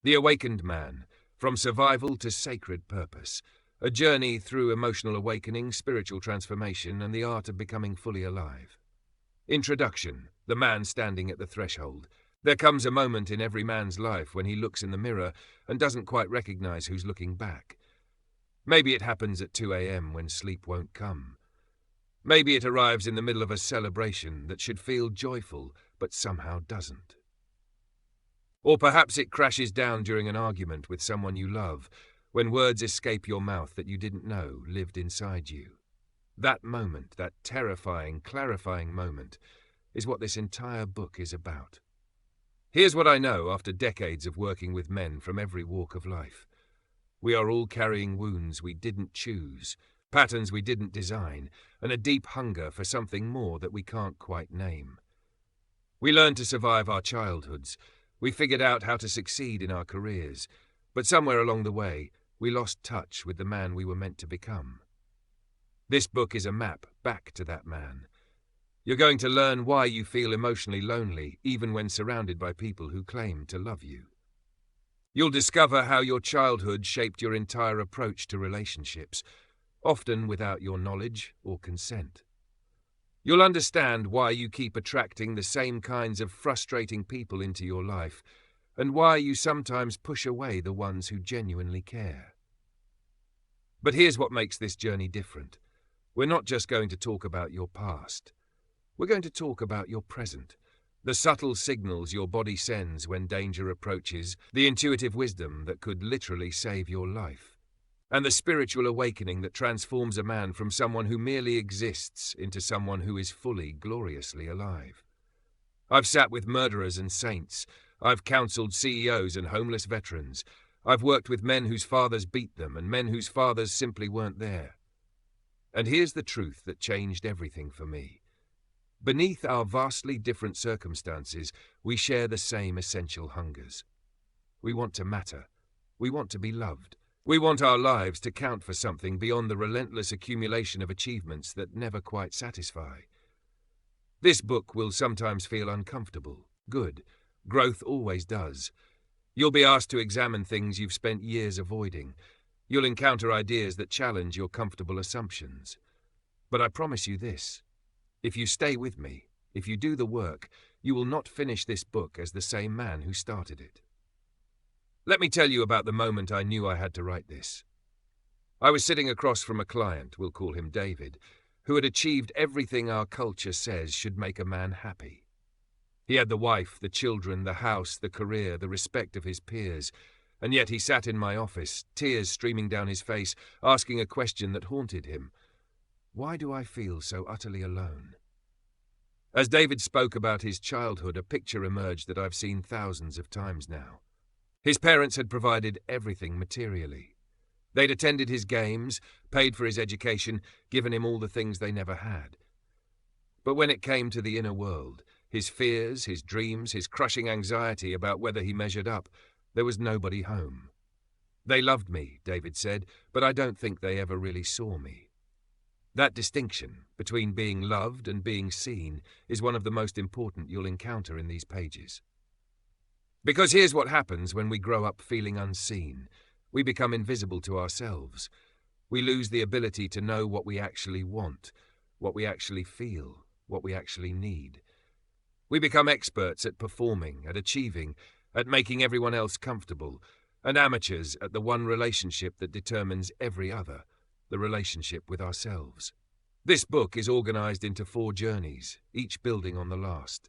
The Awakened Man, From Survival to Sacred Purpose, a journey through emotional awakening, spiritual transformation, and the art of becoming fully alive. Introduction, the man standing at the threshold. There comes a moment in every man's life when he looks in the mirror and doesn't quite recognize who's looking back. Maybe it happens at 2 a.m. when sleep won't come. Maybe it arrives in the middle of a celebration that should feel joyful but somehow doesn't. Or perhaps it crashes down during an argument with someone you love, when words escape your mouth that you didn't know lived inside you. That moment, that terrifying, clarifying moment, is what this entire book is about. Here's what I know after decades of working with men from every walk of life. We are all carrying wounds we didn't choose, patterns we didn't design, and a deep hunger for something more that we can't quite name. We learned to survive our childhoods. We figured out how to succeed in our careers. But somewhere along the way, we lost touch with the man we were meant to become. This book is a map back to that man. You're going to learn why you feel emotionally lonely, even when surrounded by people who claim to love you. You'll discover how your childhood shaped your entire approach to relationships, often without your knowledge or consent. You'll understand why you keep attracting the same kinds of frustrating people into your life, and why you sometimes push away the ones who genuinely care. But here's what makes this journey different. We're not just going to talk about your past. We're going to talk about your present. The subtle signals your body sends when danger approaches, the intuitive wisdom that could literally save your life, and the spiritual awakening that transforms a man from someone who merely exists into someone who is fully, gloriously alive. I've sat with murderers and saints. I've counseled CEOs and homeless veterans. I've worked with men whose fathers beat them and men whose fathers simply weren't there. And here's the truth that changed everything for me. Beneath our vastly different circumstances, we share the same essential hungers. We want to matter. We want to be loved. We want our lives to count for something beyond the relentless accumulation of achievements that never quite satisfy. This book will sometimes feel uncomfortable. Good. Growth always does. You'll be asked to examine things you've spent years avoiding. You'll encounter ideas that challenge your comfortable assumptions. But I promise you this. If you stay with me, if you do the work, you will not finish this book as the same man who started it. Let me tell you about the moment I knew I had to write this. I was sitting across from a client, we'll call him David, who had achieved everything our culture says should make a man happy. He had the wife, the children, the house, the career, the respect of his peers, and yet he sat in my office, tears streaming down his face, asking a question that haunted him. Why do I feel so utterly alone? As David spoke about his childhood, a picture emerged that I've seen thousands of times now. His parents had provided everything materially. They'd attended his games, paid for his education, given him all the things they never had. But when it came to the inner world, his fears, his dreams, his crushing anxiety about whether he measured up, there was nobody home. They loved me, David said, but I don't think they ever really saw me. That distinction between being loved and being seen is one of the most important you'll encounter in these pages. Because here's what happens when we grow up feeling unseen. We become invisible to ourselves. We lose the ability to know what we actually want, what we actually feel, what we actually need. We become experts at performing, at achieving, at making everyone else comfortable, and amateurs at the one relationship that determines every other, the relationship with ourselves. This book is organized into 4 journeys, each building on the last.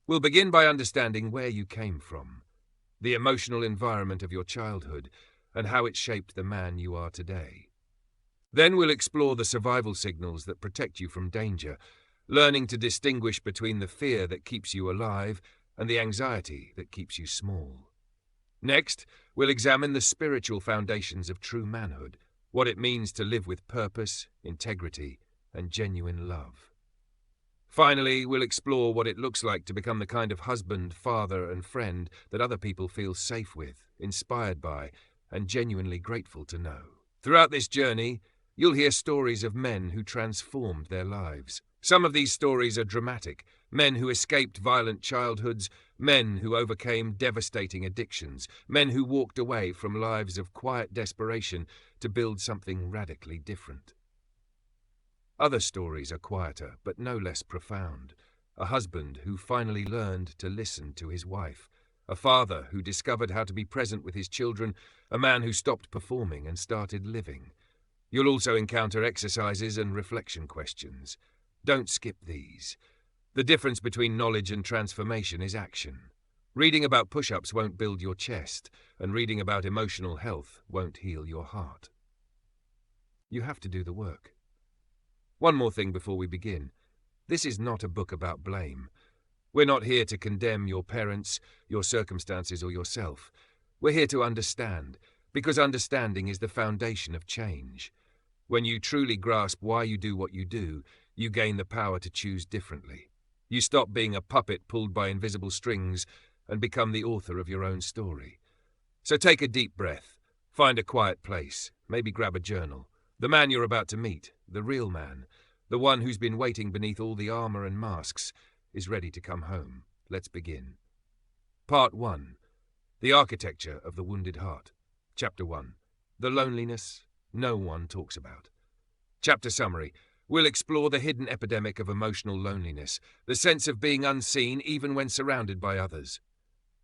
We'll begin by understanding where you came from, the emotional environment of your childhood, and how it shaped the man you are today. Then we'll explore the survival signals that protect you from danger, learning to distinguish between the fear that keeps you alive and the anxiety that keeps you small. Next, we'll examine the spiritual foundations of true manhood, what it means to live with purpose, integrity, and genuine love. Finally, we'll explore what it looks like to become the kind of husband, father, and friend that other people feel safe with, inspired by, and genuinely grateful to know. Throughout this journey, you'll hear stories of men who transformed their lives. Some of these stories are dramatic, men who escaped violent childhoods, Men who overcame devastating addictions, men who walked away from lives of quiet desperation to build something radically different. Other stories are quieter, but no less profound. A husband who finally learned to listen to his wife, a father who discovered how to be present with his children, a man who stopped performing and started living. You'll also encounter exercises and reflection questions. Don't skip these. The difference between knowledge and transformation is action. Reading about push-ups won't build your chest, and reading about emotional health won't heal your heart. You have to do the work. One more thing before we begin. This is not a book about blame. We're not here to condemn your parents, your circumstances, or yourself. We're here to understand, because understanding is the foundation of change. When you truly grasp why you do what you do, you gain the power to choose differently. You stop being a puppet pulled by invisible strings and become the author of your own story. So take a deep breath, find a quiet place, maybe grab a journal. The man you're about to meet, the real man, the one who's been waiting beneath all the armor and masks, is ready to come home. Let's begin. Part 1. The Architecture of the Wounded Heart. Chapter 1. The Loneliness No One Talks About. Chapter Summary. We'll explore the hidden epidemic of emotional loneliness, the sense of being unseen even when surrounded by others.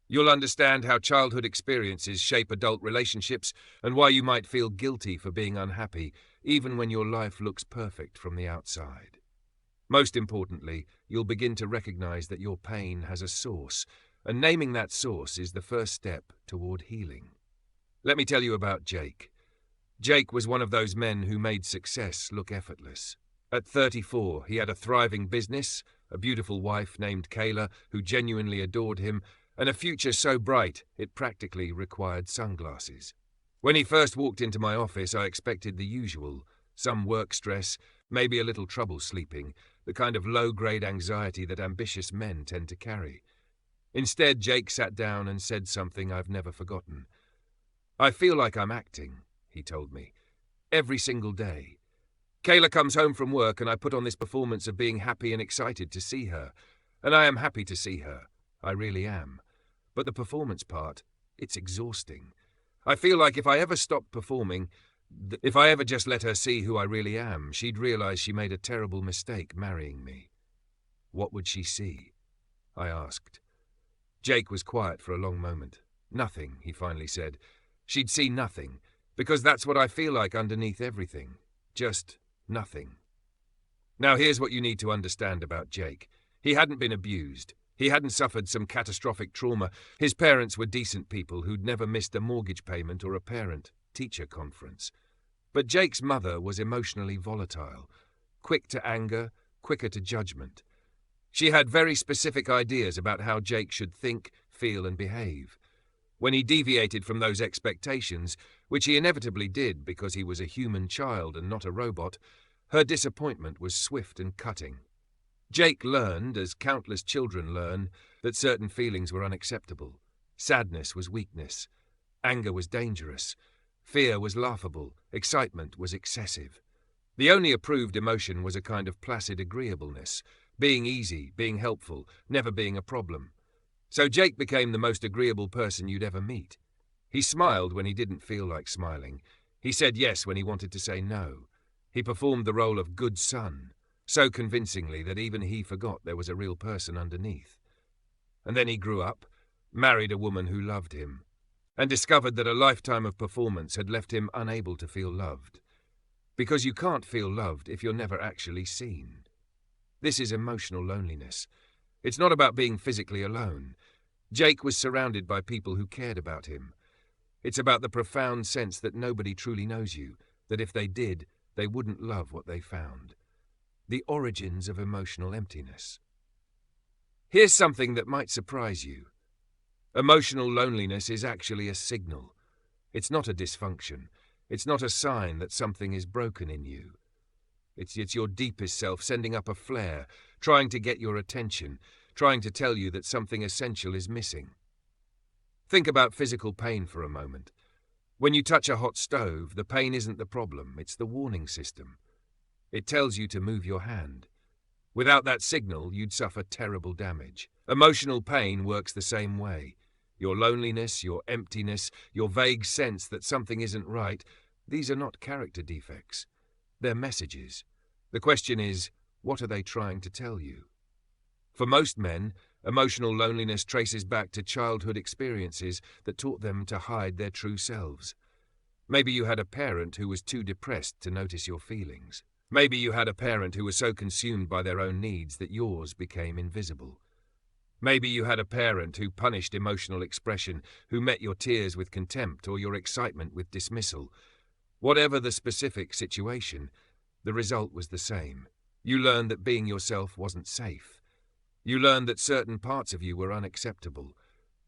You'll understand how childhood experiences shape adult relationships and why you might feel guilty for being unhappy, even when your life looks perfect from the outside. Most importantly, you'll begin to recognize that your pain has a source, and naming that source is the first step toward healing. Let me tell you about Jake. Jake was one of those men who made success look effortless. At 34, he had a thriving business, a beautiful wife named Kayla who genuinely adored him, and a future so bright it practically required sunglasses. When he first walked into my office, I expected the usual, some work stress, maybe a little trouble sleeping, the kind of low-grade anxiety that ambitious men tend to carry. Instead, Jake sat down and said something I've never forgotten. "I feel like I'm acting," he told me, "every single day. Kayla comes home from work and I put on this performance of being happy and excited to see her. And I am happy to see her. I really am. But the performance part, it's exhausting. I feel like if I ever stopped performing, if I ever just let her see who I really am, she'd realize she made a terrible mistake marrying me." "What would she see?" I asked. Jake was quiet for a long moment. "Nothing," he finally said. "She'd see nothing, because that's what I feel like underneath everything. Just nothing." Now here's what you need to understand about Jake. He hadn't been abused. He hadn't suffered some catastrophic trauma. His parents were decent people who'd never missed a mortgage payment or a parent-teacher conference. But Jake's mother was emotionally volatile, quick to anger, quicker to judgment. She had very specific ideas about how Jake should think, feel, and behave. When he deviated from those expectations, which he inevitably did because he was a human child and not a robot, her disappointment was swift and cutting. Jake learned, as countless children learn, that certain feelings were unacceptable. Sadness was weakness. Anger was dangerous. Fear was laughable. Excitement was excessive. The only approved emotion was a kind of placid agreeableness, being easy, being helpful, never being a problem. So Jake became the most agreeable person you'd ever meet. He smiled when he didn't feel like smiling. He said yes when he wanted to say no. He performed the role of good son, so convincingly that even he forgot there was a real person underneath. And then he grew up, married a woman who loved him, and discovered that a lifetime of performance had left him unable to feel loved. Because you can't feel loved if you're never actually seen. This is emotional loneliness. It's not about being physically alone. Jake was surrounded by people who cared about him. It's about the profound sense that nobody truly knows you, that if they did, they wouldn't love what they found. The origins of emotional emptiness. Here's something that might surprise you. Emotional loneliness is actually a signal. It's not a dysfunction. It's not a sign that something is broken in you. It's your deepest self sending up a flare, trying to get your attention, trying to tell you that something essential is missing. Think about physical pain for a moment. When you touch a hot stove, the pain isn't the problem, it's the warning system. It tells you to move your hand. Without that signal, you'd suffer terrible damage. Emotional pain works the same way. Your loneliness, your emptiness, your vague sense that something isn't right, these are not character defects. They're messages. The question is, what are they trying to tell you? For most men, emotional loneliness traces back to childhood experiences that taught them to hide their true selves. Maybe you had a parent who was too depressed to notice your feelings. Maybe you had a parent who was so consumed by their own needs that yours became invisible. Maybe you had a parent who punished emotional expression, who met your tears with contempt or your excitement with dismissal. Whatever the specific situation, the result was the same. You learned that being yourself wasn't safe. You learned that certain parts of you were unacceptable,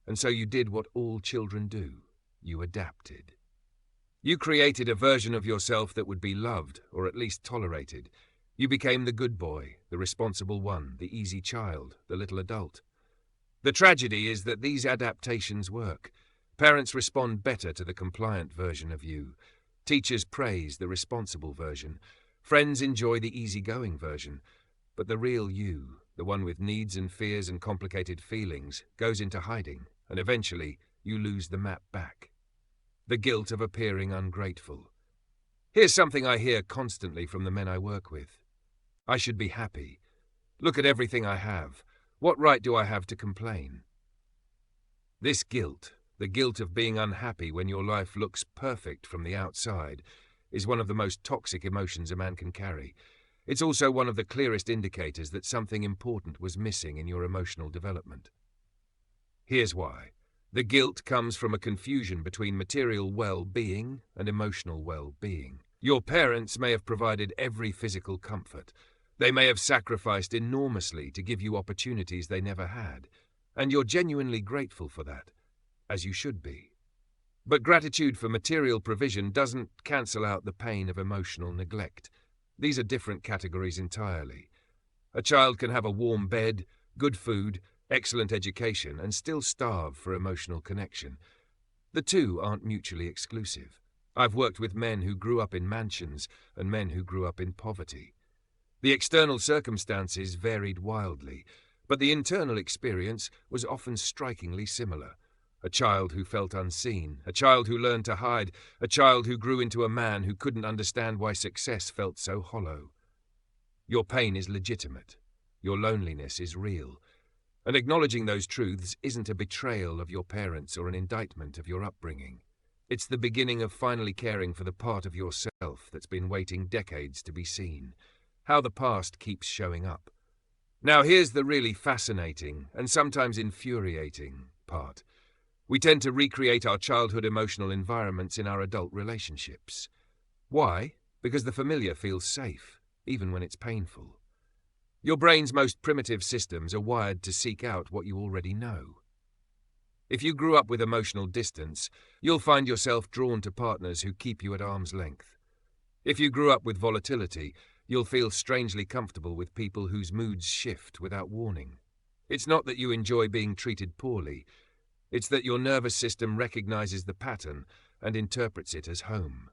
and so you did what all children do. You adapted. You created a version of yourself that would be loved, or at least tolerated. You became the good boy, the responsible one, the easy child, the little adult. The tragedy is that these adaptations work. Parents respond better to the compliant version of you. Teachers praise the responsible version. Friends enjoy the easygoing version. But the real you, the one with needs and fears and complicated feelings, goes into hiding, and eventually you lose the map back. The guilt of appearing ungrateful. Here's something I hear constantly from the men I work with. I should be happy. Look at everything I have. What right do I have to complain? This guilt, the guilt of being unhappy when your life looks perfect from the outside, is one of the most toxic emotions a man can carry. It's also one of the clearest indicators that something important was missing in your emotional development. Here's why. The guilt comes from a confusion between material well-being and emotional well-being. Your parents may have provided every physical comfort. They may have sacrificed enormously to give you opportunities they never had, and you're genuinely grateful for that, as you should be. But gratitude for material provision doesn't cancel out the pain of emotional neglect. These are different categories entirely. A child can have a warm bed, good food, excellent education, and still starve for emotional connection. The two aren't mutually exclusive. I've worked with men who grew up in mansions and men who grew up in poverty. The external circumstances varied wildly, but the internal experience was often strikingly similar. A child who felt unseen, a child who learned to hide, a child who grew into a man who couldn't understand why success felt so hollow. Your pain is legitimate. Your loneliness is real. And acknowledging those truths isn't a betrayal of your parents or an indictment of your upbringing. It's the beginning of finally caring for the part of yourself that's been waiting decades to be seen. How the past keeps showing up. Now here's the really fascinating and sometimes infuriating part. We tend to recreate our childhood emotional environments in our adult relationships. Why? Because the familiar feels safe, even when it's painful. Your brain's most primitive systems are wired to seek out what you already know. If you grew up with emotional distance, you'll find yourself drawn to partners who keep you at arm's length. If you grew up with volatility, you'll feel strangely comfortable with people whose moods shift without warning. It's not that you enjoy being treated poorly. It's that your nervous system recognizes the pattern and interprets it as home.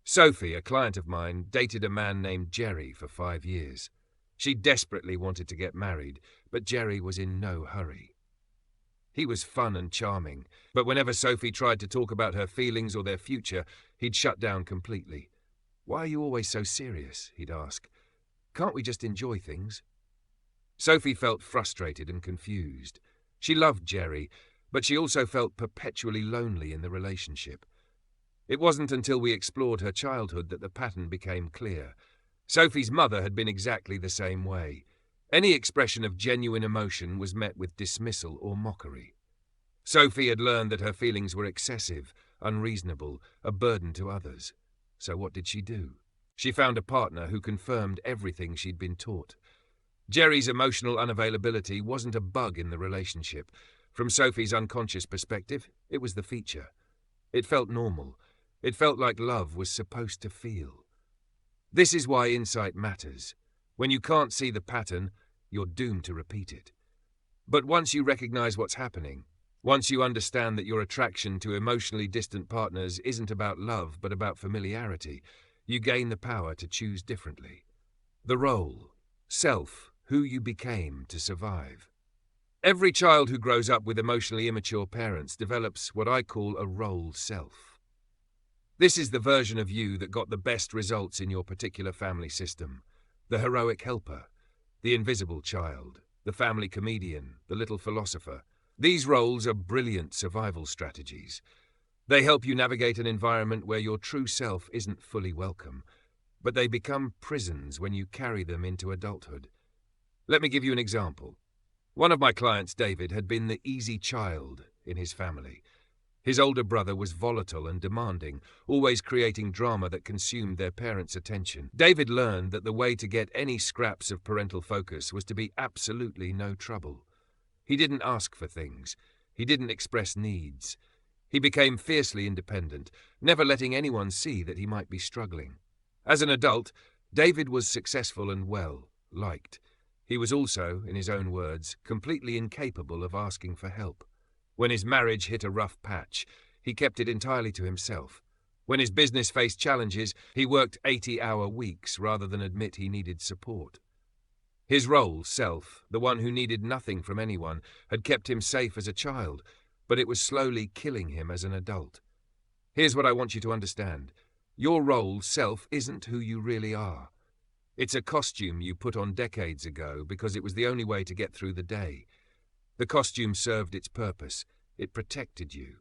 Sophie, a client of mine, dated a man named Jerry for 5 years. She desperately wanted to get married, but Jerry was in no hurry. He was fun and charming, but whenever Sophie tried to talk about her feelings or their future, he'd shut down completely. "Why are you always so serious?" he'd ask. "Can't we just enjoy things?" Sophie felt frustrated and confused. She loved Jerry, but she also felt perpetually lonely in the relationship. It wasn't until we explored her childhood that the pattern became clear. Sophie's mother had been exactly the same way. Any expression of genuine emotion was met with dismissal or mockery. Sophie had learned that her feelings were excessive, unreasonable, a burden to others. So what did she do? She found a partner who confirmed everything she'd been taught. Jerry's emotional unavailability wasn't a bug in the relationship. From Sophie's unconscious perspective, it was the feature. It felt normal. It felt like love was supposed to feel. This is why insight matters. When you can't see the pattern, you're doomed to repeat it. But once you recognize what's happening, once you understand that your attraction to emotionally distant partners isn't about love but about familiarity, you gain the power to choose differently. The role, Self, who you became to survive. Every child who grows up with emotionally immature parents develops what I call a role self. This is the version of you that got the best results in your particular family system. The heroic helper, the invisible child, the family comedian, the little philosopher. These roles are brilliant survival strategies. They help you navigate an environment where your true self isn't fully welcome, but they become prisons when you carry them into adulthood. Let me give you an example. One of my clients, David, had been the easy child in his family. His older brother was volatile and demanding, always creating drama that consumed their parents' attention. David learned that the way to get any scraps of parental focus was to be absolutely no trouble. He didn't ask for things. He didn't express needs. He became fiercely independent, never letting anyone see that he might be struggling. As an adult, David was successful and well-liked. He was also, in his own words, completely incapable of asking for help. When his marriage hit a rough patch, he kept it entirely to himself. When his business faced challenges, he worked 80-hour weeks rather than admit he needed support. His role, self, the one who needed nothing from anyone, had kept him safe as a child, but it was slowly killing him as an adult. Here's what I want you to understand. Your role, self, isn't who you really are. It's a costume you put on decades ago because it was the only way to get through the day. The costume served its purpose. It protected you.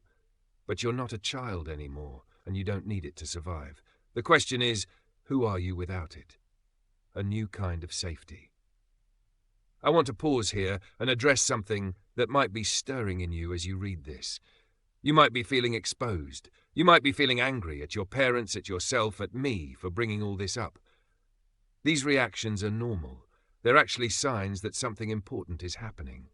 But you're not a child anymore, and you don't need it to survive. The question is, who are you without it? A new kind of safety. I want to pause here and address something that might be stirring in you as you read this. You might be feeling exposed. You might be feeling angry at your parents, at yourself, at me for bringing all this up. These reactions are normal. They're actually signs that something important is happening.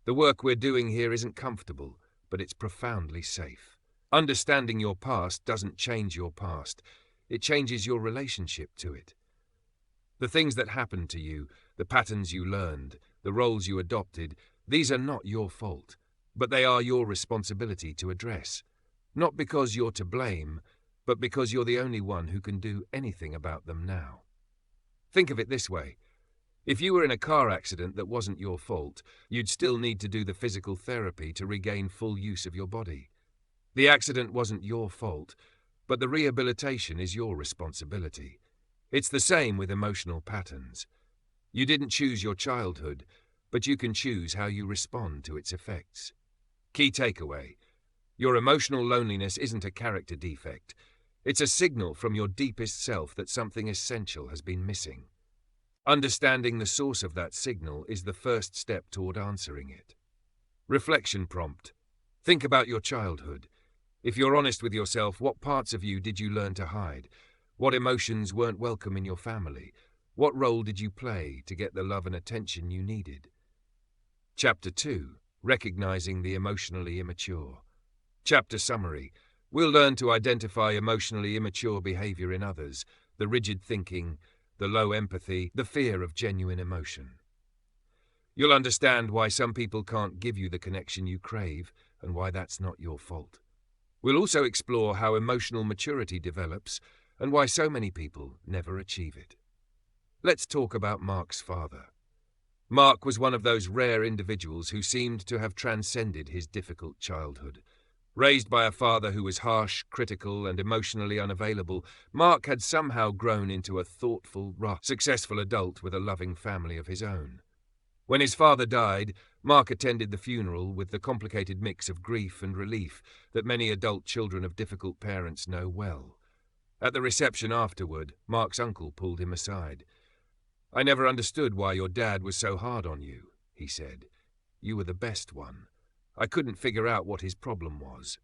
The work we're doing here isn't comfortable, but it's profoundly safe. Understanding your past doesn't change your past. It changes your relationship to it. The things that happened to you, the patterns you learned, the roles you adopted, these are not your fault, but they are your responsibility to address. Not because you're to blame, but because you're the only one who can do anything about them now. Think of it this way. If you were in a car accident that wasn't your fault, you'd still need to do the physical therapy to regain full use of your body. The accident wasn't your fault, but the rehabilitation is your responsibility. It's the same with emotional patterns. You didn't choose your childhood, but you can choose how you respond to its effects. Key takeaway: your emotional loneliness isn't a character defect. It's a signal from your deepest self that something essential has been missing. Understanding the source of that signal is the first step toward answering it. Reflection prompt. Think about your childhood. If you're honest with yourself, what parts of you did you learn to hide? What emotions weren't welcome in your family? What role did you play to get the love and attention you needed? Chapter 2. Recognizing the emotionally immature. Chapter summary. We'll learn to identify emotionally immature behavior in others, the rigid thinking, the low empathy, the fear of genuine emotion. You'll understand why some people can't give you the connection you crave and why that's not your fault. We'll also explore how emotional maturity develops and why so many people never achieve it. Let's talk about Mark's father. Mark was one of those rare individuals who seemed to have transcended his difficult childhood. Raised by a father who was harsh, critical, and emotionally unavailable, Mark had somehow grown into a thoughtful, successful adult with a loving family of his own. When his father died, Mark attended the funeral with the complicated mix of grief and relief that many adult children of difficult parents know well. At the reception afterward, Mark's uncle pulled him aside. "I never understood why your dad was so hard on you," he said. "You were the best one. I couldn't figure out what his problem was."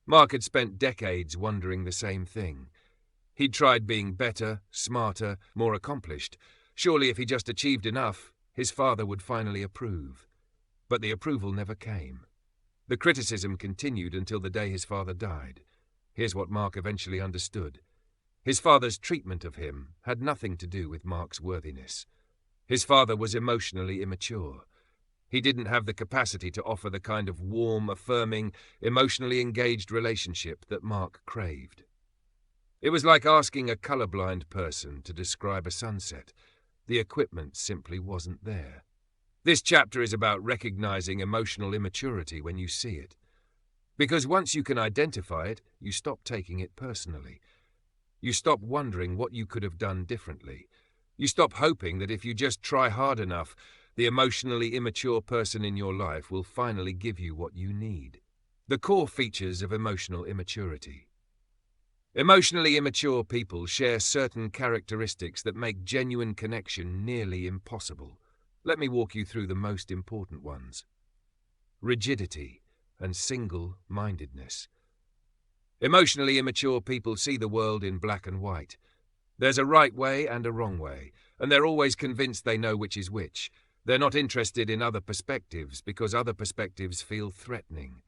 Mark had spent decades wondering the same thing. He'd tried being better, smarter, more accomplished. Surely if he just achieved enough, his father would finally approve. But the approval never came. The criticism continued until the day his father died. Here's what Mark eventually understood. His father's treatment of him had nothing to do with Mark's worthiness. His father was emotionally immature. He didn't have the capacity to offer the kind of warm, affirming, emotionally engaged relationship that Mark craved. It was like asking a colorblind person to describe a sunset. The equipment simply wasn't there. This chapter is about recognizing emotional immaturity when you see it. Because once you can identify it, you stop taking it personally. You stop wondering what you could have done differently. You stop hoping that if you just try hard enough, the emotionally immature person in your life will finally give you what you need. The core features of emotional immaturity. Emotionally immature people share certain characteristics that make genuine connection nearly impossible. Let me walk you through the most important ones. Rigidity and single-mindedness. Emotionally immature people see the world in black and white. There's a right way and a wrong way, and they're always convinced they know which is which. They're not interested in other perspectives because other perspectives feel threatening.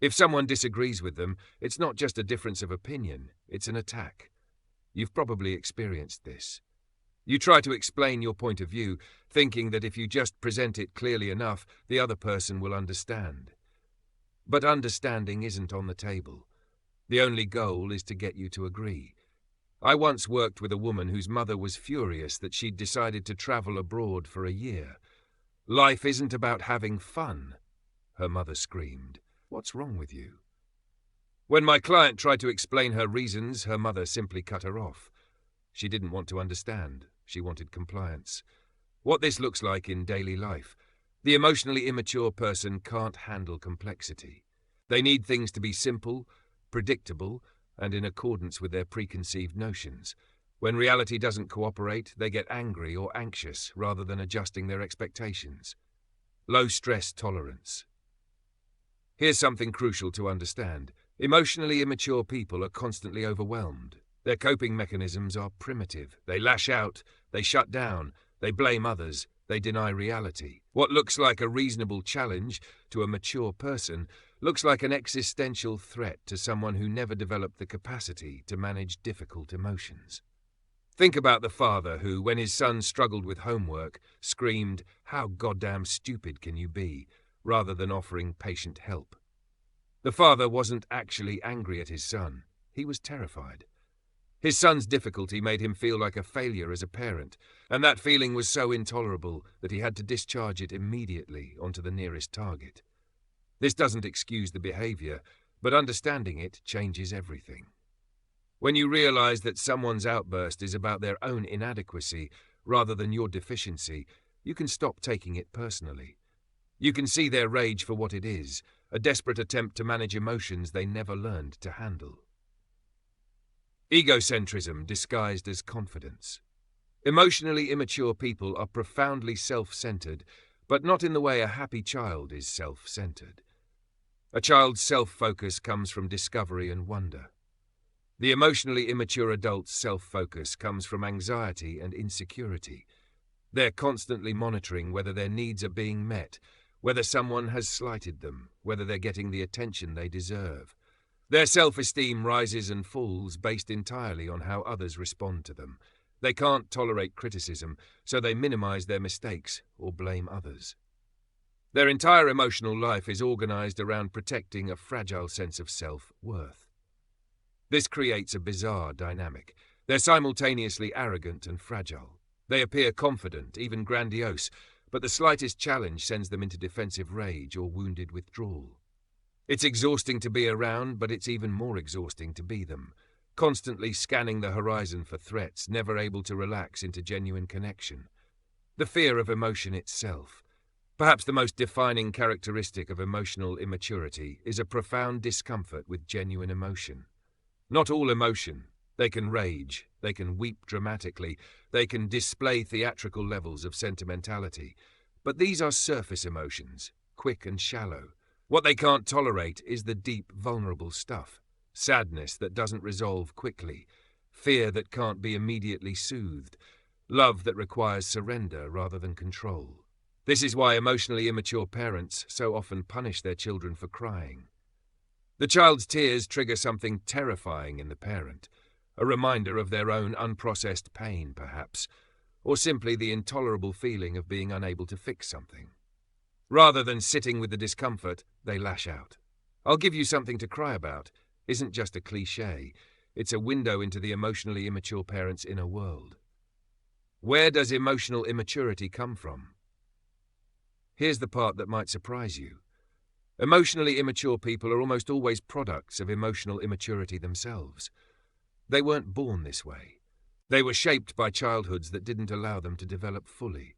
If someone disagrees with them, it's not just a difference of opinion, it's an attack. You've probably experienced this. You try to explain your point of view, thinking that if you just present it clearly enough, the other person will understand. But understanding isn't on the table. The only goal is to get you to agree. I once worked with a woman whose mother was furious that she'd decided to travel abroad for a year. "Life isn't about having fun," her mother screamed. "What's wrong with you?" When my client tried to explain her reasons, her mother simply cut her off. She didn't want to understand. She wanted compliance. What this looks like in daily life. The emotionally immature person can't handle complexity. They need things to be simple, predictable, and in accordance with their preconceived notions. When reality doesn't cooperate, they get angry or anxious rather than adjusting their expectations. Low stress tolerance. Here's something crucial to understand. Emotionally immature people are constantly overwhelmed. Their coping mechanisms are primitive. They lash out, they shut down, they blame others, they deny reality. What looks like a reasonable challenge to a mature person looks like an existential threat to someone who never developed the capacity to manage difficult emotions. Think about the father who, when his son struggled with homework, screamed, "How goddamn stupid can you be?" rather than offering patient help. The father wasn't actually angry at his son. He was terrified. His son's difficulty made him feel like a failure as a parent, and that feeling was so intolerable that he had to discharge it immediately onto the nearest target. This doesn't excuse the behavior, but understanding it changes everything. When you realize that someone's outburst is about their own inadequacy rather than your deficiency, you can stop taking it personally. You can see their rage for what it is, a desperate attempt to manage emotions they never learned to handle. Egocentrism disguised as confidence. Emotionally immature people are profoundly self-centered, but not in the way a happy child is self-centered. A child's self-focus comes from discovery and wonder. The emotionally immature adult's self-focus comes from anxiety and insecurity. They're constantly monitoring whether their needs are being met, whether someone has slighted them, whether they're getting the attention they deserve. Their self-esteem rises and falls based entirely on how others respond to them. They can't tolerate criticism, so they minimize their mistakes or blame others. Their entire emotional life is organized around protecting a fragile sense of self-worth. This creates a bizarre dynamic. They're simultaneously arrogant and fragile. They appear confident, even grandiose, but the slightest challenge sends them into defensive rage or wounded withdrawal. It's exhausting to be around, but it's even more exhausting to be them, constantly scanning the horizon for threats, never able to relax into genuine connection. The fear of emotion itself. Perhaps the most defining characteristic of emotional immaturity is a profound discomfort with genuine emotion. Not all emotion. They can rage, they can weep dramatically, they can display theatrical levels of sentimentality. But these are surface emotions, quick and shallow. What they can't tolerate is the deep, vulnerable stuff. Sadness that doesn't resolve quickly, fear that can't be immediately soothed, love that requires surrender rather than control. This is why emotionally immature parents so often punish their children for crying. The child's tears trigger something terrifying in the parent, a reminder of their own unprocessed pain, perhaps, or simply the intolerable feeling of being unable to fix something. Rather than sitting with the discomfort, they lash out. "I'll give you something to cry about" isn't just a cliché, it's a window into the emotionally immature parent's inner world. Where does emotional immaturity come from? Here's the part that might surprise you. Emotionally immature people are almost always products of emotional immaturity themselves. They weren't born this way. They were shaped by childhoods that didn't allow them to develop fully.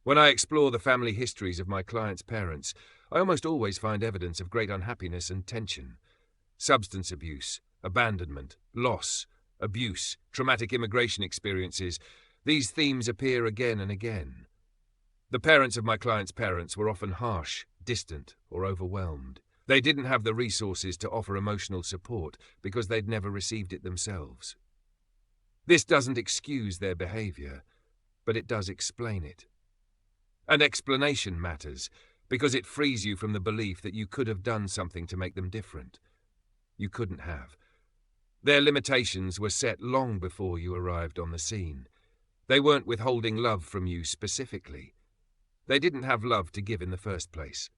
When I explore the family histories of my clients' parents, I almost always find evidence of great unhappiness and tension. Substance abuse, abandonment, loss, abuse, traumatic immigration experiences, these themes appear again and again. The parents of my clients' parents were often harsh, distant, or overwhelmed. They didn't have the resources to offer emotional support because they'd never received it themselves. This doesn't excuse their behavior, but it does explain it. And explanation matters because it frees you from the belief that you could have done something to make them different. You couldn't have. Their limitations were set long before you arrived on the scene. They weren't withholding love from you specifically. They didn't have love to give in the first place.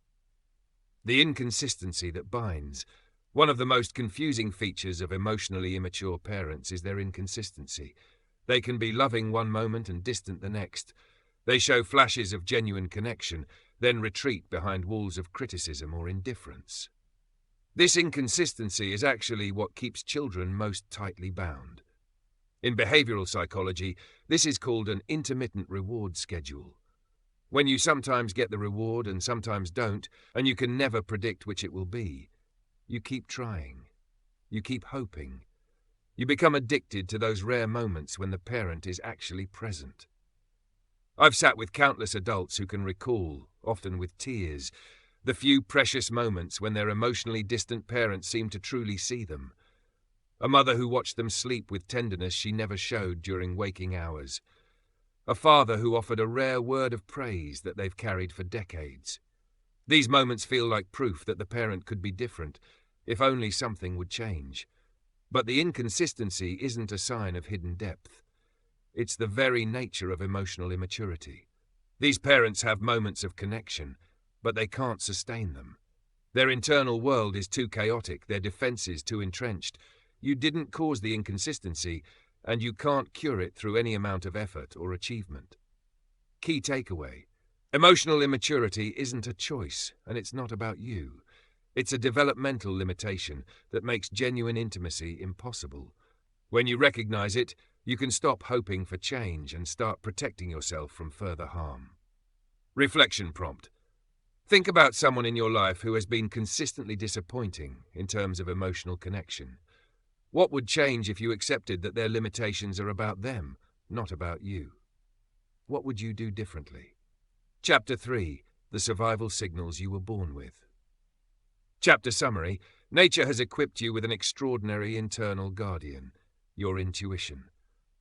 The inconsistency that binds. One of the most confusing features of emotionally immature parents is their inconsistency. They can be loving one moment and distant the next. They show flashes of genuine connection, then retreat behind walls of criticism or indifference. This inconsistency is actually what keeps children most tightly bound. In behavioral psychology, this is called an intermittent reward schedule. When you sometimes get the reward and sometimes don't, and you can never predict which it will be, you keep trying. You keep hoping. You become addicted to those rare moments when the parent is actually present. I've sat with countless adults who can recall, often with tears, the few precious moments when their emotionally distant parents seemed to truly see them. A mother who watched them sleep with tenderness she never showed during waking hours. A father who offered a rare word of praise that they've carried for decades. These moments feel like proof that the parent could be different, if only something would change. But the inconsistency isn't a sign of hidden depth. It's the very nature of emotional immaturity. These parents have moments of connection, but they can't sustain them. Their internal world is too chaotic, their defenses too entrenched. You didn't cause the inconsistency, and you can't cure it through any amount of effort or achievement. Key takeaway: emotional immaturity isn't a choice, and it's not about you. It's a developmental limitation that makes genuine intimacy impossible. When you recognize it, you can stop hoping for change and start protecting yourself from further harm. Reflection prompt. Think about someone in your life who has been consistently disappointing in terms of emotional connection. What would change if you accepted that their limitations are about them, not about you? What would you do differently? Chapter 3. The survival signals you were born with. Chapter summary. Nature has equipped you with an extraordinary internal guardian, your intuition.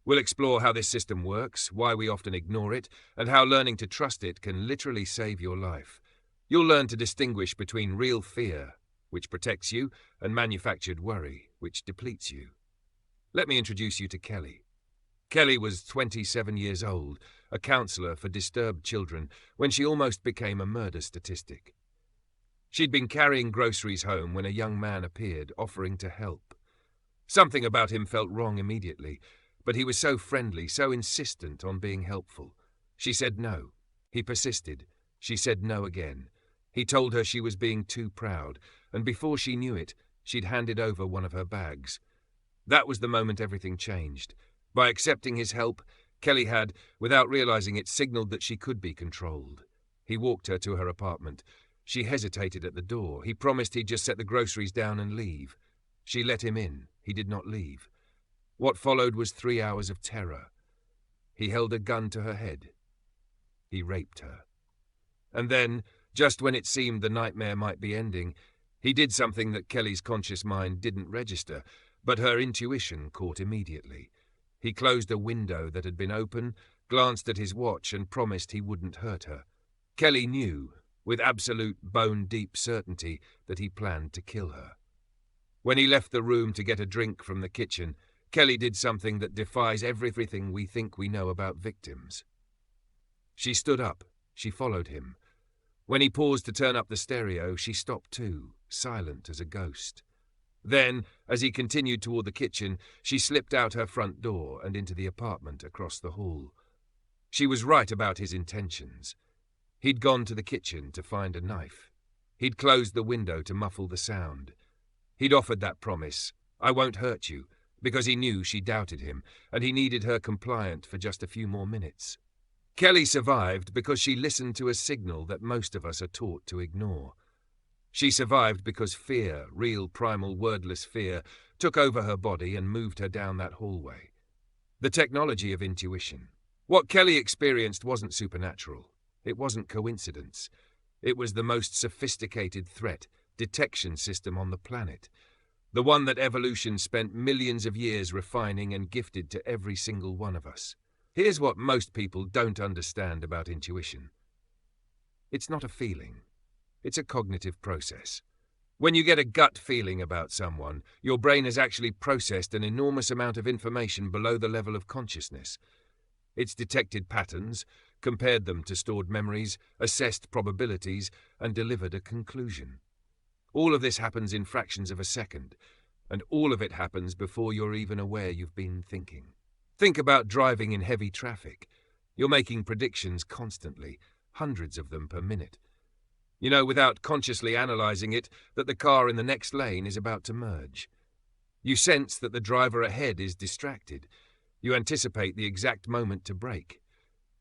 We'll explore how this system works, why we often ignore it, and how learning to trust it can literally save your life. You'll learn to distinguish between real fear, which protects you, and manufactured worry, which depletes you. Let me introduce you to Kelly. Kelly was 27 years old, a counselor for disturbed children, when she almost became a murder statistic. She'd been carrying groceries home when a young man appeared, offering to help. Something about him felt wrong immediately, but he was so friendly, so insistent on being helpful. She said no. He persisted. She said no again. He told her she was being too proud, and before she knew it, she'd handed over one of her bags. That was the moment everything changed. By accepting his help, Kelly had, without realizing it, signaled that she could be controlled. He walked her to her apartment. She hesitated at the door. He promised he'd just set the groceries down and leave. She let him in. He did not leave. What followed was 3 hours of terror. He held a gun to her head. He raped her. And then, just when it seemed the nightmare might be ending, he did something that Kelly's conscious mind didn't register, but her intuition caught immediately. He closed a window that had been open, glanced at his watch, and promised he wouldn't hurt her. Kelly knew, with absolute bone-deep certainty, that he planned to kill her. When he left the room to get a drink from the kitchen, Kelly did something that defies everything we think we know about victims. She stood up. She followed him. When he paused to turn up the stereo, she stopped too, silent as a ghost. Then, as he continued toward the kitchen, she slipped out her front door and into the apartment across the hall. She was right about his intentions. He'd gone to the kitchen to find a knife. He'd closed the window to muffle the sound. He'd offered that promise, "I won't hurt you," because he knew she doubted him, and he needed her compliant for just a few more minutes. Kelly survived because she listened to a signal that most of us are taught to ignore. She survived because fear, real primal wordless fear, took over her body and moved her down that hallway. The technology of intuition. What Kelly experienced wasn't supernatural. It wasn't coincidence. It was the most sophisticated threat detection system on the planet. The one that evolution spent millions of years refining and gifted to every single one of us. Here's what most people don't understand about intuition. It's not a feeling. It's a cognitive process. When you get a gut feeling about someone, your brain has actually processed an enormous amount of information below the level of consciousness. It's detected patterns, compared them to stored memories, assessed probabilities, and delivered a conclusion. All of this happens in fractions of a second, and all of it happens before you're even aware you've been thinking. Think about driving in heavy traffic. You're making predictions constantly, hundreds of them per minute. You know, without consciously analyzing it, that the car in the next lane is about to merge. You sense that the driver ahead is distracted. You anticipate the exact moment to brake.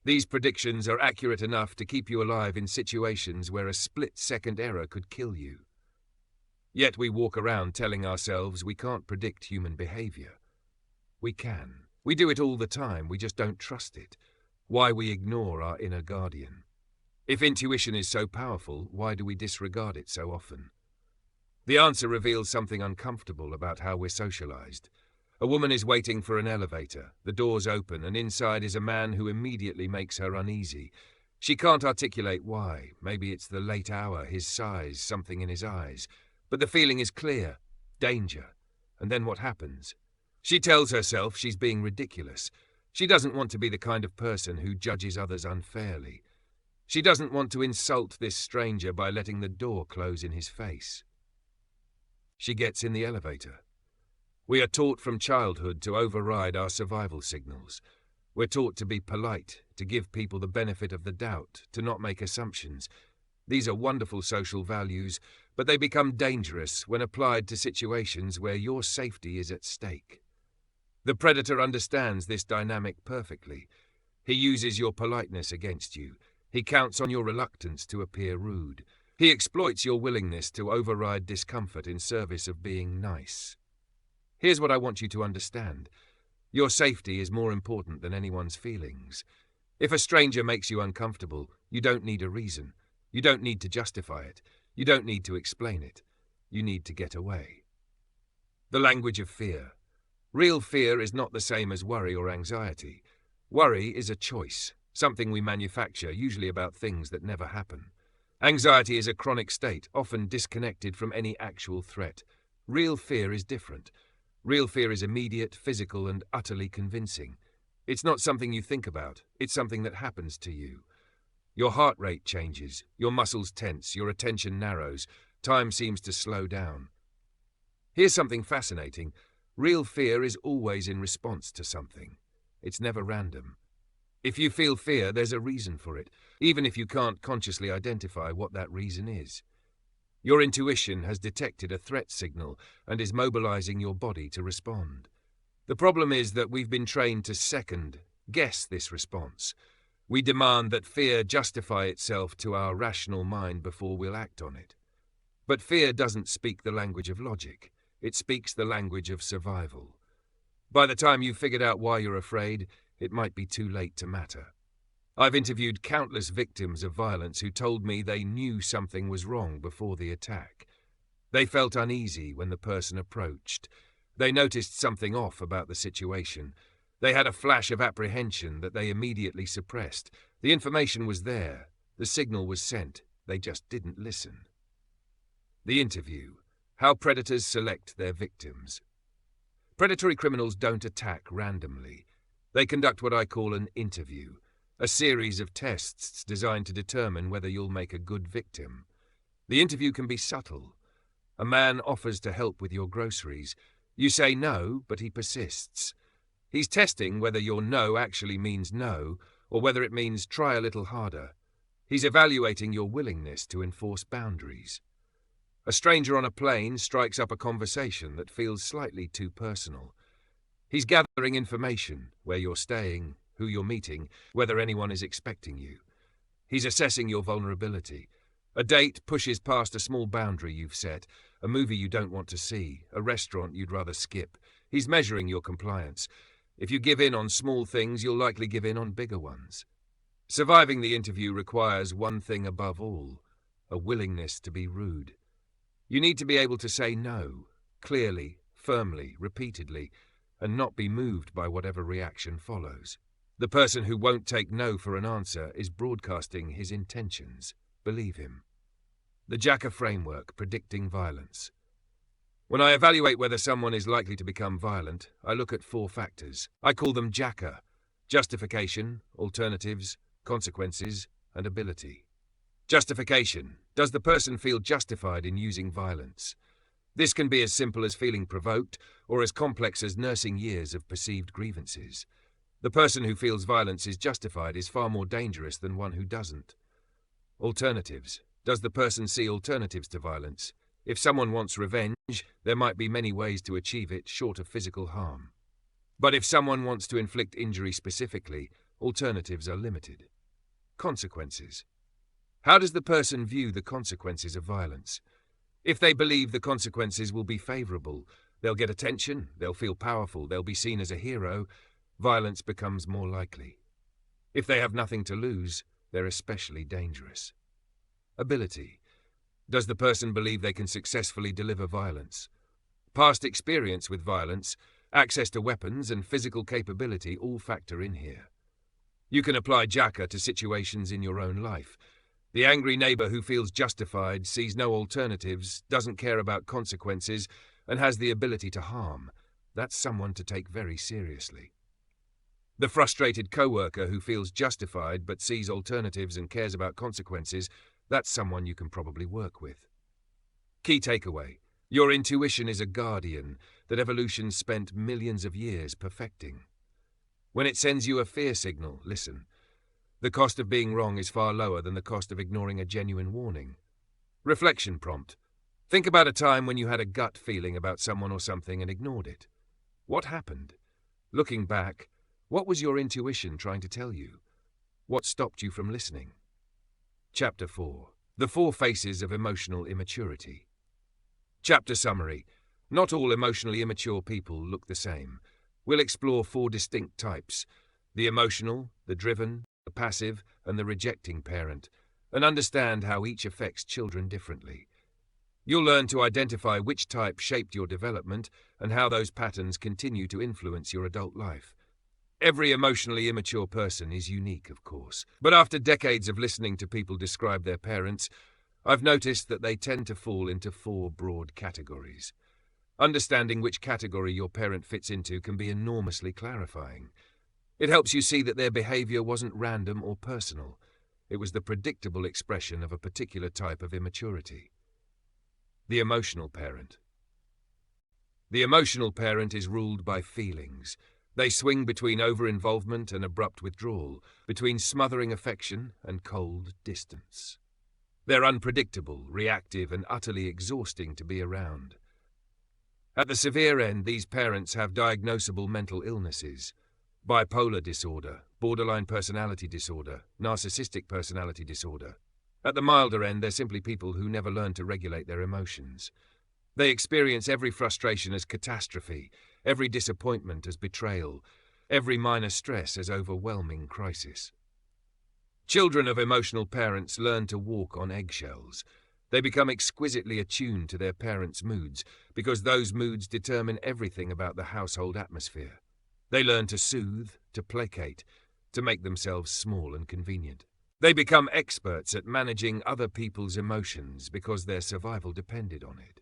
These predictions are accurate enough to keep you alive in situations where a split-second error could kill you. Yet we walk around telling ourselves we can't predict human behavior. We can. We do it all the time, we just don't trust it. Why we ignore our inner guardian. If intuition is so powerful, why do we disregard it so often? The answer reveals something uncomfortable about how we're socialized. A woman is waiting for an elevator, the doors open, and inside is a man who immediately makes her uneasy. She can't articulate why. Maybe it's the late hour, his size, something in his eyes. But the feeling is clear. Danger. And then what happens? She tells herself she's being ridiculous. She doesn't want to be the kind of person who judges others unfairly. She doesn't want to insult this stranger by letting the door close in his face. She gets in the elevator. We are taught from childhood to override our survival signals. We're taught to be polite, to give people the benefit of the doubt, to not make assumptions. These are wonderful social values, but they become dangerous when applied to situations where your safety is at stake. The predator understands this dynamic perfectly. He uses your politeness against you. He counts on your reluctance to appear rude. He exploits your willingness to override discomfort in service of being nice. Here's what I want you to understand. Your safety is more important than anyone's feelings. If a stranger makes you uncomfortable, you don't need a reason. You don't need to justify it. You don't need to explain it. You need to get away. The language of fear. Real fear is not the same as worry or anxiety. Worry is a choice, something we manufacture, usually about things that never happen. Anxiety is a chronic state, often disconnected from any actual threat. Real fear is different. Real fear is immediate, physical, and utterly convincing. It's not something you think about. It's something that happens to you. Your heart rate changes, your muscles tense, your attention narrows, time seems to slow down. Here's something fascinating. Real fear is always in response to something. It's never random. If you feel fear, there's a reason for it, even if you can't consciously identify what that reason is. Your intuition has detected a threat signal and is mobilizing your body to respond. The problem is that we've been trained to second-guess this response. We demand that fear justify itself to our rational mind before we'll act on it. But fear doesn't speak the language of logic. It speaks the language of survival. By the time you've figured out why you're afraid, it might be too late to matter. I've interviewed countless victims of violence who told me they knew something was wrong before the attack. They felt uneasy when the person approached. They noticed something off about the situation. They had a flash of apprehension that they immediately suppressed. The information was there. The signal was sent. They just didn't listen. The interview. How predators select their victims. Predatory criminals don't attack randomly. They conduct what I call an interview, a series of tests designed to determine whether you'll make a good victim. The interview can be subtle. A man offers to help with your groceries. You say no, but he persists. He's testing whether your no actually means no, or whether it means try a little harder. He's evaluating your willingness to enforce boundaries. A stranger on a plane strikes up a conversation that feels slightly too personal. He's gathering information, where you're staying, who you're meeting, whether anyone is expecting you. He's assessing your vulnerability. A date pushes past a small boundary you've set, a movie you don't want to see, a restaurant you'd rather skip. He's measuring your compliance. If you give in on small things, you'll likely give in on bigger ones. Surviving the interview requires one thing above all, a willingness to be rude. You need to be able to say no, clearly, firmly, repeatedly, and not be moved by whatever reaction follows. The person who won't take no for an answer is broadcasting his intentions. Believe him. The Jacka Framework, predicting violence. When I evaluate whether someone is likely to become violent, I look at 4 factors. I call them Jacka: justification, alternatives, consequences, and ability. Justification. Does the person feel justified in using violence? This can be as simple as feeling provoked, or as complex as nursing years of perceived grievances. The person who feels violence is justified is far more dangerous than one who doesn't. Alternatives. Does the person see alternatives to violence? If someone wants revenge, there might be many ways to achieve it short of physical harm. But if someone wants to inflict injury specifically, alternatives are limited. Consequences. How does the person view the consequences of violence? If they believe the consequences will be favorable, they'll get attention, they'll feel powerful, they'll be seen as a hero, violence becomes more likely. If they have nothing to lose, they're especially dangerous. Ability. Does the person believe they can successfully deliver violence? Past experience with violence, access to weapons, and physical capability all factor in here. You can apply Jacka to situations in your own life. The angry neighbor who feels justified, sees no alternatives, doesn't care about consequences, and has the ability to harm. That's someone to take very seriously. The frustrated coworker who feels justified but sees alternatives and cares about consequences, that's someone you can probably work with. Key takeaway: your intuition is a guardian that evolution spent millions of years perfecting. When it sends you a fear signal, listen. The cost of being wrong is far lower than the cost of ignoring a genuine warning. Reflection prompt. Think about a time when you had a gut feeling about someone or something and ignored it. What happened? Looking back, what was your intuition trying to tell you? What stopped you from listening? Chapter 4. The 4 Faces of Emotional Immaturity. Chapter summary. Not all emotionally immature people look the same. We'll explore 4 distinct types: the emotional, the driven, the passive, and the rejecting parent, and understand how each affects children differently. You'll learn to identify which type shaped your development and how those patterns continue to influence your adult life. Every emotionally immature person is unique, of course, but after decades of listening to people describe their parents, I've noticed that they tend to fall into 4 broad categories. Understanding which category your parent fits into can be enormously clarifying. It helps you see that their behavior wasn't random or personal. It was the predictable expression of a particular type of immaturity. The emotional parent. The emotional parent is ruled by feelings. They swing between over-involvement and abrupt withdrawal, between smothering affection and cold distance. They're unpredictable, reactive, and utterly exhausting to be around. At the severe end, these parents have diagnosable mental illnesses: bipolar disorder, borderline personality disorder, narcissistic personality disorder. At the milder end, they're simply people who never learn to regulate their emotions. They experience every frustration as catastrophe, every disappointment as betrayal, every minor stress as overwhelming crisis. Children of emotional parents learn to walk on eggshells. They become exquisitely attuned to their parents' moods, because those moods determine everything about the household atmosphere. They learn to soothe, to placate, to make themselves small and convenient. They become experts at managing other people's emotions because their survival depended on it.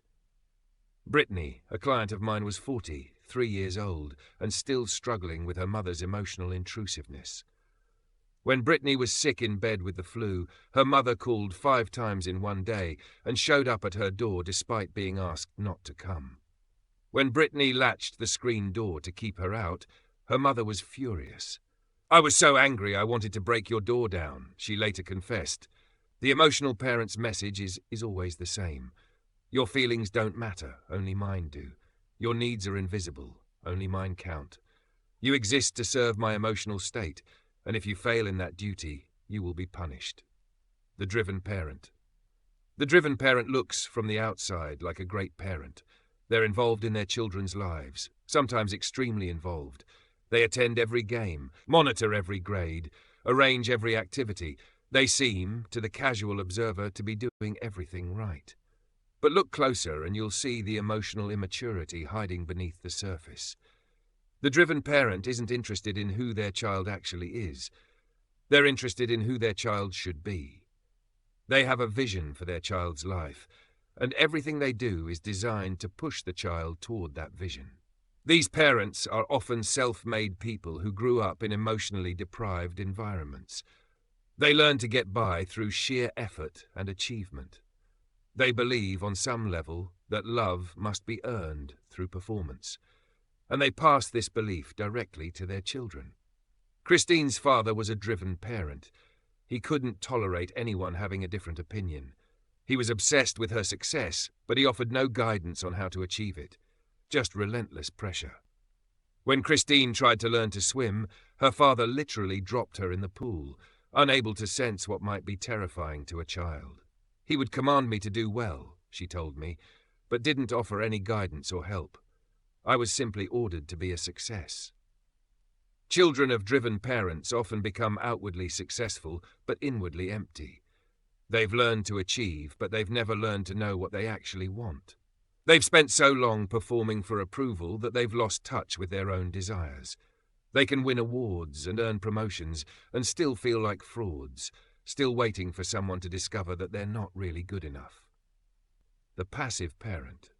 Brittany, a client of mine, was 40, 3 years old, and still struggling with her mother's emotional intrusiveness. When Brittany was sick in bed with the flu, her mother called 5 times in one day and showed up at her door despite being asked not to come. When Brittany latched the screen door to keep her out, her mother was furious. "I was so angry I wanted to break your door down," she later confessed. The emotional parent's message is always the same. Your feelings don't matter, only mine do. Your needs are invisible, only mine count. You exist to serve my emotional state, and if you fail in that duty, you will be punished. The driven parent. The driven parent looks, from the outside, like a great parent. They're involved in their children's lives, sometimes extremely involved. They attend every game, monitor every grade, arrange every activity. They seem, to the casual observer, to be doing everything right. But look closer and you'll see the emotional immaturity hiding beneath the surface. The driven parent isn't interested in who their child actually is. They're interested in who their child should be. They have a vision for their child's life, and everything they do is designed to push the child toward that vision. These parents are often self-made people who grew up in emotionally deprived environments. They learn to get by through sheer effort and achievement. They believe, on some level, that love must be earned through performance, and they pass this belief directly to their children. Christine's father was a driven parent. He couldn't tolerate anyone having a different opinion. He was obsessed with her success, but he offered no guidance on how to achieve it, just relentless pressure. When Christine tried to learn to swim, her father literally dropped her in the pool, unable to sense what might be terrifying to a child. He would command me to do well, she told me, but didn't offer any guidance or help. I was simply ordered to be a success. Children of driven parents often become outwardly successful, but inwardly empty. They've learned to achieve, but they've never learned to know what they actually want. They've spent so long performing for approval that they've lost touch with their own desires. They can win awards and earn promotions and still feel like frauds, still waiting for someone to discover that they're not really good enough. The passive parent.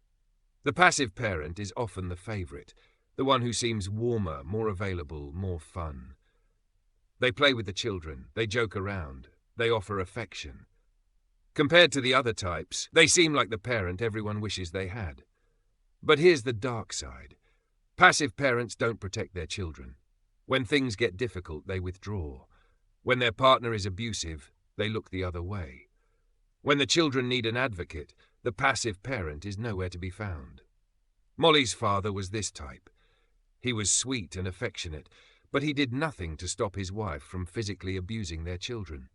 The passive parent is often the favorite, the one who seems warmer, more available, more fun. They play with the children, they joke around, they offer affection. Compared to the other types, they seem like the parent everyone wishes they had. But here's the dark side. Passive parents don't protect their children. When things get difficult, they withdraw. When their partner is abusive, they look the other way. When the children need an advocate, the passive parent is nowhere to be found. Molly's father was this type. He was sweet and affectionate, but he did nothing to stop his wife from physically abusing their children.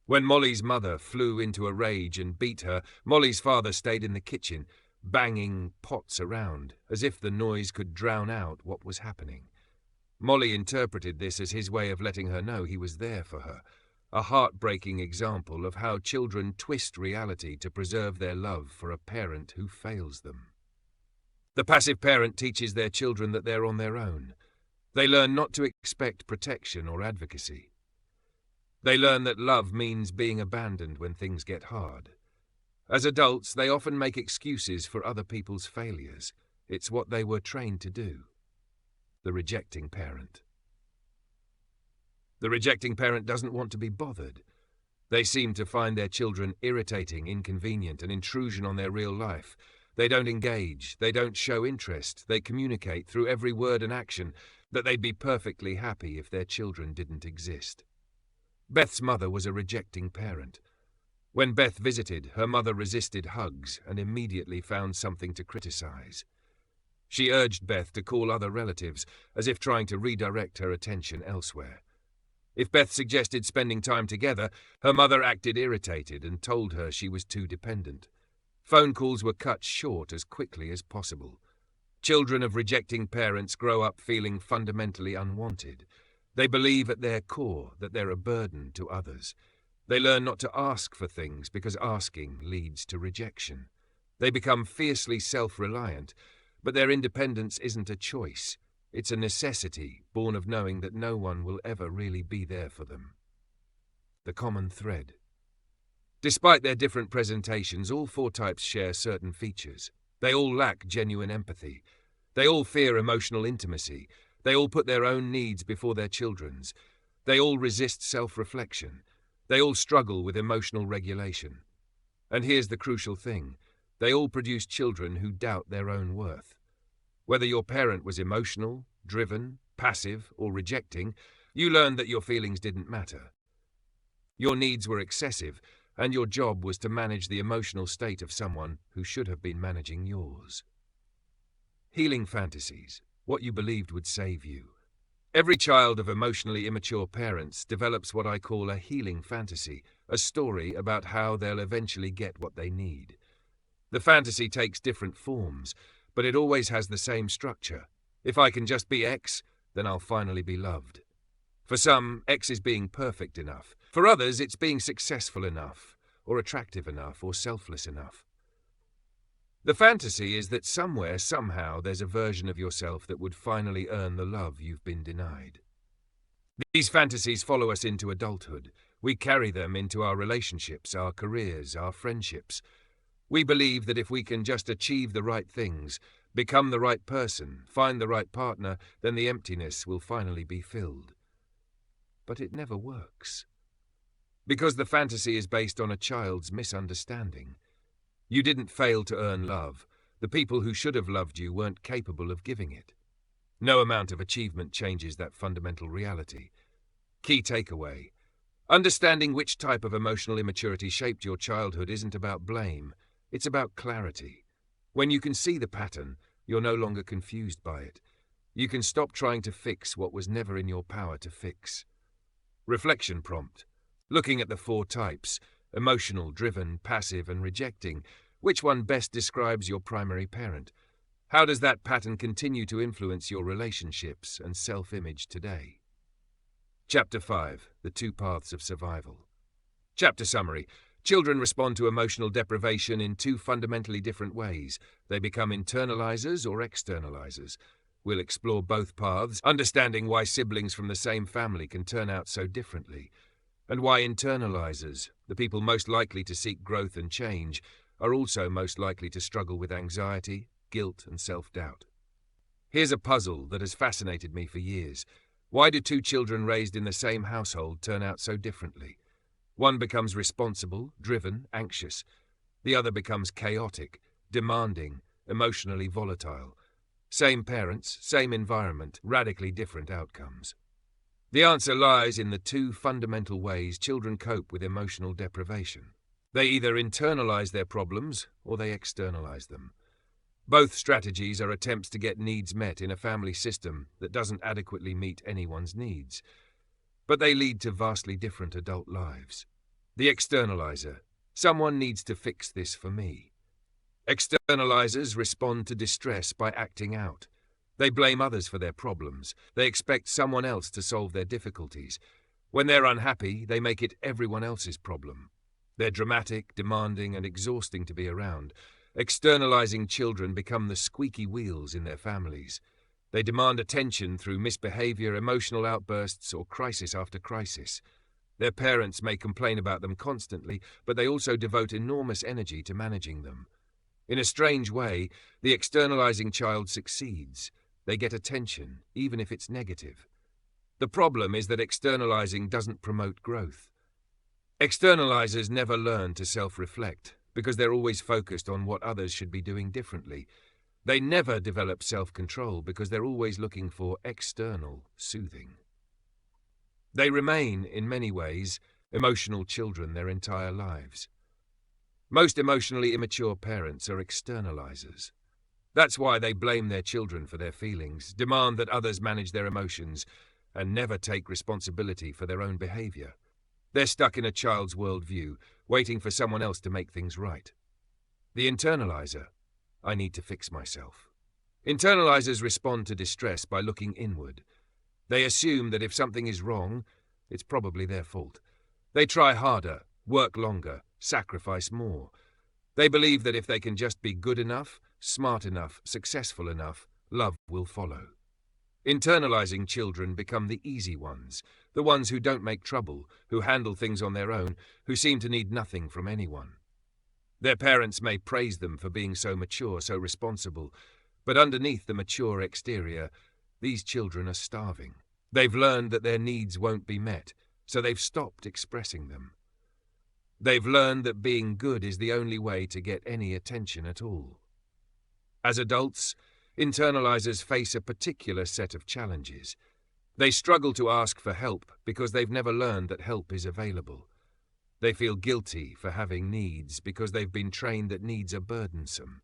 When Molly's mother flew into a rage and beat her, Molly's father stayed in the kitchen, banging pots around, as if the noise could drown out what was happening. Molly interpreted this as his way of letting her know he was there for her, a heartbreaking example of how children twist reality to preserve their love for a parent who fails them. The passive parent teaches their children that they're on their own. They learn not to expect protection or advocacy. They learn that love means being abandoned when things get hard. As adults, they often make excuses for other people's failures. It's what they were trained to do. The rejecting parent. The rejecting parent doesn't want to be bothered. They seem to find their children irritating, inconvenient, an intrusion on their real life. They don't engage, they don't show interest, they communicate through every word and action that they'd be perfectly happy if their children didn't exist. Beth's mother was a rejecting parent. When Beth visited, her mother resisted hugs and immediately found something to criticize. She urged Beth to call other relatives, as if trying to redirect her attention elsewhere. If Beth suggested spending time together, her mother acted irritated and told her she was too dependent. Phone calls were cut short as quickly as possible. Children of rejecting parents grow up feeling fundamentally unwanted. They believe at their core that they're a burden to others. They learn not to ask for things because asking leads to rejection. They become fiercely self-reliant, but their independence isn't a choice. It's a necessity born of knowing that no one will ever really be there for them. The common thread. Despite their different presentations, all four types share certain features. They all lack genuine empathy. They all fear emotional intimacy. They all put their own needs before their children's. They all resist self-reflection. They all struggle with emotional regulation. And here's the crucial thing. They all produce children who doubt their own worth. Whether your parent was emotional, driven, passive, or rejecting, You learned that your feelings didn't matter. Your needs were excessive, and your job was to manage the emotional state of someone who should have been managing yours. Healing fantasies, what you believed would save you. Every child of emotionally immature parents develops what I call a healing fantasy, a story about how they'll eventually get what they need. The fantasy takes different forms, but it always has the same structure. If I can just be X, then I'll finally be loved. For some, X is being perfect enough. For others, it's being successful enough, or attractive enough, or selfless enough. The fantasy is that somewhere, somehow, there's a version of yourself that would finally earn the love you've been denied. These fantasies follow us into adulthood. We carry them into our relationships, our careers, our friendships. We believe that if we can just achieve the right things, become the right person, find the right partner, then the emptiness will finally be filled. But it never works. Because the fantasy is based on a child's misunderstanding. You didn't fail to earn love. The people who should have loved you weren't capable of giving it. No amount of achievement changes that fundamental reality. Key takeaway: understanding which type of emotional immaturity shaped your childhood isn't about blame, it's about clarity. When you can see the pattern, you're no longer confused by it. You can stop trying to fix what was never in your power to fix. Reflection prompt. Looking at the 4 types: emotional, driven, passive, and rejecting. Which one best describes your primary parent? How does that pattern continue to influence your relationships and self-image today? Chapter 5. The 2 Paths of Survival. Chapter summary. Children respond to emotional deprivation in 2 fundamentally different ways. They become internalizers or externalizers. We'll explore both paths, understanding why siblings from the same family can turn out so differently, and why internalizers, the people most likely to seek growth and change, are also most likely to struggle with anxiety, guilt, and self-doubt. Here's a puzzle that has fascinated me for years. Why do 2 children raised in the same household turn out so differently? One becomes responsible, driven, anxious. The other becomes chaotic, demanding, emotionally volatile. Same parents, same environment, radically different outcomes. The answer lies in the 2 fundamental ways children cope with emotional deprivation. They either internalize their problems or they externalize them. Both strategies are attempts to get needs met in a family system that doesn't adequately meet anyone's needs. But they lead to vastly different adult lives. The externalizer. Someone needs to fix this for me. Externalizers respond to distress by acting out. They blame others for their problems. They expect someone else to solve their difficulties. When they're unhappy, they make it everyone else's problem. They're dramatic, demanding, and exhausting to be around. Externalizing children become the squeaky wheels in their families. They demand attention through misbehavior, emotional outbursts, or crisis after crisis. Their parents may complain about them constantly, but they also devote enormous energy to managing them. In a strange way, the externalizing child succeeds. They get attention, even if it's negative. The problem is that externalizing doesn't promote growth. Externalizers never learn to self-reflect because they're always focused on what others should be doing differently. They never develop self-control because they're always looking for external soothing. They remain, in many ways, emotional children their entire lives. Most emotionally immature parents are externalizers. That's why they blame their children for their feelings, demand that others manage their emotions, and never take responsibility for their own behavior. They're stuck in a child's worldview, waiting for someone else to make things right. The internalizer. I need to fix myself. Internalizers respond to distress by looking inward. They assume that if something is wrong, it's probably their fault. They try harder, work longer, sacrifice more. They believe that if they can just be good enough, smart enough, successful enough, love will follow. Internalizing children become the easy ones, the ones who don't make trouble, who handle things on their own, who seem to need nothing from anyone. Their parents may praise them for being so mature, so responsible, but underneath the mature exterior, these children are starving. They've learned that their needs won't be met, so they've stopped expressing them. They've learned that being good is the only way to get any attention at all. As adults, internalizers face a particular set of challenges. They struggle to ask for help because they've never learned that help is available. They feel guilty for having needs because they've been trained that needs are burdensome.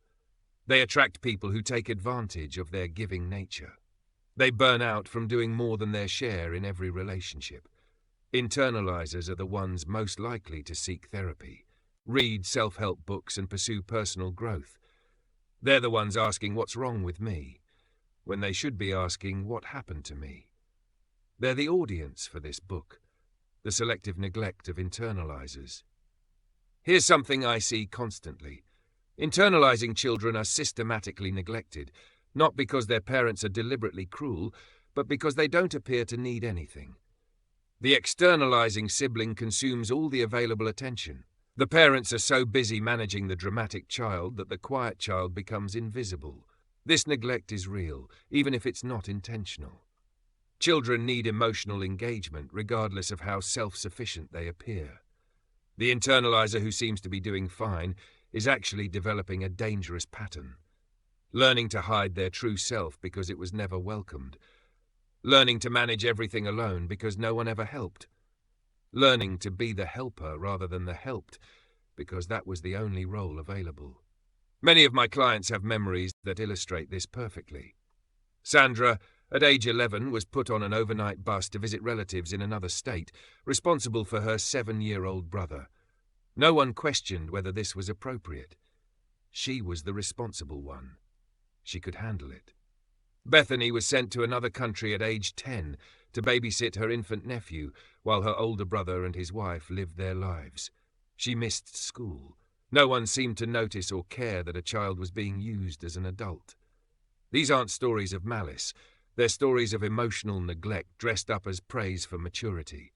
They attract people who take advantage of their giving nature. They burn out from doing more than their share in every relationship. Internalizers are the ones most likely to seek therapy, read self-help books and pursue personal growth. They're the ones asking what's wrong with me, when they should be asking what happened to me. They're the audience for this book, the selective neglect of internalizers. Here's something I see constantly. Internalizing children are systematically neglected, not because their parents are deliberately cruel, but because they don't appear to need anything. The externalizing sibling consumes all the available attention. The parents are so busy managing the dramatic child that the quiet child becomes invisible. This neglect is real, even if it's not intentional. Children need emotional engagement, regardless of how self-sufficient they appear. The internalizer who seems to be doing fine is actually developing a dangerous pattern. Learning to hide their true self because it was never welcomed. Learning to manage everything alone because no one ever helped. Learning to be the helper rather than the helped because that was the only role available. Many of my clients have memories that illustrate this perfectly. Sandra, at age 11, was put on an overnight bus to visit relatives in another state, responsible for her 7-year-old brother. No one questioned whether this was appropriate. She was the responsible one. She could handle it. Bethany was sent to another country at age 10 to babysit her infant nephew while her older brother and his wife lived their lives. She missed school. No one seemed to notice or care that a child was being used as an adult. These aren't stories of malice. They're stories of emotional neglect dressed up as praise for maturity.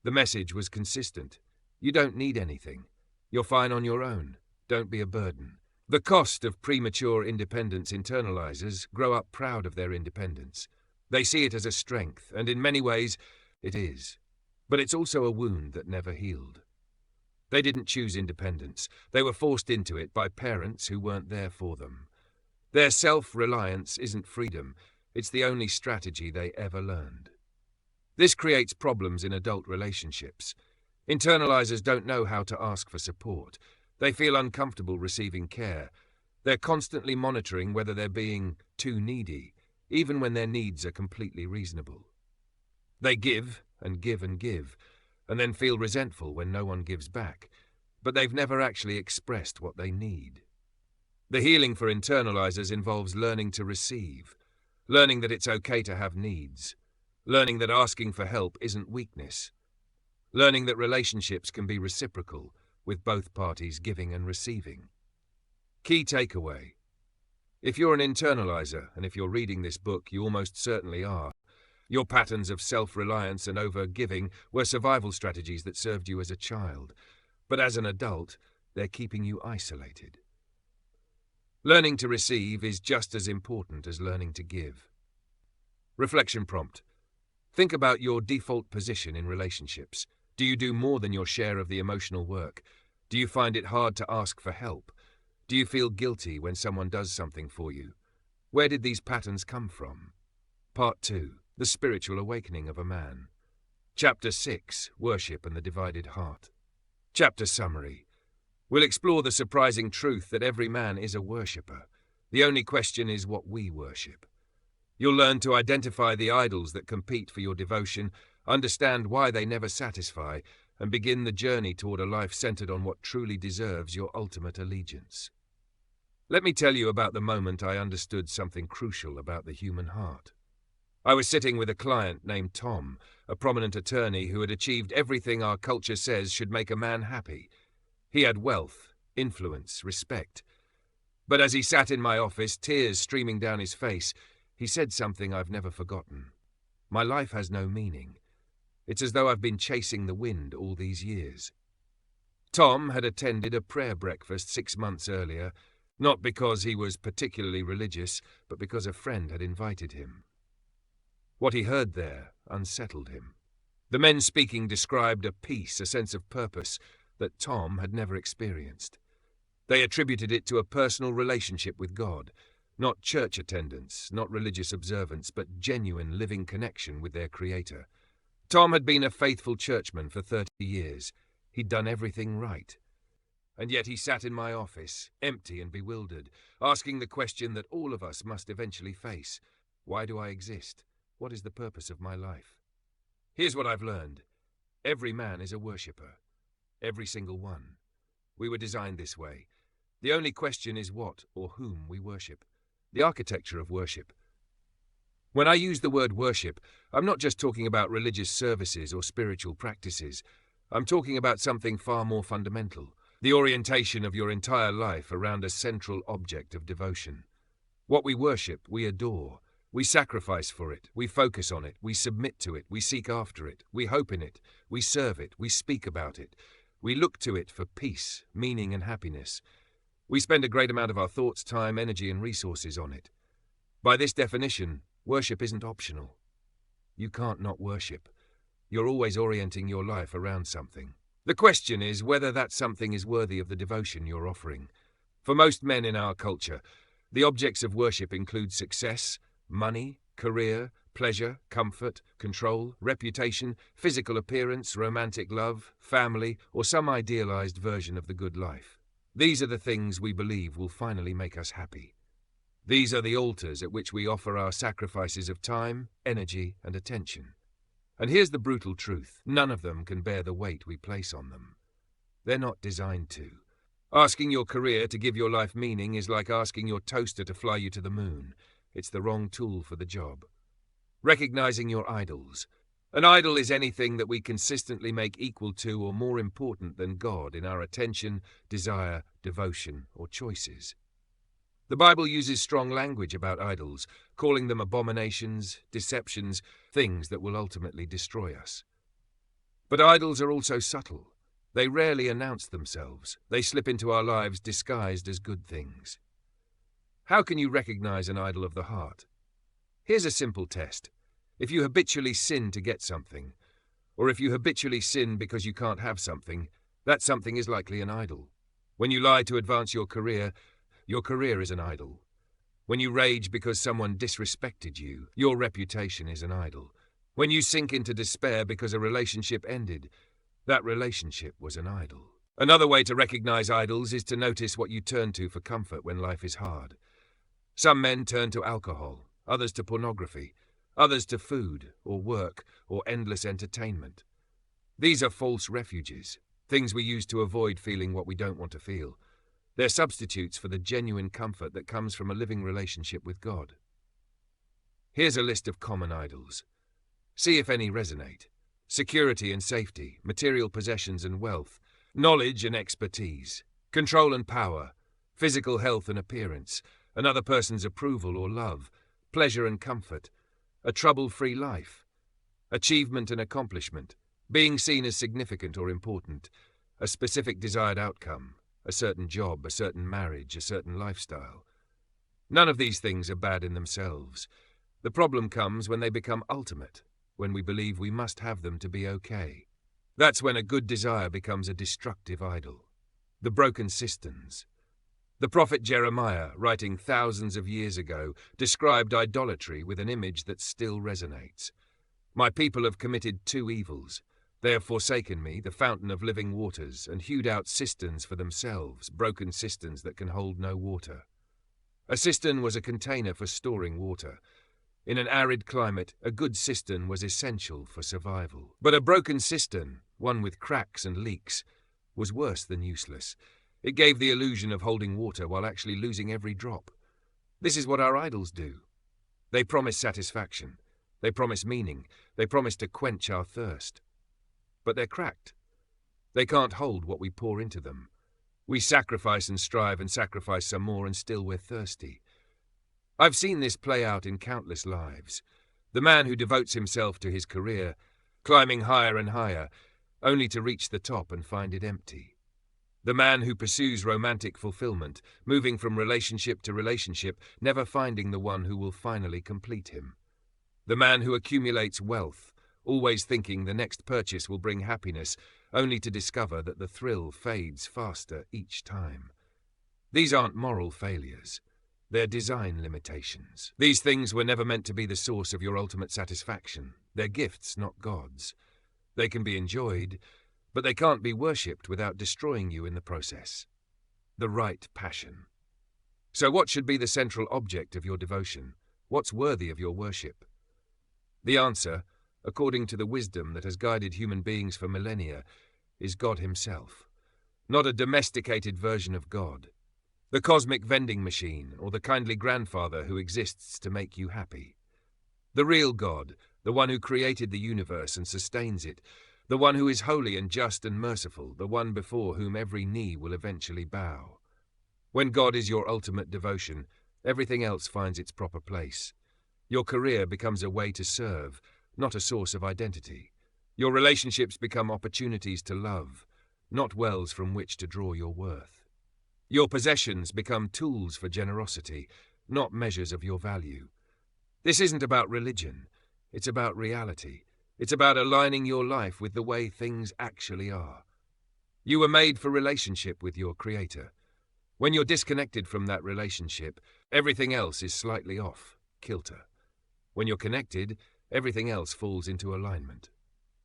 The message was consistent. You don't need anything. You're fine on your own. Don't be a burden. The cost of premature independence internalizers grow up proud of their independence. They see it as a strength, and in many ways, it is. But it's also a wound that never healed. They didn't choose independence. They were forced into it by parents who weren't there for them. Their self-reliance isn't freedom. It's the only strategy they ever learned. This creates problems in adult relationships. Internalizers don't know how to ask for support. They feel uncomfortable receiving care. They're constantly monitoring whether they're being too needy, even when their needs are completely reasonable. They give and give and give, and then feel resentful when no one gives back, but they've never actually expressed what they need. The healing for internalizers involves learning to receive, learning that it's okay to have needs, learning that asking for help isn't weakness, learning that relationships can be reciprocal, with both parties giving and receiving. Key takeaway. If you're an internalizer, and if you're reading this book, you almost certainly are, your patterns of self-reliance and over-giving were survival strategies that served you as a child, but as an adult, they're keeping you isolated. Learning to receive is just as important as learning to give. Reflection prompt. Think about your default position in relationships. Do you do more than your share of the emotional work? Do you find it hard to ask for help? Do you feel guilty when someone does something for you? Where did these patterns come from? Part 2. The Spiritual Awakening of a Man. Chapter 6. Worship and the Divided Heart. Chapter Summary. We'll explore the surprising truth that every man is a worshipper. The only question is what we worship. You'll learn to identify the idols that compete for your devotion, understand why they never satisfy, and begin the journey toward a life centered on what truly deserves your ultimate allegiance. Let me tell you about the moment I understood something crucial about the human heart. I was sitting with a client named Tom, a prominent attorney who had achieved everything our culture says should make a man happy. He had wealth, influence, respect. But as he sat in my office, tears streaming down his face, he said something I've never forgotten. My life has no meaning. It's as though I've been chasing the wind all these years. Tom had attended a prayer breakfast 6 months earlier, not because he was particularly religious, but because a friend had invited him. What he heard there unsettled him. The men speaking described a peace, a sense of purpose, that Tom had never experienced. They attributed it to a personal relationship with God. Not church attendance, not religious observance, but genuine living connection with their Creator. Tom had been a faithful churchman for 30 years. He'd done everything right. And yet he sat in my office, empty and bewildered, asking the question that all of us must eventually face. Why do I exist? What is the purpose of my life? Here's what I've learned. Every man is a worshipper. Every single one. We were designed this way. The only question is what or whom we worship. The architecture of worship. When I use the word worship, I'm not just talking about religious services or spiritual practices. I'm talking about something far more fundamental. The orientation of your entire life around a central object of devotion. What we worship, we adore. We sacrifice for it, we focus on it, we submit to it, we seek after it, we hope in it, we serve it, we speak about it. We look to it for peace, meaning and happiness. We spend a great amount of our thoughts, time, energy and resources on it. By this definition, worship isn't optional. You can't not worship. You're always orienting your life around something. The question is whether that something is worthy of the devotion you're offering. For most men in our culture, the objects of worship include success, money, career, pleasure, comfort, control, reputation, physical appearance, romantic love, family, or some idealized version of the good life. These are the things we believe will finally make us happy. These are the altars at which we offer our sacrifices of time, energy, and attention. And here's the brutal truth. None of them can bear the weight we place on them. They're not designed to. Asking your career to give your life meaning is like asking your toaster to fly you to the moon. It's the wrong tool for the job. Recognizing your idols. An idol is anything that we consistently make equal to or more important than God in our attention, desire, devotion, or choices. The Bible uses strong language about idols, calling them abominations, deceptions, things that will ultimately destroy us. But idols are also subtle. They rarely announce themselves. They slip into our lives disguised as good things. How can you recognize an idol of the heart? Here's a simple test. If you habitually sin to get something, or if you habitually sin because you can't have something, that something is likely an idol. When you lie to advance your career is an idol. When you rage because someone disrespected you, your reputation is an idol. When you sink into despair because a relationship ended, that relationship was an idol. Another way to recognize idols is to notice what you turn to for comfort when life is hard. Some men turn to alcohol, others to pornography, others to food or work or endless entertainment. These are false refuges, things we use to avoid feeling what we don't want to feel. They're substitutes for the genuine comfort that comes from a living relationship with God. Here's a list of common idols. See if any resonate. Security and safety, material possessions and wealth, knowledge and expertise, control and power, physical health and appearance, another person's approval or love, pleasure and comfort, a trouble-free life, achievement and accomplishment, being seen as significant or important, a specific desired outcome, a certain job, a certain marriage, a certain lifestyle. None of these things are bad in themselves. The problem comes when they become ultimate, when we believe we must have them to be okay. That's when a good desire becomes a destructive idol. The broken cisterns. The prophet Jeremiah, writing thousands of years ago, described idolatry with an image that still resonates. My people have committed two evils. They have forsaken me, the fountain of living waters, and hewed out cisterns for themselves, broken cisterns that can hold no water. A cistern was a container for storing water. In an arid climate, a good cistern was essential for survival. But a broken cistern, one with cracks and leaks, was worse than useless. It gave the illusion of holding water while actually losing every drop. This is what our idols do. They promise satisfaction. They promise meaning. They promise to quench our thirst. But they're cracked. They can't hold what we pour into them. We sacrifice and strive and sacrifice some more and still we're thirsty. I've seen this play out in countless lives. The man who devotes himself to his career, climbing higher and higher, only to reach the top and find it empty. The man who pursues romantic fulfillment, moving from relationship to relationship, never finding the one who will finally complete him. The man who accumulates wealth, always thinking the next purchase will bring happiness, only to discover that the thrill fades faster each time. These aren't moral failures. They're design limitations. These things were never meant to be the source of your ultimate satisfaction. They're gifts, not gods. They can be enjoyed, but they can't be worshipped without destroying you in the process. The right passion. So what should be the central object of your devotion? What's worthy of your worship? The answer, according to the wisdom that has guided human beings for millennia, is God himself. Not a domesticated version of God. The cosmic vending machine, or the kindly grandfather who exists to make you happy. The real God, the one who created the universe and sustains it, the one who is holy and just and merciful, the one before whom every knee will eventually bow. When God is your ultimate devotion, everything else finds its proper place. Your career becomes a way to serve, not a source of identity. Your relationships become opportunities to love, not wells from which to draw your worth. Your possessions become tools for generosity, not measures of your value. This isn't about religion. It's about reality. It's about aligning your life with the way things actually are. You were made for relationship with your Creator. When you're disconnected from that relationship, everything else is slightly off, kilter. When you're connected, everything else falls into alignment.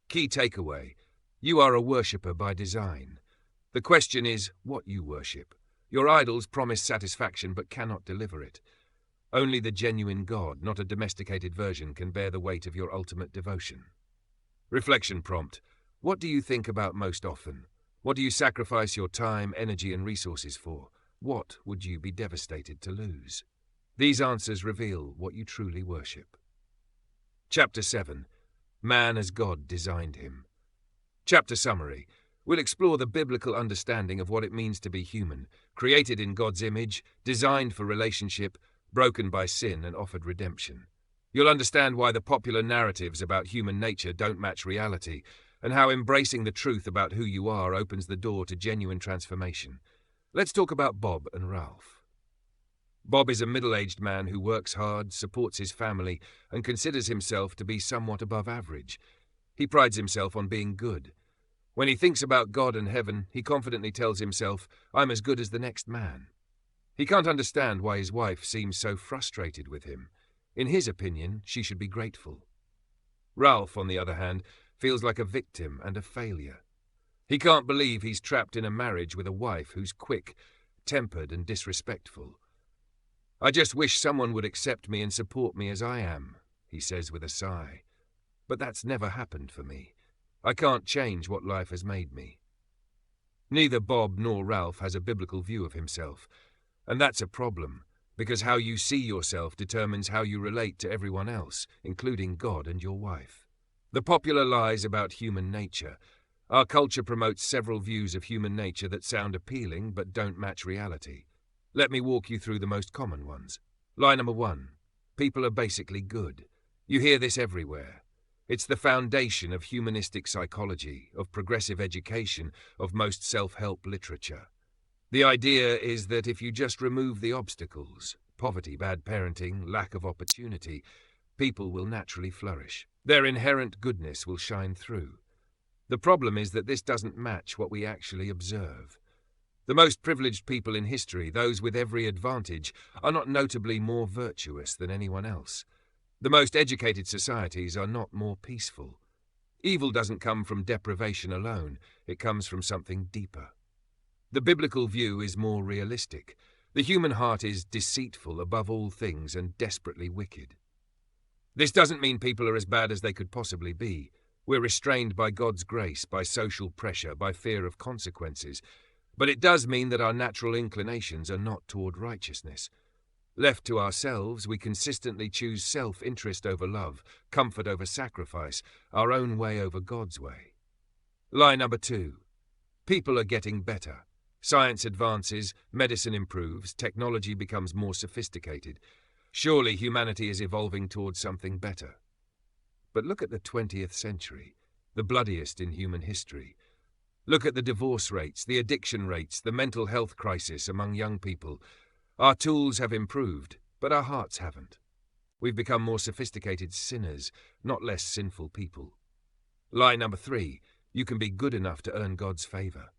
Key takeaway: you are a worshipper by design. The question is what you worship. Your idols promise satisfaction but cannot deliver it. Only the genuine God, not a domesticated version, can bear the weight of your ultimate devotion. Reflection prompt: what do you think about most often? What do you sacrifice your time, energy, and resources for? What would you be devastated to lose? These answers reveal what you truly worship. Chapter 7. Man as God designed him. Chapter summary. We'll explore the biblical understanding of what it means to be human, created in God's image, designed for relationship, broken by sin and offered redemption. You'll understand why the popular narratives about human nature don't match reality, and how embracing the truth about who you are opens the door to genuine transformation. Let's talk about Bob and Ralph. Bob is a middle-aged man who works hard, supports his family, and considers himself to be somewhat above average. He prides himself on being good. When he thinks about God and heaven, he confidently tells himself, "I'm as good as the next man." He can't understand why his wife seems so frustrated with him. In his opinion, she should be grateful. Ralph, on the other hand, feels like a victim and a failure. He can't believe he's trapped in a marriage with a wife who's quick, tempered, and disrespectful. "I just wish someone would accept me and support me as I am," he says with a sigh. "But that's never happened for me. I can't change what life has made me." Neither Bob nor Ralph has a biblical view of himself, and that's a problem, because how you see yourself determines how you relate to everyone else, including God and your wife. The popular lies about human nature. Our culture promotes several views of human nature that sound appealing but don't match reality. Let me walk you through the most common ones. Lie number 1. People are basically good. You hear this everywhere. It's the foundation of humanistic psychology, of progressive education, of most self-help literature. The idea is that if you just remove the obstacles, poverty, bad parenting, lack of opportunity, people will naturally flourish. Their inherent goodness will shine through. The problem is that this doesn't match what we actually observe. The most privileged people in history, those with every advantage, are not notably more virtuous than anyone else. The most educated societies are not more peaceful. Evil doesn't come from deprivation alone, it comes from something deeper. The biblical view is more realistic. The human heart is deceitful above all things and desperately wicked. This doesn't mean people are as bad as they could possibly be. We're restrained by God's grace, by social pressure, by fear of consequences. But it does mean that our natural inclinations are not toward righteousness. Left to ourselves, we consistently choose self-interest over love, comfort over sacrifice, our own way over God's way. Lie number 2. People are getting better. Science advances, medicine improves, technology becomes more sophisticated. Surely humanity is evolving towards something better. But look at the 20th century, the bloodiest in human history. Look at the divorce rates, the addiction rates, the mental health crisis among young people. Our tools have improved, but our hearts haven't. We've become more sophisticated sinners, not less sinful people. Lie number 3, you can be good enough to earn God's favor.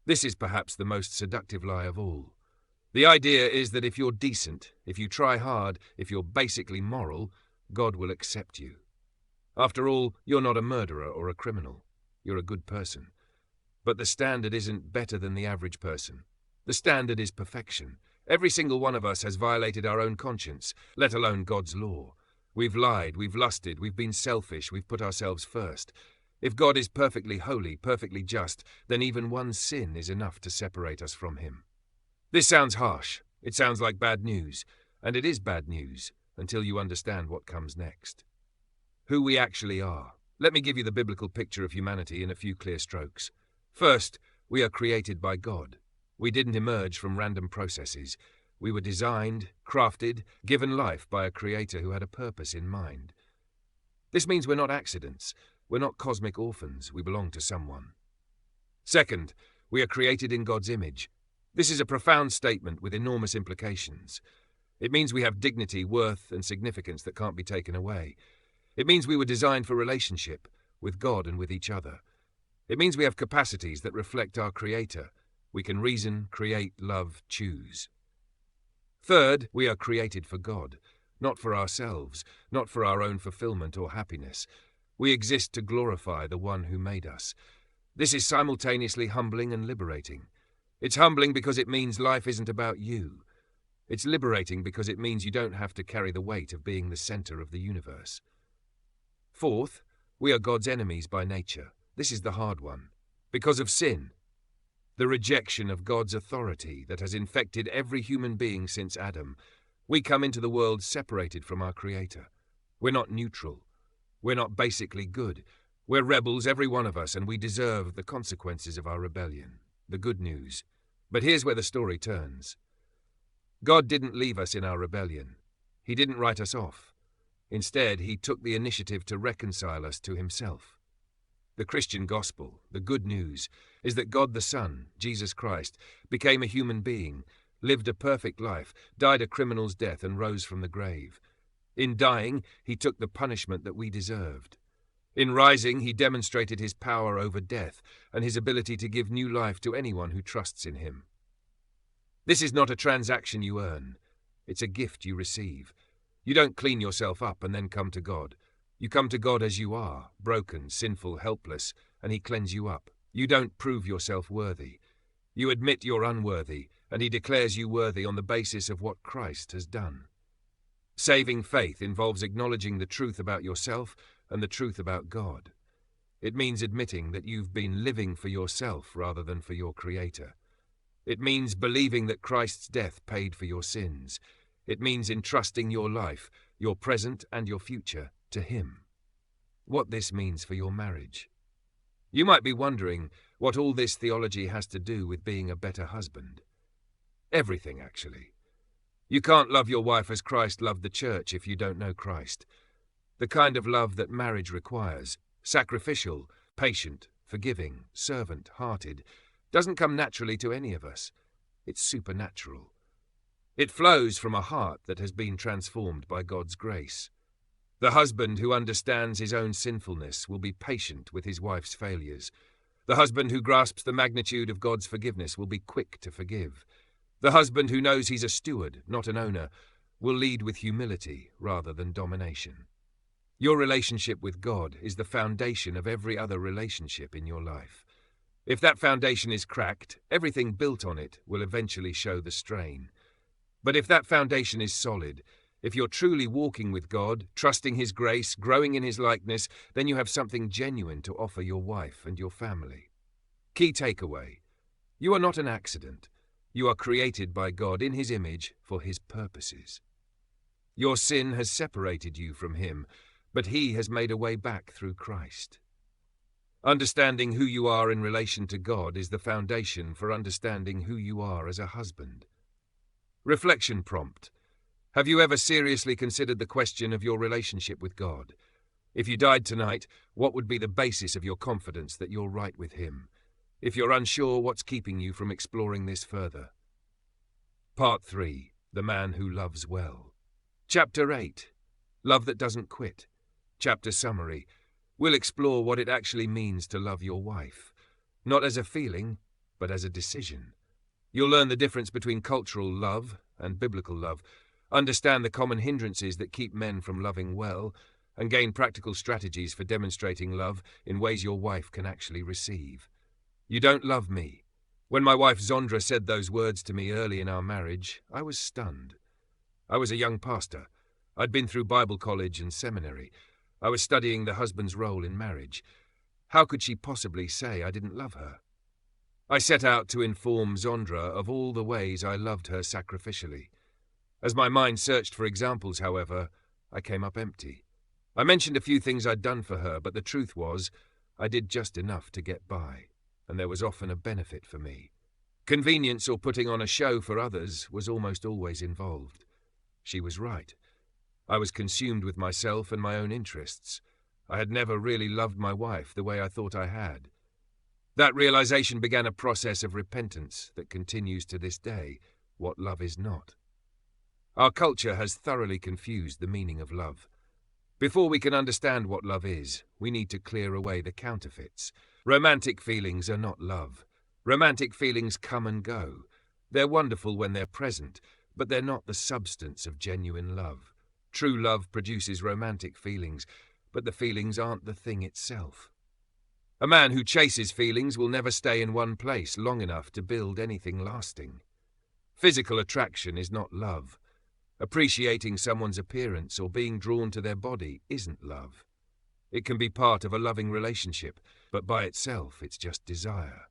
This is perhaps the most seductive lie of all. The idea is that if you're decent, if you try hard, if you're basically moral, God will accept you. After all, you're not a murderer or a criminal. You're a good person. But the standard isn't better than the average person. The standard is perfection. Every single one of us has violated our own conscience, let alone God's law. We've lied, we've lusted, we've been selfish, we've put ourselves first. If God is perfectly holy, perfectly just, then even one sin is enough to separate us from him. This sounds harsh. It sounds like bad news. And it is bad news until you understand what comes next. Who we actually are. Let me give you the biblical picture of humanity in a few clear strokes. First, we are created by God. We didn't emerge from random processes. We were designed, crafted, given life by a creator who had a purpose in mind. This means we're not accidents. We're not cosmic orphans. We belong to someone. Second, we are created in God's image. This is a profound statement with enormous implications. It means we have dignity, worth, and significance that can't be taken away. It means we were designed for relationship, with God and with each other. It means we have capacities that reflect our Creator. We can reason, create, love, choose. Third, we are created for God, not for ourselves, not for our own fulfillment or happiness. We exist to glorify the one who made us. This is simultaneously humbling and liberating. It's humbling because it means life isn't about you. It's liberating because it means you don't have to carry the weight of being the center of the universe. Fourth, we are God's enemies by nature. This is the hard one. Because of sin. The rejection of God's authority that has infected every human being since Adam. We come into the world separated from our Creator. We're not neutral. We're not basically good. We're rebels, every one of us, and we deserve the consequences of our rebellion. The good news. But here's where the story turns. God didn't leave us in our rebellion. He didn't write us off. Instead, he took the initiative to reconcile us to himself. The Christian gospel, the good news, is that God the Son, Jesus Christ, became a human being, lived a perfect life, died a criminal's death, and rose from the grave. In dying, he took the punishment that we deserved. In rising, he demonstrated his power over death and his ability to give new life to anyone who trusts in him. This is not a transaction you earn. It's a gift you receive. You don't clean yourself up and then come to God. You come to God as you are, broken, sinful, helpless, and he cleans you up. You don't prove yourself worthy. You admit you're unworthy, and he declares you worthy on the basis of what Christ has done. Saving faith involves acknowledging the truth about yourself and the truth about God. It means admitting that you've been living for yourself rather than for your Creator. It means believing that Christ's death paid for your sins. It means entrusting your life, your present and your future, to him. What this means for your marriage. You might be wondering what all this theology has to do with being a better husband. Everything, actually. You can't love your wife as Christ loved the church if you don't know Christ. The kind of love that marriage requires, sacrificial, patient, forgiving, servant-hearted, doesn't come naturally to any of us. It's supernatural. It flows from a heart that has been transformed by God's grace. The husband who understands his own sinfulness will be patient with his wife's failures. The husband who grasps the magnitude of God's forgiveness will be quick to forgive. The husband who knows he's a steward, not an owner, will lead with humility rather than domination. Your relationship with God is the foundation of every other relationship in your life. If that foundation is cracked, everything built on it will eventually show the strain. But if that foundation is solid, if you're truly walking with God, trusting his grace, growing in his likeness, then you have something genuine to offer your wife and your family. Key takeaway: you are not an accident. You are created by God in his image for his purposes. Your sin has separated you from him, but he has made a way back through Christ. Understanding who you are in relation to God is the foundation for understanding who you are as a husband. Reflection prompt. Have you ever seriously considered the question of your relationship with God? If you died tonight, what would be the basis of your confidence that you're right with him? If you're unsure, what's keeping you from exploring this further? Part 3. The Man Who Loves Well. Chapter 8. Love That Doesn't Quit. Chapter summary. We'll explore what it actually means to love your wife, not as a feeling, but as a decision. You'll learn the difference between cultural love and biblical love, understand the common hindrances that keep men from loving well, and gain practical strategies for demonstrating love in ways your wife can actually receive. You don't love me. When my wife Zondra said those words to me early in our marriage, I was stunned. I was a young pastor. I'd been through Bible college and seminary. I was studying the husband's role in marriage. How could she possibly say I didn't love her? I set out to inform Zondra of all the ways I loved her sacrificially. As my mind searched for examples, however, I came up empty. I mentioned a few things I'd done for her, but the truth was, I did just enough to get by, and there was often a benefit for me. Convenience or putting on a show for others was almost always involved. She was right. I was consumed with myself and my own interests. I had never really loved my wife the way I thought I had. That realization began a process of repentance that continues to this day, what love is not. Our culture has thoroughly confused the meaning of love. Before we can understand what love is, we need to clear away the counterfeits. Romantic feelings are not love. Romantic feelings come and go. They're wonderful when they're present, but they're not the substance of genuine love. True love produces romantic feelings, but the feelings aren't the thing itself. A man who chases feelings will never stay in one place long enough to build anything lasting. Physical attraction is not love. Appreciating someone's appearance or being drawn to their body isn't love. It can be part of a loving relationship, but by itself it's just desire.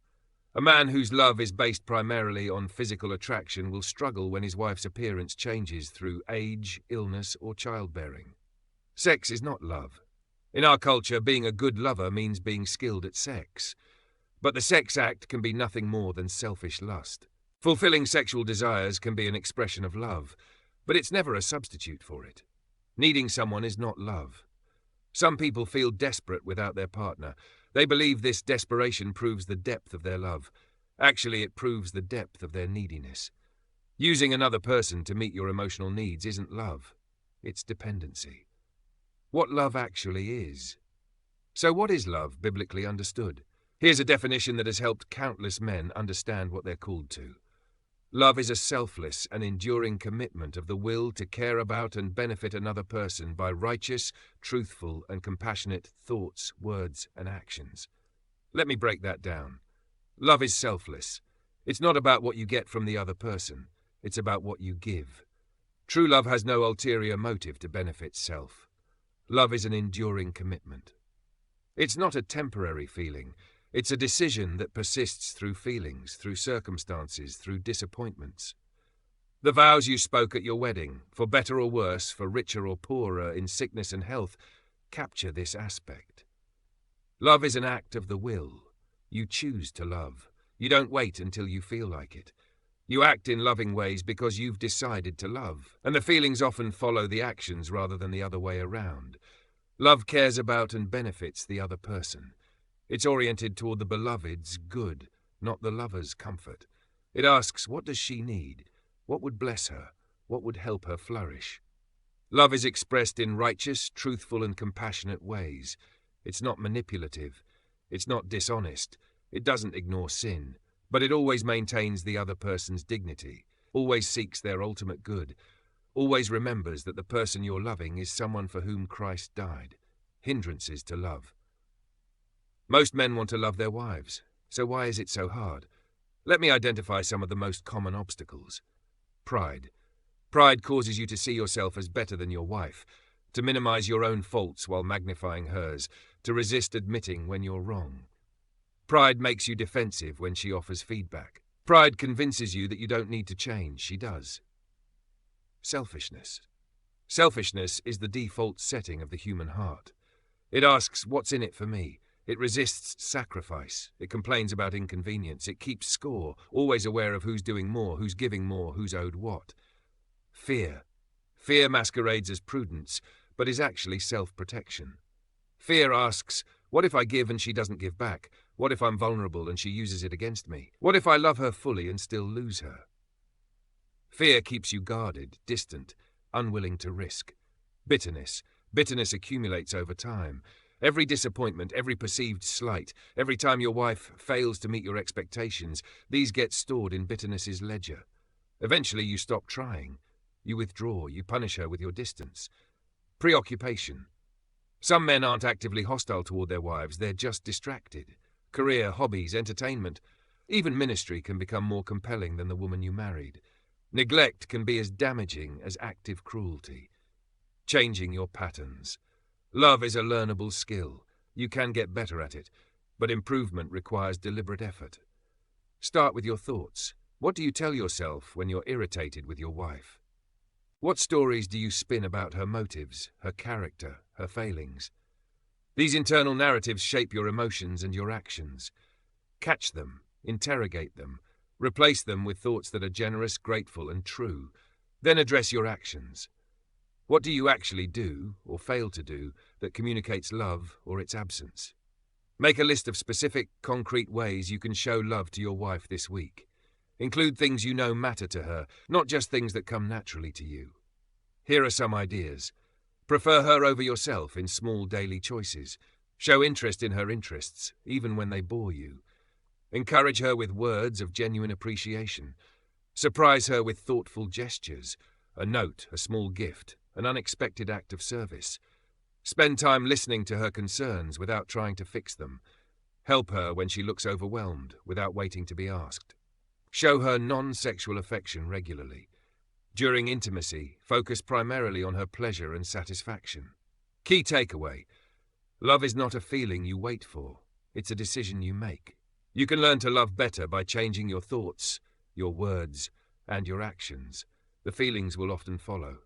A man whose love is based primarily on physical attraction will struggle when his wife's appearance changes through age, illness, or childbearing. Sex is not love. In our culture, being a good lover means being skilled at sex. But the sex act can be nothing more than selfish lust. Fulfilling sexual desires can be an expression of love, but it's never a substitute for it. Needing someone is not love. Some people feel desperate without their partner. They believe this desperation proves the depth of their love. Actually, it proves the depth of their neediness. Using another person to meet your emotional needs isn't love. It's dependency. What love actually is. So what is love, biblically understood? Here's a definition that has helped countless men understand what they're called to. Love is a selfless and enduring commitment of the will to care about and benefit another person by righteous, truthful, and compassionate thoughts, words, and actions. Let me break that down. Love is selfless. It's not about what you get from the other person. It's about what you give. True love has no ulterior motive to benefit self. Love is an enduring commitment. It's not a temporary feeling. It's a decision that persists through feelings, through circumstances, through disappointments. The vows you spoke at your wedding, for better or worse, for richer or poorer, in sickness and health, capture this aspect. Love is an act of the will. You choose to love. You don't wait until you feel like it. You act in loving ways because you've decided to love, and the feelings often follow the actions rather than the other way around. Love cares about and benefits the other person. It's oriented toward the beloved's good, not the lover's comfort. It asks, what does she need? What would bless her? What would help her flourish? Love is expressed in righteous, truthful, and compassionate ways. It's not manipulative. It's not dishonest. It doesn't ignore sin. But it always maintains the other person's dignity, always seeks their ultimate good, always remembers that the person you're loving is someone for whom Christ died. Hindrances to love. Most men want to love their wives, so why is it so hard? Let me identify some of the most common obstacles. Pride. Pride causes you to see yourself as better than your wife, to minimize your own faults while magnifying hers, to resist admitting when you're wrong. Pride makes you defensive when she offers feedback. Pride convinces you that you don't need to change. She does. Selfishness. Selfishness is the default setting of the human heart. It asks, what's in it for me? It resists sacrifice. It complains about inconvenience. It keeps score, always aware of who's doing more, who's giving more, who's owed what. Fear. Fear masquerades as prudence, but is actually self-protection. Fear asks, what if I give and she doesn't give back? What if I'm vulnerable and she uses it against me? What if I love her fully and still lose her? Fear keeps you guarded, distant, unwilling to risk. Bitterness. Bitterness accumulates over time. Every disappointment, every perceived slight, every time your wife fails to meet your expectations, these get stored in bitterness's ledger. Eventually you stop trying. You withdraw, you punish her with your distance. Preoccupation. Some men aren't actively hostile toward their wives, they're just distracted. Career, hobbies, entertainment, even ministry can become more compelling than the woman you married. Neglect can be as damaging as active cruelty. Changing your patterns. Love is a learnable skill. You can get better at it, but improvement requires deliberate effort. Start with your thoughts. What do you tell yourself when you're irritated with your wife? What stories do you spin about her motives, her character, her failings? These internal narratives shape your emotions and your actions. Catch them, interrogate them, replace them with thoughts that are generous, grateful, and true. Then address your actions. What do you actually do, or fail to do, that communicates love or its absence? Make a list of specific, concrete ways you can show love to your wife this week. Include things you know matter to her, not just things that come naturally to you. Here are some ideas. Prefer her over yourself in small daily choices. Show interest in her interests, even when they bore you. Encourage her with words of genuine appreciation. Surprise her with thoughtful gestures, a note, a small gift, an unexpected act of service. Spend time listening to her concerns without trying to fix them. Help her when she looks overwhelmed without waiting to be asked. Show her non-sexual affection regularly. During intimacy, focus primarily on her pleasure and satisfaction. Key takeaway: love is not a feeling you wait for, it's a decision you make. You can learn to love better by changing your thoughts, your words, and your actions. The feelings will often follow.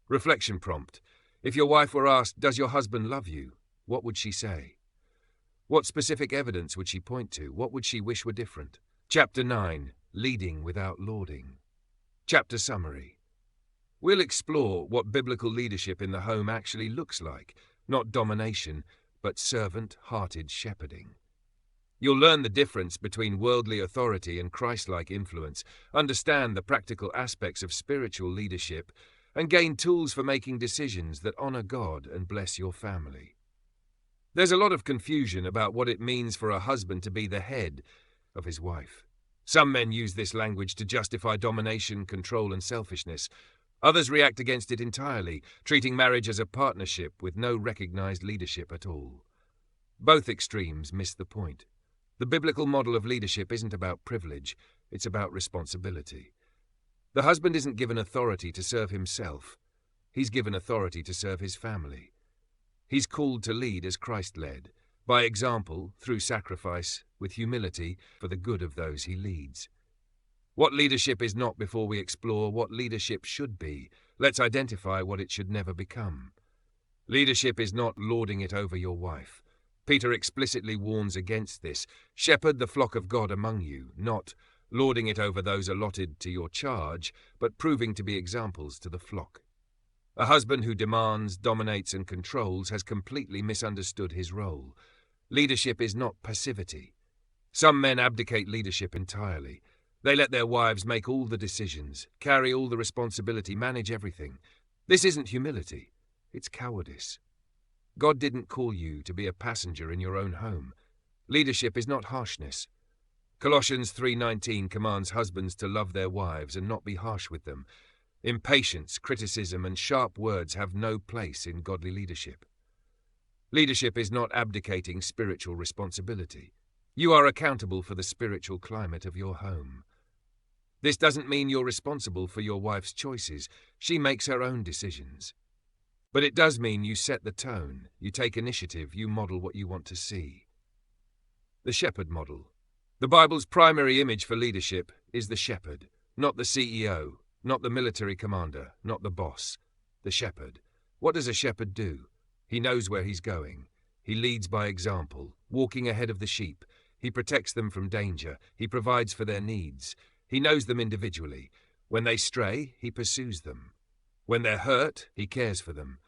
Reflection prompt. If your wife were asked, "Does your husband love you?" what would she say? What specific evidence would she point to? What would she wish were different? Chapter 9. Leading without lording. Chapter summary. We'll explore what biblical leadership in the home actually looks like, not domination, but servant-hearted shepherding. You'll learn the difference between worldly authority and Christ-like influence, understand the practical aspects of spiritual leadership, and gain tools for making decisions that honor God and bless your family. There's a lot of confusion about what it means for a husband to be the head of his wife. Some men use this language to justify domination, control, and selfishness. Others react against it entirely, treating marriage as a partnership with no recognized leadership at all. Both extremes miss the point. The biblical model of leadership isn't about privilege, it's about responsibility. The husband isn't given authority to serve himself. He's given authority to serve his family. He's called to lead as Christ led, by example, through sacrifice, with humility, for the good of those he leads. What leadership is not before we explore what leadership should be. Let's identify what it should never become. Leadership is not lording it over your wife. Peter explicitly warns against this. Shepherd the flock of God among you, not lording it over those allotted to your charge, but proving to be examples to the flock. A husband who demands, dominates, and controls has completely misunderstood his role. Leadership is not passivity. Some men abdicate leadership entirely. They let their wives make all the decisions, carry all the responsibility, manage everything. This isn't humility. It's cowardice. God didn't call you to be a passenger in your own home. Leadership is not harshness. Colossians 3:19 commands husbands to love their wives and not be harsh with them. Impatience, criticism, and sharp words have no place in godly leadership. Leadership is not abdicating spiritual responsibility. You are accountable for the spiritual climate of your home. This doesn't mean you're responsible for your wife's choices. She makes her own decisions. But it does mean you set the tone, you take initiative, you model what you want to see. The shepherd model. The Bible's primary image for leadership is the shepherd, not the CEO, not the military commander, not the boss. The shepherd. What does a shepherd do? He knows where he's going. He leads by example, walking ahead of the sheep. He protects them from danger. He provides for their needs. He knows them individually. When they stray, he pursues them. When they're hurt, he cares for them.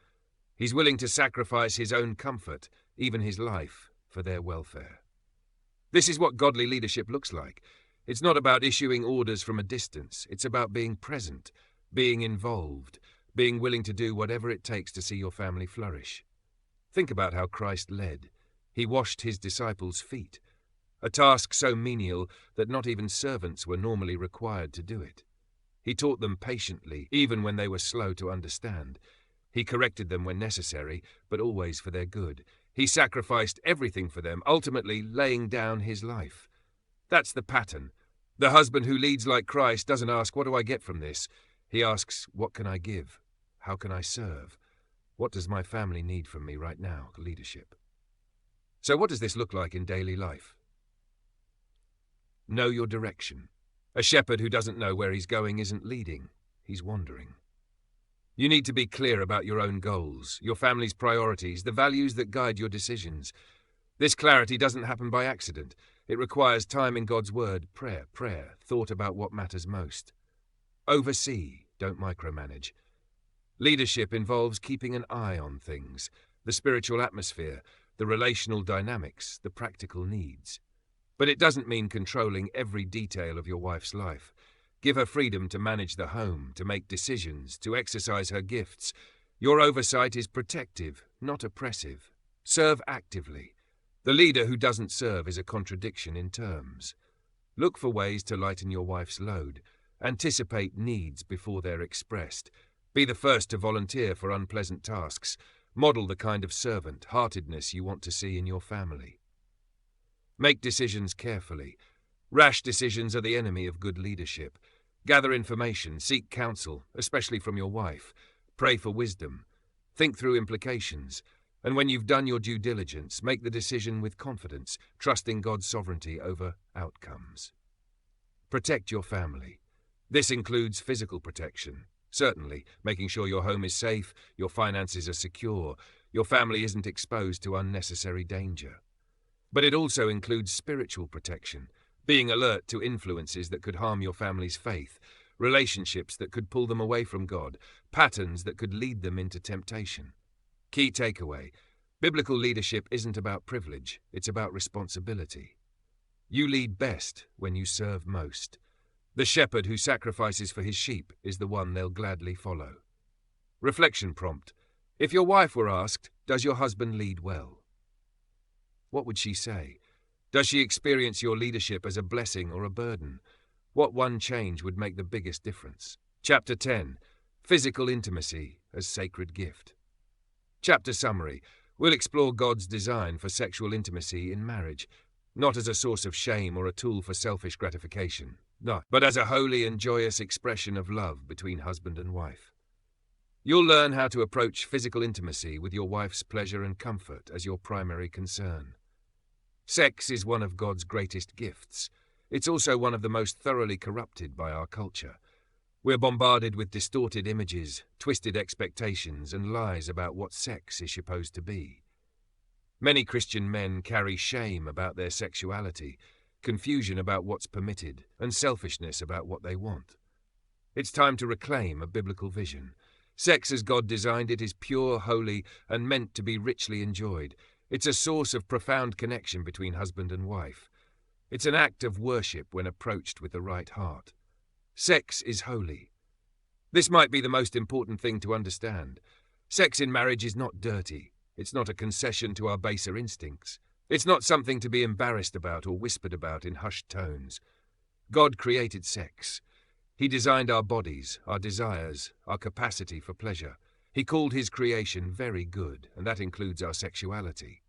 He's willing to sacrifice his own comfort, even his life, for their welfare. This is what godly leadership looks like. It's not about issuing orders from a distance. It's about being present, being involved, being willing to do whatever it takes to see your family flourish. Think about how Christ led. He washed his disciples' feet, a task so menial that not even servants were normally required to do it. He taught them patiently, even when they were slow to understand. He corrected them when necessary, but always for their good. He sacrificed everything for them, ultimately laying down his life. That's the pattern. The husband who leads like Christ doesn't ask, "What do I get from this?" He asks, "What can I give? How can I serve? What does my family need from me right now?" Leadership. So what does this look like in daily life? Know your direction. A shepherd who doesn't know where he's going isn't leading, he's wandering. You need to be clear about your own goals, your family's priorities, the values that guide your decisions. This clarity doesn't happen by accident. It requires time in God's word, prayer, thought about what matters most. Oversee, don't micromanage. Leadership involves keeping an eye on things, the spiritual atmosphere, the relational dynamics, the practical needs. But it doesn't mean controlling every detail of your wife's life. Give her freedom to manage the home, to make decisions, to exercise her gifts. Your oversight is protective, not oppressive. Serve actively. The leader who doesn't serve is a contradiction in terms. Look for ways to lighten your wife's load. Anticipate needs before they're expressed. Be the first to volunteer for unpleasant tasks. Model the kind of servant, heartedness you want to see in your family. Make decisions carefully. Rash decisions are the enemy of good leadership. Gather information, seek counsel, especially from your wife. Pray for wisdom. Think through implications. And when you've done your due diligence, make the decision with confidence, trusting God's sovereignty over outcomes. Protect your family. This includes physical protection. Certainly, making sure your home is safe, your finances are secure, your family isn't exposed to unnecessary danger. But it also includes spiritual protection, being alert to influences that could harm your family's faith, relationships that could pull them away from God, patterns that could lead them into temptation. Key takeaway: biblical leadership isn't about privilege, it's about responsibility. You lead best when you serve most. The shepherd who sacrifices for his sheep is the one they'll gladly follow. Reflection prompt: if your wife were asked, "Does your husband lead well?" what would she say? Does she experience your leadership as a blessing or a burden? What one change would make the biggest difference? Chapter 10. Physical Intimacy as Sacred Gift. Chapter Summary. We'll explore God's design for sexual intimacy in marriage, not as a source of shame or a tool for selfish gratification, no, but as a holy and joyous expression of love between husband and wife. You'll learn how to approach physical intimacy with your wife's pleasure and comfort as your primary concern. Sex is one of God's greatest gifts. It's also one of the most thoroughly corrupted by our culture. We're bombarded with distorted images, twisted expectations, and lies about what sex is supposed to be. Many Christian men carry shame about their sexuality, confusion about what's permitted, and selfishness about what they want. It's time to reclaim a biblical vision. Sex as God designed it is pure, holy, and meant to be richly enjoyed. It's a source of profound connection between husband and wife. It's an act of worship when approached with the right heart. Sex is holy. This might be the most important thing to understand. Sex in marriage is not dirty. It's not a concession to our baser instincts. It's not something to be embarrassed about or whispered about in hushed tones. God created sex. He designed our bodies, our desires, our capacity for pleasure. He called his creation very good, and that includes our sexuality.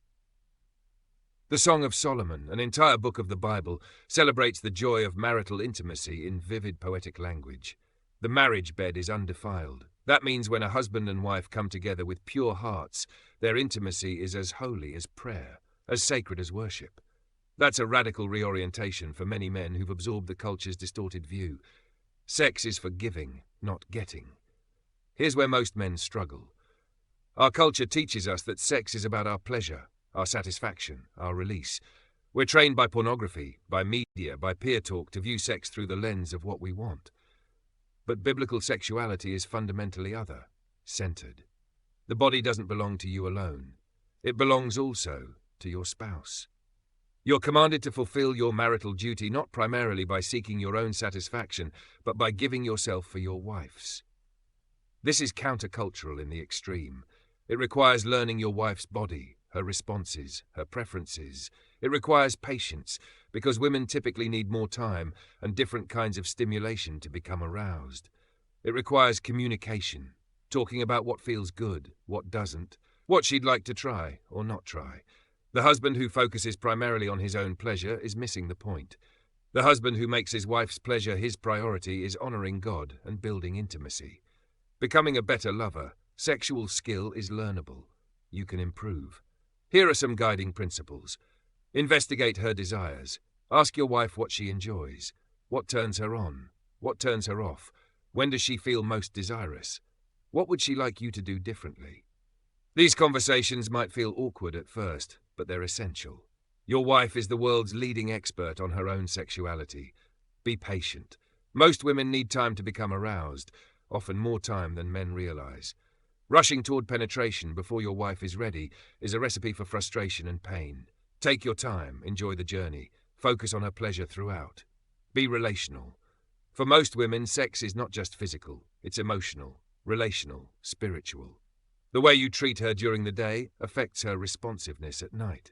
The Song of Solomon, an entire book of the Bible, celebrates the joy of marital intimacy in vivid poetic language. The marriage bed is undefiled. That means when a husband and wife come together with pure hearts, their intimacy is as holy as prayer, as sacred as worship. That's a radical reorientation for many men who've absorbed the culture's distorted view. Sex is for giving, not getting. Here's where most men struggle. Our culture teaches us that sex is about our pleasure, our satisfaction, our release. We're trained by pornography, by media, by peer talk to view sex through the lens of what we want. But biblical sexuality is fundamentally other, centered. The body doesn't belong to you alone. It belongs also to your spouse. You're commanded to fulfill your marital duty not primarily by seeking your own satisfaction, but by giving yourself for your wife's. This is countercultural in the extreme. It requires learning your wife's body, her responses, her preferences. It requires patience, because women typically need more time and different kinds of stimulation to become aroused. It requires communication, talking about what feels good, what doesn't, what she'd like to try or not try. The husband who focuses primarily on his own pleasure is missing the point. The husband who makes his wife's pleasure his priority is honoring God and building intimacy. Becoming a better lover, sexual skill is learnable. You can improve. Here are some guiding principles. Investigate her desires. Ask your wife what she enjoys. What turns her on? What turns her off? When does she feel most desirous? What would she like you to do differently? These conversations might feel awkward at first, but they're essential. Your wife is the world's leading expert on her own sexuality. Be patient. Most women need time to become aroused, often more time than men realize. Rushing toward penetration before your wife is ready is a recipe for frustration and pain. Take your time, enjoy the journey, focus on her pleasure throughout. Be relational. For most women, sex is not just physical, it's emotional, relational, spiritual. The way you treat her during the day affects her responsiveness at night.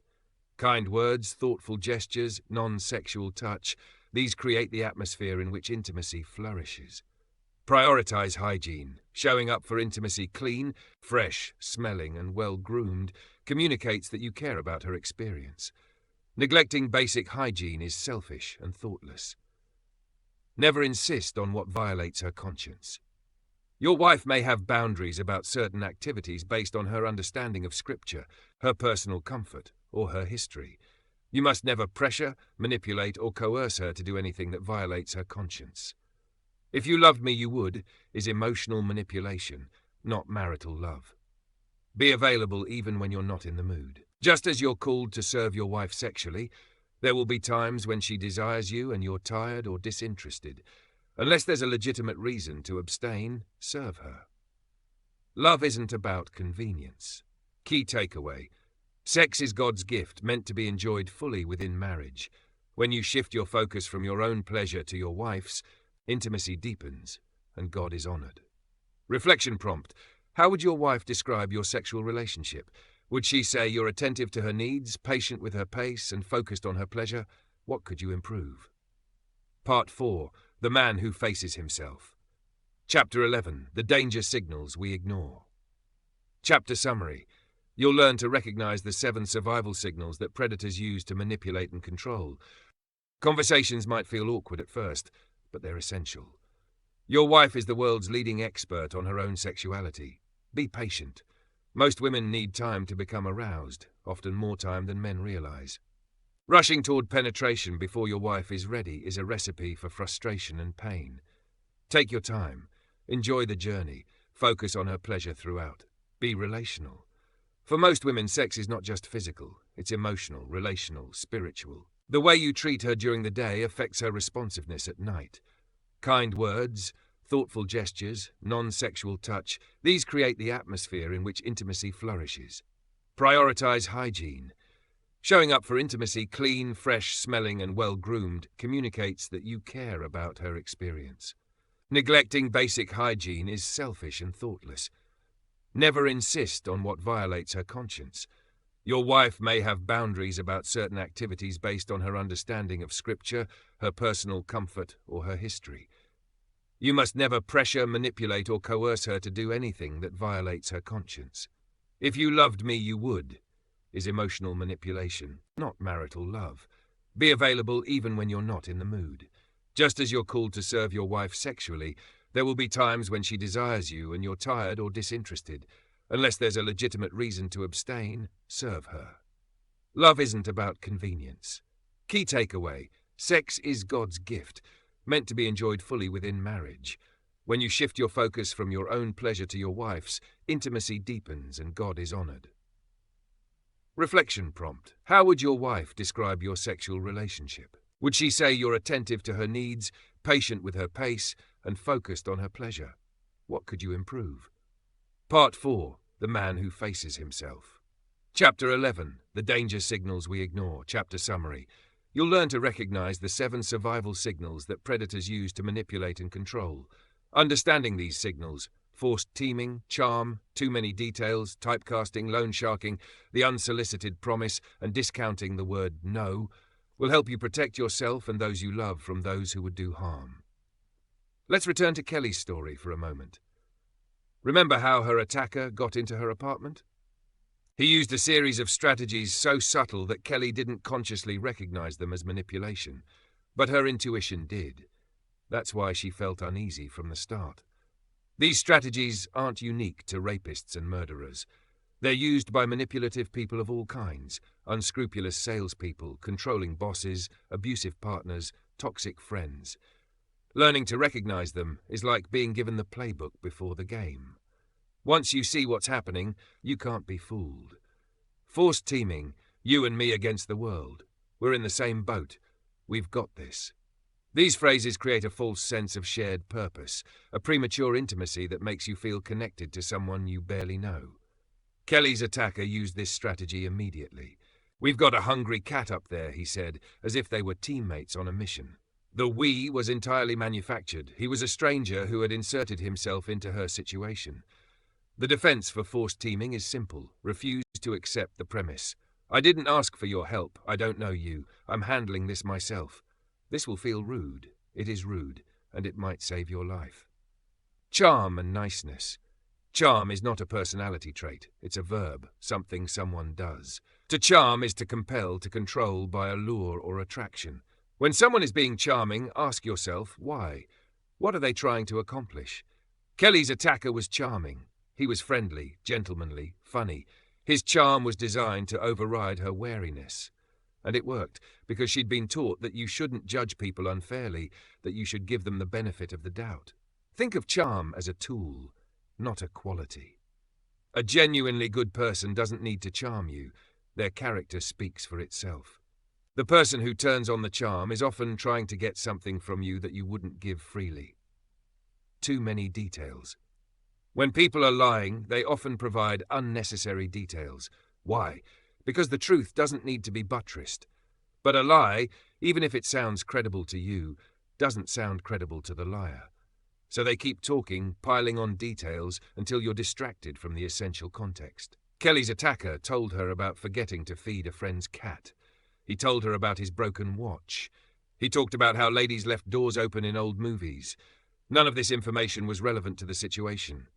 Kind words, thoughtful gestures, non-sexual touch, these create the atmosphere in which intimacy flourishes. Prioritize hygiene. Showing up for intimacy clean, fresh, smelling, and well-groomed communicates that you care about her experience. Neglecting basic hygiene is selfish and thoughtless. Never insist on what violates her conscience. Your wife may have boundaries about certain activities based on her understanding of Scripture, her personal comfort, or her history. You must never pressure, manipulate, or coerce her to do anything that violates her conscience. If you loved me, you would is emotional manipulation, not marital love. Be available even when you're not in the mood. Just as you're called to serve your wife sexually, there will be times when she desires you and you're tired or disinterested. Unless there's a legitimate reason to abstain, serve her. Love isn't about convenience. Key takeaway: sex is God's gift, meant to be enjoyed fully within marriage. When you shift your focus from your own pleasure to your wife's, intimacy deepens, and God is honored. Reflection prompt: how would your wife describe your sexual relationship? Would she say you're attentive to her needs, patient with her pace, and focused on her pleasure? What could you improve? Part 4. The Man Who Faces Himself. Chapter 11. The Danger Signals We Ignore. Chapter summary. You'll learn to recognize the 7 survival signals that predators use to manipulate and control. Conversations might feel awkward at first, but they're essential. Your wife is the world's leading expert on her own sexuality. Be patient. Most women need time to become aroused, often more time than men realize. Rushing toward penetration before your wife is ready is a recipe for frustration and pain. Take your time. Enjoy the journey. Focus on her pleasure throughout. Be relational. For most women, sex is not just physical. It's emotional, relational, spiritual. The way you treat her during the day affects her responsiveness at night. Kind words, thoughtful gestures, non-sexual touch, these create the atmosphere in which intimacy flourishes. Prioritize hygiene. Showing up for intimacy clean, fresh, smelling, and well-groomed communicates that you care about her experience. Neglecting basic hygiene is selfish and thoughtless. Never insist on what violates her conscience. Your wife may have boundaries about certain activities based on her understanding of Scripture, her personal comfort, or her history. You must never pressure, manipulate, or coerce her to do anything that violates her conscience. If you loved me, you would is emotional manipulation, not marital love. Be available even when you're not in the mood. Just as you're called to serve your wife sexually, there will be times when she desires you and you're tired or disinterested. Unless there's a legitimate reason to abstain, serve her. Love isn't about convenience. Key takeaway: sex is God's gift, meant to be enjoyed fully within marriage. When you shift your focus from your own pleasure to your wife's, intimacy deepens and God is honored. Reflection prompt: how would your wife describe your sexual relationship? Would she say you're attentive to her needs, patient with her pace, and focused on her pleasure? What could you improve? Part 4. The Man Who Faces Himself. Chapter 11. The Danger Signals We Ignore. Chapter summary. You'll learn to recognize the 7 survival signals that predators use to manipulate and control. Understanding these signals forced teaming, charm, too many details, typecasting, loan sharking, the unsolicited promise, and discounting the word no will help you protect yourself and those you love from those who would do harm. Let's return to Kelly's story for a moment. Remember how her attacker got into her apartment? He used a series of strategies so subtle that Kelly didn't consciously recognize them as manipulation, but her intuition did. That's why she felt uneasy from the start. These strategies aren't unique to rapists and murderers. They're used by manipulative people of all kinds, unscrupulous salespeople, controlling bosses, abusive partners, toxic friends. Learning to recognize them is like being given the playbook before the game. Once you see what's happening, you can't be fooled. Forced teaming, you and me against the world. We're in the same boat. We've got this. These phrases create a false sense of shared purpose, a premature intimacy that makes you feel connected to someone you barely know. Kelly's attacker used this strategy immediately. "We've got a hungry cat up there," he said, as if they were teammates on a mission. The "we" was entirely manufactured. He was a stranger who had inserted himself into her situation. The defense for forced teaming is simple. Refuse to accept the premise. "I didn't ask for your help. I don't know you. I'm handling this myself." This will feel rude. It is rude, and it might save your life. Charm and niceness. Charm is not a personality trait. It's a verb, something someone does. To charm is to compel, to control by allure or attraction. When someone is being charming, ask yourself, why? What are they trying to accomplish? Kelly's attacker was charming. He was friendly, gentlemanly, funny. His charm was designed to override her wariness. And it worked, because she'd been taught that you shouldn't judge people unfairly, that you should give them the benefit of the doubt. Think of charm as a tool, not a quality. A genuinely good person doesn't need to charm you. Their character speaks for itself. The person who turns on the charm is often trying to get something from you that you wouldn't give freely. Too many details. When people are lying, they often provide unnecessary details. Why? Because the truth doesn't need to be buttressed. But a lie, even if it sounds credible to you, doesn't sound credible to the liar. So they keep talking, piling on details, until you're distracted from the essential context. Kelly's attacker told her about forgetting to feed a friend's cat. He told her about his broken watch. He talked about how ladies left doors open in old movies. None of this information was relevant to the situation.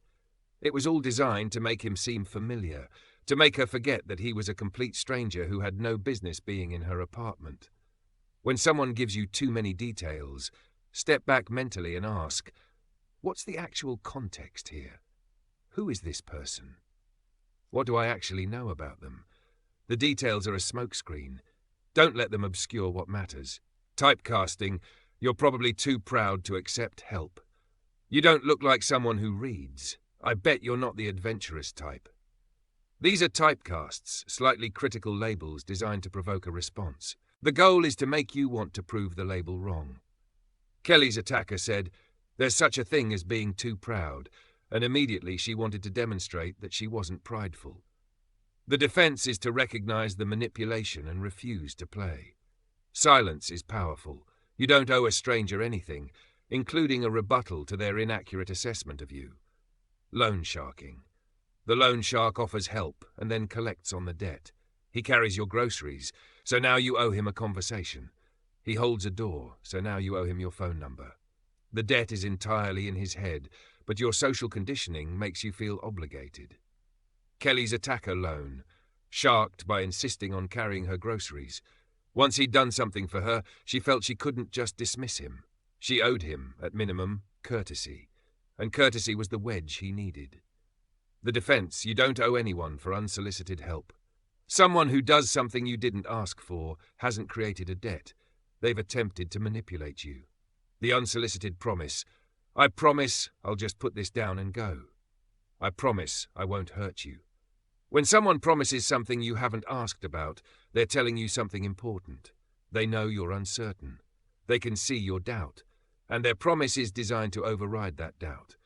It was all designed to make him seem familiar, to make her forget that he was a complete stranger who had no business being in her apartment. When someone gives you too many details, step back mentally and ask, what's the actual context here? Who is this person? What do I actually know about them? The details are a smokescreen. Don't let them obscure what matters. Typecasting, you're probably too proud to accept help. You don't look like someone who reads. I bet you're not the adventurous type. These are typecasts, slightly critical labels designed to provoke a response. The goal is to make you want to prove the label wrong. Kelly's attacker said, "There's such a thing as being too proud," and immediately she wanted to demonstrate that she wasn't prideful. The defense is to recognize the manipulation and refuse to play. Silence is powerful. You don't owe a stranger anything, including a rebuttal to their inaccurate assessment of you. Loan sharking. The loan shark offers help and then collects on the debt. He carries your groceries, so now you owe him a conversation. He holds a door, so now you owe him your phone number. The debt is entirely in his head, but your social conditioning makes you feel obligated. Kelly's attacker loan, sharked by insisting on carrying her groceries. Once he'd done something for her, she felt she couldn't just dismiss him. She owed him, at minimum, courtesy, and courtesy was the wedge he needed. The defense, you don't owe anyone for unsolicited help. Someone who does something you didn't ask for hasn't created a debt. They've attempted to manipulate you. The unsolicited promise, I promise I'll just put this down and go. I promise I won't hurt you. When someone promises something you haven't asked about, they're telling you something important. They know you're uncertain. They can see your doubt, and their promise is designed to override that doubt.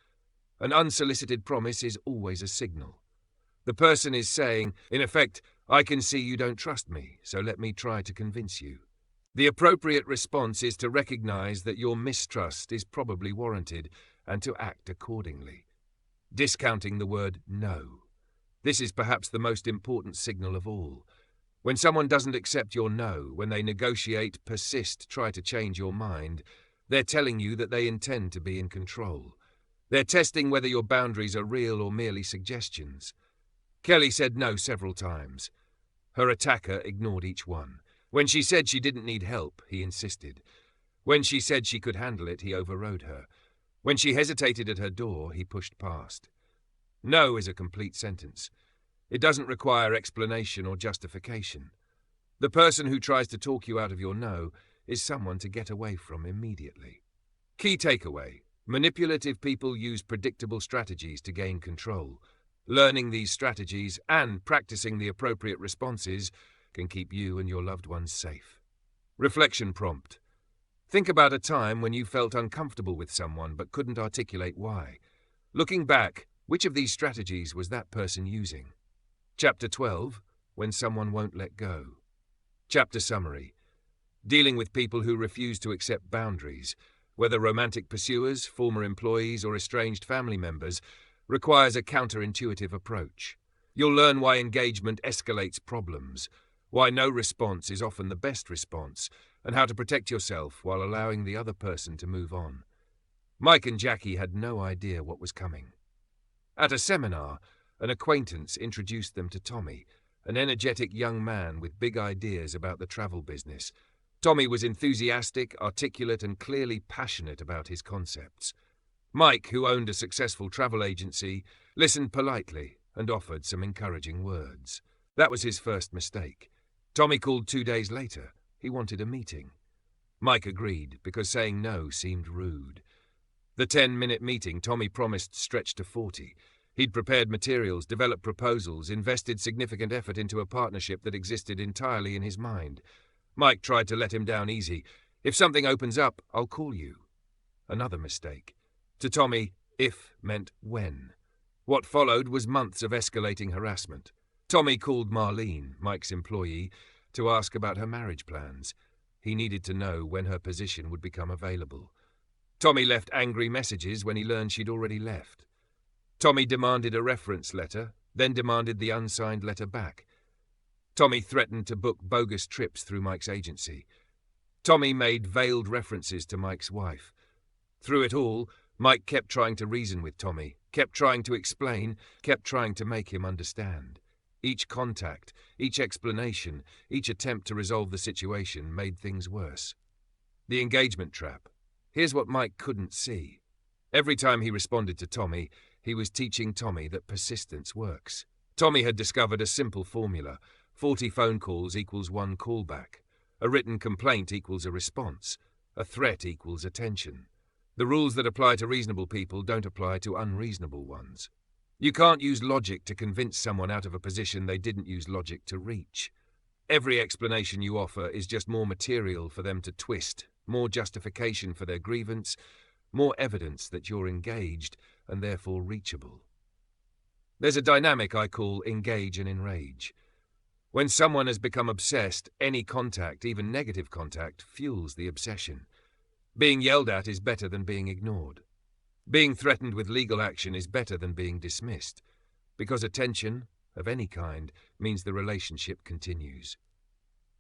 An unsolicited promise is always a signal. The person is saying, in effect, I can see you don't trust me, so let me try to convince you. The appropriate response is to recognize that your mistrust is probably warranted and to act accordingly. discounting the word no. This is perhaps the most important signal of all. When someone doesn't accept your no, when they negotiate, persist, try to change your mind, they're telling you that they intend to be in control. They're testing whether your boundaries are real or merely suggestions. Kelly said no several times. Her attacker ignored each one. When she said she didn't need help, he insisted. When she said she could handle it, he overrode her. When she hesitated at her door, he pushed past. No is a complete sentence. It doesn't require explanation or justification. The person who tries to talk you out of your no is someone to get away from immediately. Key takeaway: manipulative people use predictable strategies to gain control. Learning these strategies and practicing the appropriate responses can keep you and your loved ones safe. Reflection prompt. Think about a time when you felt uncomfortable with someone but couldn't articulate why. Looking back, which of these strategies was that person using? Chapter 12, When Someone Won't Let Go. Chapter summary. Dealing with people who refuse to accept boundaries, whether romantic pursuers, former employees, or estranged family members, requires a counterintuitive approach. You'll learn why engagement escalates problems, why no response is often the best response, and how to protect yourself while allowing the other person to move on. Mike and Jackie had no idea what was coming. At a seminar, an acquaintance introduced them to Tommy, an energetic young man with big ideas about the travel business. Tommy was enthusiastic, articulate, and clearly passionate about his concepts. Mike, who owned a successful travel agency, listened politely and offered some encouraging words. That was his first mistake. Tommy called 2 days later. He wanted a meeting. Mike agreed because saying no seemed rude. The 10-minute meeting Tommy promised stretched to 40. He'd prepared materials, developed proposals, invested significant effort into a partnership that existed entirely in his mind. Mike tried to let him down easy. If something opens up, I'll call you. Another mistake. To Tommy, if meant when. What followed was months of escalating harassment. Tommy called Marlene, Mike's employee, to ask about her marriage plans. He needed to know when her position would become available. Tommy left angry messages when he learned she'd already left. Tommy demanded a reference letter, then demanded the unsigned letter back. Tommy threatened to book bogus trips through Mike's agency. Tommy made veiled references to Mike's wife. Through it all, Mike kept trying to reason with Tommy, kept trying to explain, kept trying to make him understand. Each contact, each explanation, each attempt to resolve the situation made things worse. The engagement trap. Here's what Mike couldn't see. Every time he responded to Tommy, he was teaching Tommy that persistence works. Tommy had discovered a simple formula. 40 phone calls equals 1 callback. A written complaint equals a response. A threat equals attention. The rules that apply to reasonable people don't apply to unreasonable ones. You can't use logic to convince someone out of a position they didn't use logic to reach. Every explanation you offer is just more material for them to twist, more justification for their grievance, more evidence that you're engaged and therefore reachable. There's a dynamic I call engage and enrage. When someone has become obsessed, any contact, even negative contact, fuels the obsession. Being yelled at is better than being ignored. Being threatened with legal action is better than being dismissed, because attention, of any kind, means the relationship continues.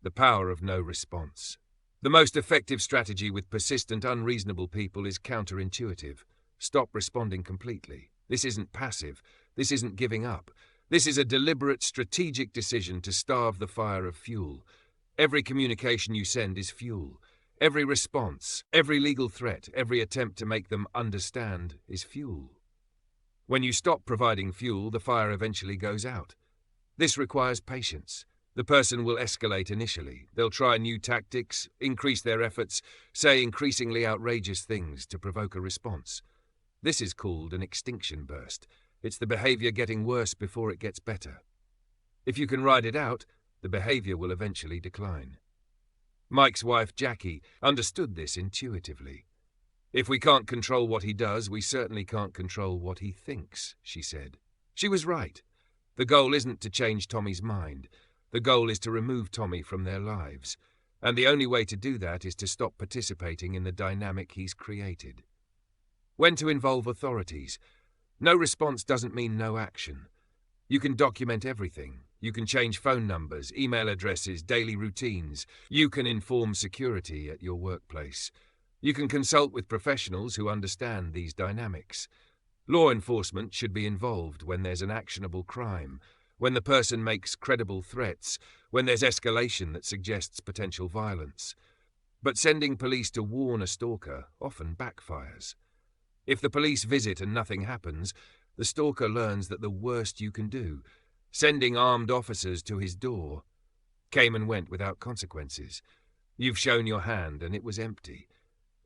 The power of no response. The most effective strategy with persistent, unreasonable people is counterintuitive. Stop responding completely. This isn't passive. This isn't giving up. This is a deliberate, strategic decision to starve the fire of fuel. Every communication you send is fuel. Every response, every legal threat, every attempt to make them understand is fuel. When you stop providing fuel, the fire eventually goes out. This requires patience. The person will escalate initially. They'll try new tactics, increase their efforts, say increasingly outrageous things to provoke a response. This is called an extinction burst. It's the behavior getting worse before it gets better. If you can ride it out, the behavior will eventually decline. Mike's wife, Jackie, understood this intuitively. If we can't control what he does, we certainly can't control what he thinks, she said. She was right. The goal isn't to change Tommy's mind. The goal is to remove Tommy from their lives. And the only way to do that is to stop participating in the dynamic he's created. When to involve authorities. No response doesn't mean no action. You can document everything. You can change phone numbers, email addresses, daily routines. You can inform security at your workplace. You can consult with professionals who understand these dynamics. Law enforcement should be involved when there's an actionable crime, when the person makes credible threats, when there's escalation that suggests potential violence. But sending police to warn a stalker often backfires. If the police visit and nothing happens, the stalker learns that the worst you can do, sending armed officers to his door, came and went without consequences. You've shown your hand and it was empty.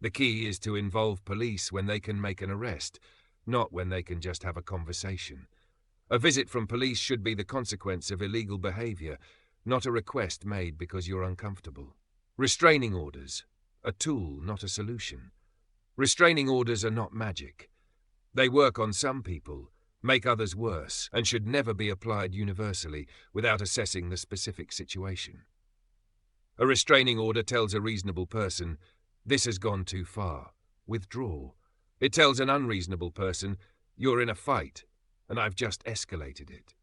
The key is to involve police when they can make an arrest, not when they can just have a conversation. A visit from police should be the consequence of illegal behavior, not a request made because you're uncomfortable. Restraining orders, a tool, not a solution. Restraining orders are not magic. They work on some people, make others worse, and should never be applied universally without assessing the specific situation. A restraining order tells a reasonable person, "This has gone too far. Withdraw." It tells an unreasonable person, "You're in a fight, and I've just escalated it."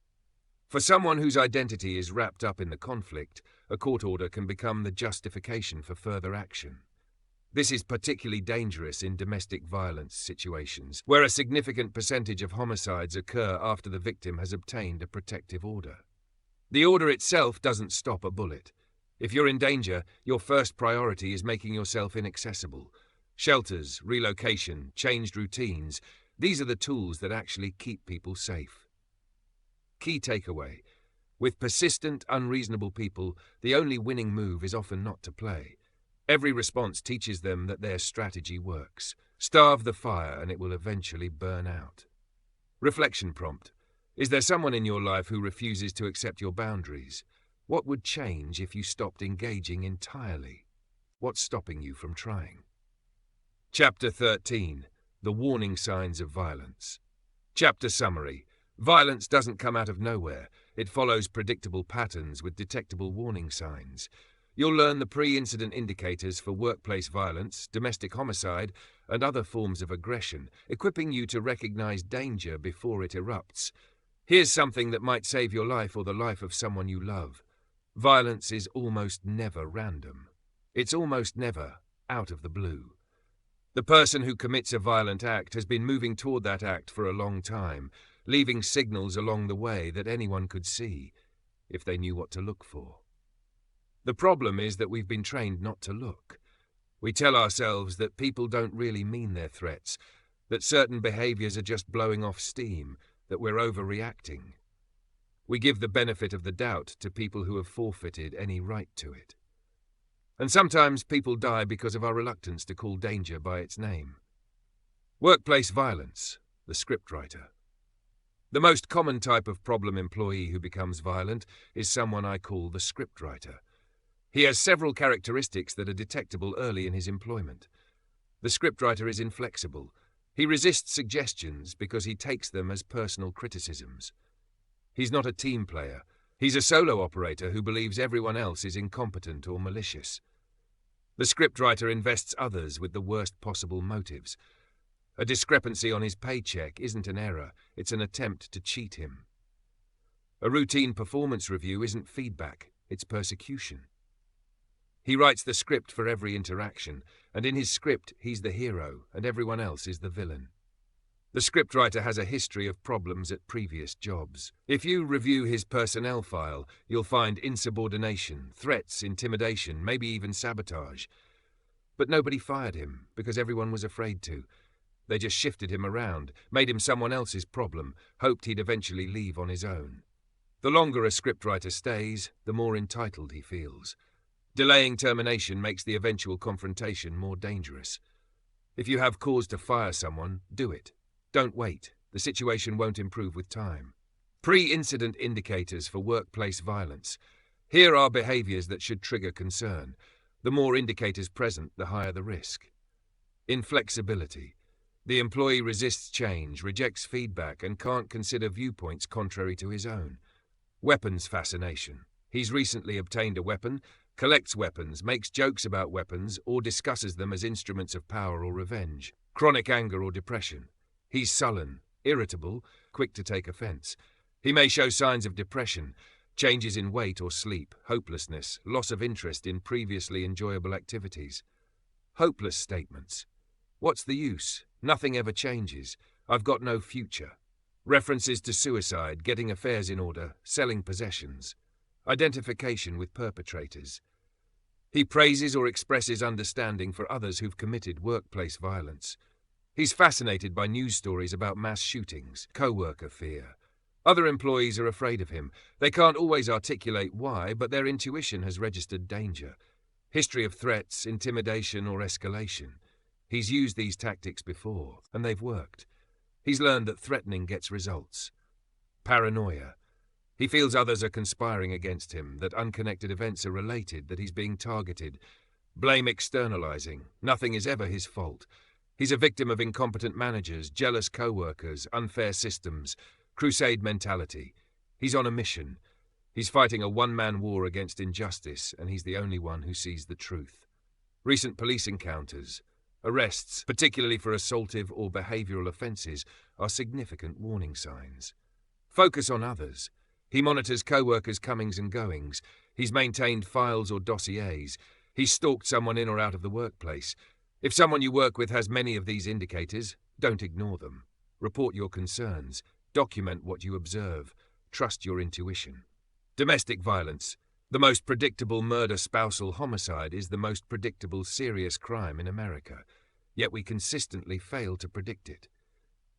For someone whose identity is wrapped up in the conflict, a court order can become the justification for further action. This is particularly dangerous in domestic violence situations, where a significant percentage of homicides occur after the victim has obtained a protective order. The order itself doesn't stop a bullet. If you're in danger, your first priority is making yourself inaccessible. Shelters, relocation, changed routines, these are the tools that actually keep people safe. Key takeaway: with persistent, unreasonable people, the only winning move is often not to play. Every response teaches them that their strategy works. Starve the fire and it will eventually burn out. Reflection prompt: is there someone in your life who refuses to accept your boundaries? What would change if you stopped engaging entirely? What's stopping you from trying? Chapter 13. The Warning Signs of Violence. Chapter Summary. Violence doesn't come out of nowhere. It follows predictable patterns with detectable warning signs. You'll learn the pre-incident indicators for workplace violence, domestic homicide, and other forms of aggression, equipping you to recognize danger before it erupts. Here's something that might save your life or the life of someone you love. Violence is almost never random. It's almost never out of the blue. The person who commits a violent act has been moving toward that act for a long time, leaving signals along the way that anyone could see, if they knew what to look for. The problem is that we've been trained not to look. We tell ourselves that people don't really mean their threats, that certain behaviors are just blowing off steam, that we're overreacting. We give the benefit of the doubt to people who have forfeited any right to it. And sometimes people die because of our reluctance to call danger by its name. Workplace violence, the scriptwriter. The most common type of problem employee who becomes violent is someone I call the scriptwriter. He has several characteristics that are detectable early in his employment. The scriptwriter is inflexible. He resists suggestions because he takes them as personal criticisms. He's not a team player. He's a solo operator who believes everyone else is incompetent or malicious. The scriptwriter invests others with the worst possible motives. A discrepancy on his paycheck isn't an error, it's an attempt to cheat him. A routine performance review isn't feedback, it's persecution. He writes the script for every interaction, and in his script he's the hero and everyone else is the villain. The scriptwriter has a history of problems at previous jobs. If you review his personnel file, you'll find insubordination, threats, intimidation, maybe even sabotage. But nobody fired him because everyone was afraid to. They just shifted him around, made him someone else's problem, hoped he'd eventually leave on his own. The longer a scriptwriter stays, the more entitled he feels. Delaying termination makes the eventual confrontation more dangerous. If you have cause to fire someone, do it. Don't wait. The situation won't improve with time. Pre-incident indicators for workplace violence. Here are behaviors that should trigger concern. The more indicators present, the higher the risk. Inflexibility. The employee resists change, rejects feedback, and can't consider viewpoints contrary to his own. Weapons fascination. He's recently obtained a weapon, collects weapons, makes jokes about weapons, or discusses them as instruments of power or revenge. Chronic anger or depression. He's sullen, irritable, quick to take offense. He may show signs of depression, changes in weight or sleep, hopelessness, loss of interest in previously enjoyable activities. Hopeless statements. What's the use? Nothing ever changes. I've got no future. References to suicide, getting affairs in order, selling possessions. Identification with perpetrators. He praises or expresses understanding for others who've committed workplace violence. He's fascinated by news stories about mass shootings, co-worker fear. Other employees are afraid of him. They can't always articulate why, but their intuition has registered danger. History of threats, intimidation, or escalation. He's used these tactics before, and they've worked. He's learned that threatening gets results. Paranoia. He feels others are conspiring against him, that unconnected events are related, that he's being targeted. Blame externalizing. Nothing is ever his fault. He's a victim of incompetent managers, jealous co-workers, unfair systems, crusade mentality. He's on a mission. He's fighting a one-man war against injustice, and he's the only one who sees the truth. Recent police encounters, arrests, particularly for assaultive or behavioral offences, are significant warning signs. Focus on others. He monitors co-workers' comings and goings. He's maintained files or dossiers. He's stalked someone in or out of the workplace. If someone you work with has many of these indicators, don't ignore them. Report your concerns. Document what you observe. Trust your intuition. Domestic violence. The most predictable murder, spousal homicide, is the most predictable serious crime in America. Yet we consistently fail to predict it.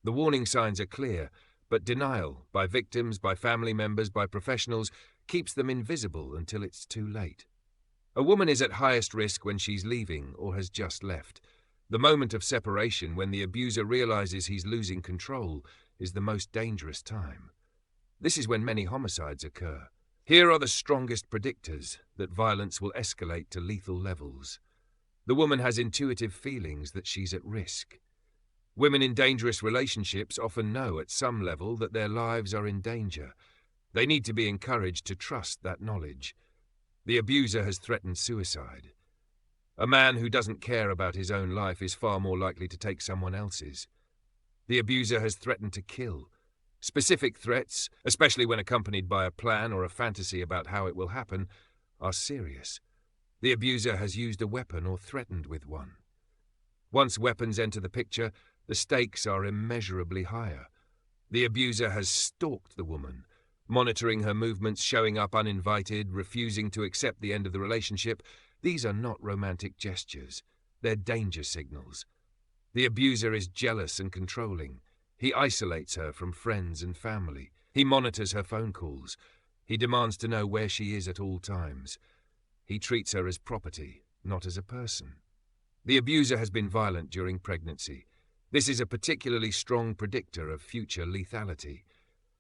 The warning signs are clear, but denial, by victims, by family members, by professionals, keeps them invisible until it's too late. A woman is at highest risk when she's leaving or has just left. The moment of separation, when the abuser realizes he's losing control, is the most dangerous time. This is when many homicides occur. Here are the strongest predictors that violence will escalate to lethal levels. The woman has intuitive feelings that she's at risk. Women in dangerous relationships often know at some level that their lives are in danger. They need to be encouraged to trust that knowledge. The abuser has threatened suicide. A man who doesn't care about his own life is far more likely to take someone else's. The abuser has threatened to kill. Specific threats, especially when accompanied by a plan or a fantasy about how it will happen, are serious. The abuser has used a weapon or threatened with one. Once weapons enter the picture, the stakes are immeasurably higher. The abuser has stalked the woman, monitoring her movements, showing up uninvited, refusing to accept the end of the relationship. These are not romantic gestures. They're danger signals. The abuser is jealous and controlling. He isolates her from friends and family. He monitors her phone calls. He demands to know where she is at all times. He treats her as property, not as a person. The abuser has been violent during pregnancy. This is a particularly strong predictor of future lethality.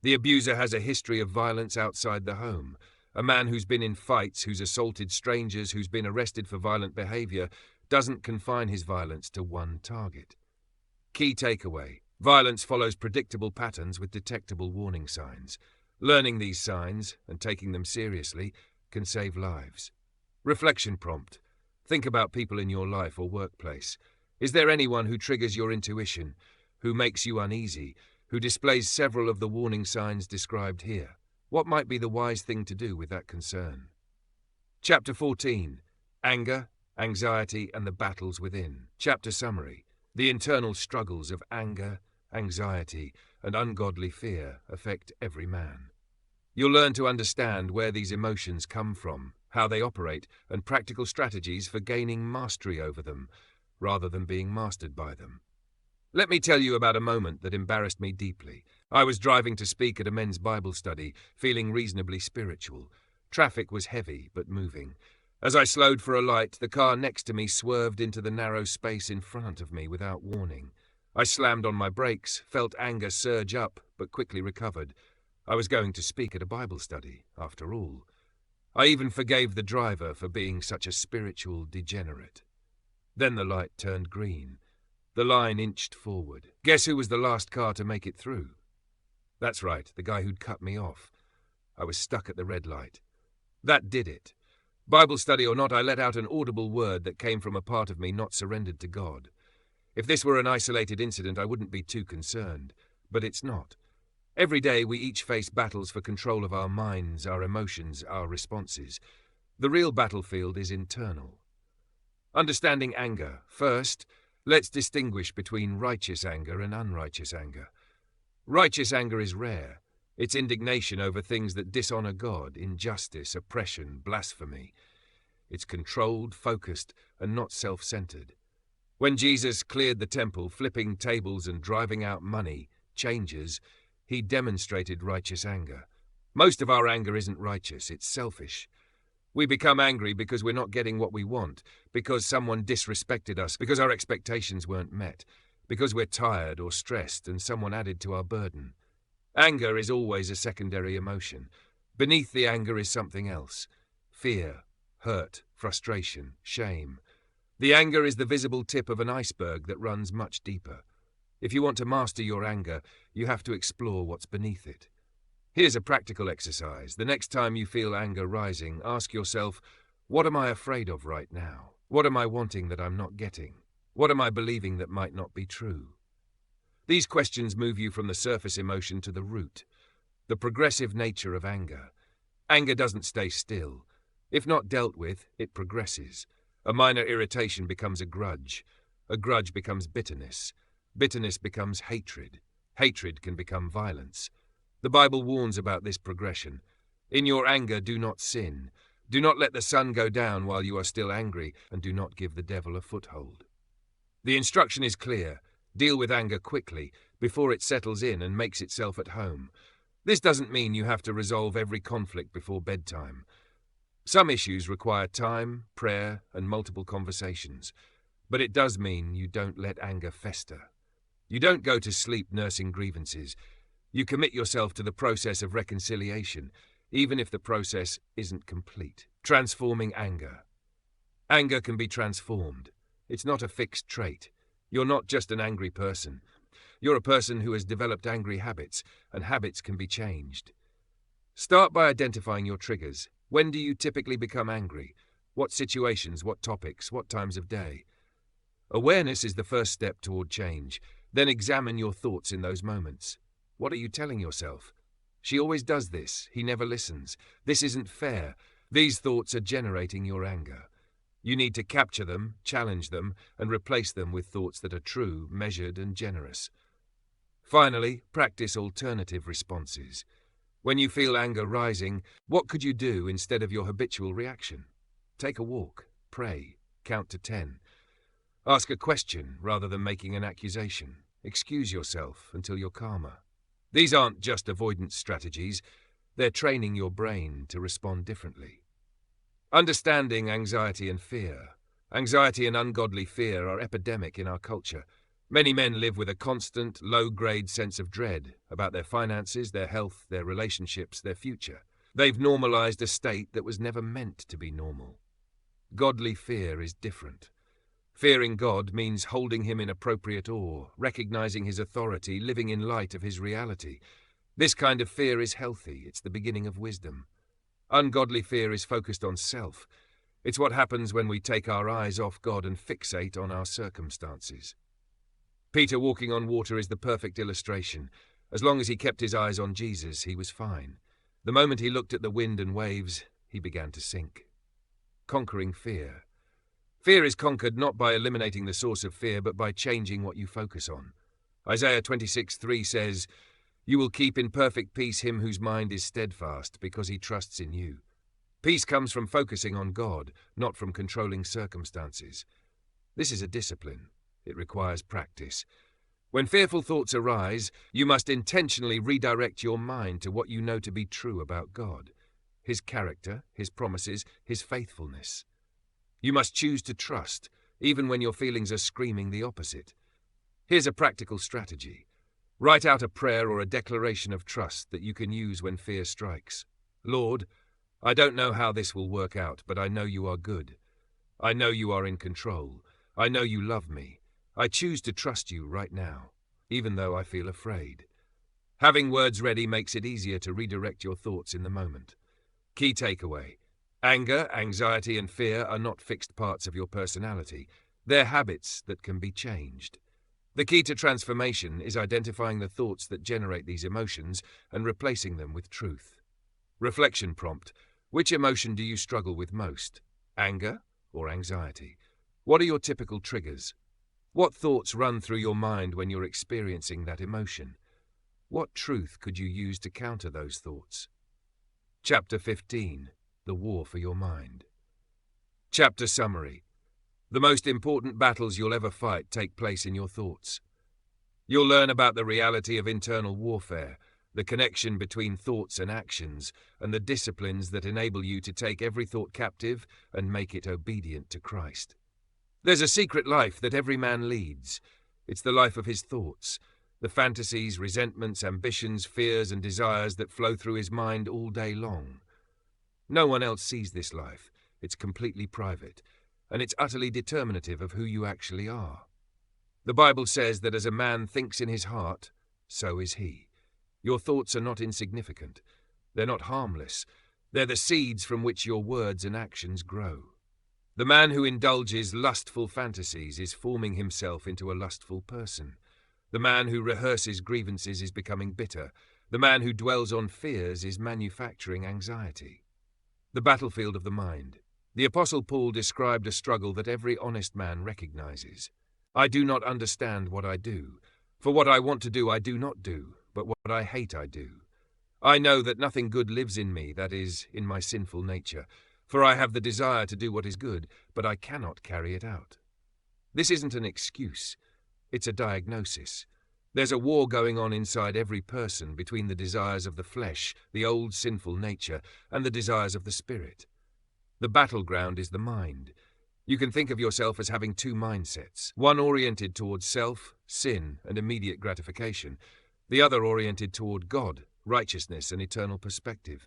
The abuser has a history of violence outside the home. A man who's been in fights, who's assaulted strangers, who's been arrested for violent behavior, doesn't confine his violence to one target. Key takeaway: violence follows predictable patterns with detectable warning signs. Learning these signs, and taking them seriously, can save lives. Reflection prompt. Think about people in your life or workplace. Is there anyone who triggers your intuition, who makes you uneasy, who displays several of the warning signs described here? What might be the wise thing to do with that concern? Chapter 14. Anger, Anxiety, and the Battles Within. Chapter Summary. The internal struggles of anger, anxiety, and ungodly fear affect every man. You'll learn to understand where these emotions come from, how they operate, and practical strategies for gaining mastery over them, rather than being mastered by them. Let me tell you about a moment that embarrassed me deeply. I was driving to speak at a men's Bible study, feeling reasonably spiritual. Traffic was heavy but moving. As I slowed for a light, the car next to me swerved into the narrow space in front of me without warning. I slammed on my brakes, felt anger surge up, but quickly recovered. I was going to speak at a Bible study, after all. I even forgave the driver for being such a spiritual degenerate. Then the light turned green. The line inched forward. Guess who was the last car to make it through? That's right, the guy who'd cut me off. I was stuck at the red light. That did it. Bible study or not, I let out an audible word that came from a part of me not surrendered to God. If this were an isolated incident, I wouldn't be too concerned. but it's not. Every day we each face battles for control of our minds, our emotions, our responses. The real battlefield is internal. Understanding anger. First, let's distinguish between righteous anger and unrighteous anger. Righteous anger is rare. It's indignation over things that dishonor God, injustice, oppression, blasphemy. It's controlled, focused, and not self-centered. When Jesus cleared the temple, flipping tables and driving out money, changers, he demonstrated righteous anger. Most of our anger isn't righteous, it's selfish. We become angry because we're not getting what we want, because someone disrespected us, because our expectations weren't met, because we're tired or stressed and someone added to our burden. Anger is always a secondary emotion. Beneath the anger is something else. Fear, hurt, frustration, shame. The anger is the visible tip of an iceberg that runs much deeper. If you want to master your anger, you have to explore what's beneath it. Here's a practical exercise. The next time you feel anger rising, ask yourself, what am I afraid of right now? What am I wanting that I'm not getting? What am I believing that might not be true? These questions move you from the surface emotion to the root, the progressive nature of anger. Anger doesn't stay still. If not dealt with, it progresses. A minor irritation becomes a grudge. A grudge becomes bitterness. Bitterness becomes hatred. Hatred can become violence. The Bible warns about this progression. In your anger, do not sin. Do not let the sun go down while you are still angry, and do not give the devil a foothold. The instruction is clear. Deal with anger quickly, before it settles in and makes itself at home. This doesn't mean you have to resolve every conflict before bedtime. Some issues require time, prayer, and multiple conversations. But it does mean you don't let anger fester. You don't go to sleep nursing grievances. You commit yourself to the process of reconciliation, even if the process isn't complete. Transforming anger. Anger can be transformed. It's not a fixed trait. You're not just an angry person. You're a person who has developed angry habits, and habits can be changed. Start by identifying your triggers. When do you typically become angry? What situations, what topics, what times of day? Awareness is the first step toward change. Then examine your thoughts in those moments. What are you telling yourself? She always does this. He never listens. This isn't fair. These thoughts are generating your anger. You need to capture them, challenge them, and replace them with thoughts that are true, measured, and generous. Finally, practice alternative responses. When you feel anger rising, what could you do instead of your habitual reaction? Take a walk, pray, count to 10. Ask a question rather than making an accusation. Excuse yourself until you're calmer. These aren't just avoidance strategies. They're training your brain to respond differently. Understanding anxiety and fear. Anxiety and ungodly fear are epidemic in our culture. Many men live with a constant, low-grade sense of dread about their finances, their health, their relationships, their future. They've normalized a state that was never meant to be normal. Godly fear is different. Fearing God means holding him in appropriate awe, recognizing his authority, living in light of his reality. This kind of fear is healthy. It's the beginning of wisdom. Ungodly fear is focused on self. It's what happens when we take our eyes off God and fixate on our circumstances. Peter walking on water is the perfect illustration. As long as he kept his eyes on Jesus, he was fine. The moment he looked at the wind and waves, he began to sink. Conquering fear. Fear is conquered not by eliminating the source of fear, but by changing what you focus on. Isaiah 26:3 says, "You will keep in perfect peace him whose mind is steadfast, because he trusts in you." Peace comes from focusing on God, not from controlling circumstances. This is a discipline. It requires practice. When fearful thoughts arise, you must intentionally redirect your mind to what you know to be true about God, his character, his promises, his faithfulness. You must choose to trust, even when your feelings are screaming the opposite. Here's a practical strategy. Write out a prayer or a declaration of trust that you can use when fear strikes. Lord, I don't know how this will work out, but I know you are good. I know you are in control. I know you love me. I choose to trust you right now, even though I feel afraid. Having words ready makes it easier to redirect your thoughts in the moment. Key takeaway. Anger, anxiety, and fear are not fixed parts of your personality. They're habits that can be changed. The key to transformation is identifying the thoughts that generate these emotions and replacing them with truth. Reflection prompt: which emotion do you struggle with most? Anger or anxiety? What are your typical triggers? What thoughts run through your mind when you're experiencing that emotion? What truth could you use to counter those thoughts? Chapter 15. The War for Your Mind. Chapter Summary. The most important battles you'll ever fight take place in your thoughts. You'll learn about the reality of internal warfare, the connection between thoughts and actions, and the disciplines that enable you to take every thought captive and make it obedient to Christ. There's a secret life that every man leads. It's the life of his thoughts, the fantasies, resentments, ambitions, fears, and desires that flow through his mind all day long. No one else sees this life. It's completely private, and it's utterly determinative of who you actually are. The Bible says that as a man thinks in his heart, so is he. Your thoughts are not insignificant. They're not harmless. They're the seeds from which your words and actions grow. The man who indulges lustful fantasies is forming himself into a lustful person. The man who rehearses grievances is becoming bitter. The man who dwells on fears is manufacturing anxiety. The battlefield of the mind. The Apostle Paul described a struggle that every honest man recognizes. I do not understand what I do. For what I want to do I do not do, but what I hate I do. I know that nothing good lives in me, that is, in my sinful nature. For I have the desire to do what is good, but I cannot carry it out. This isn't an excuse. It's a diagnosis. There's a war going on inside every person between the desires of the flesh, the old sinful nature, and the desires of the spirit. The battleground is the mind. You can think of yourself as having two mindsets, one oriented towards self, sin, and immediate gratification, the other oriented toward God, righteousness, and eternal perspective.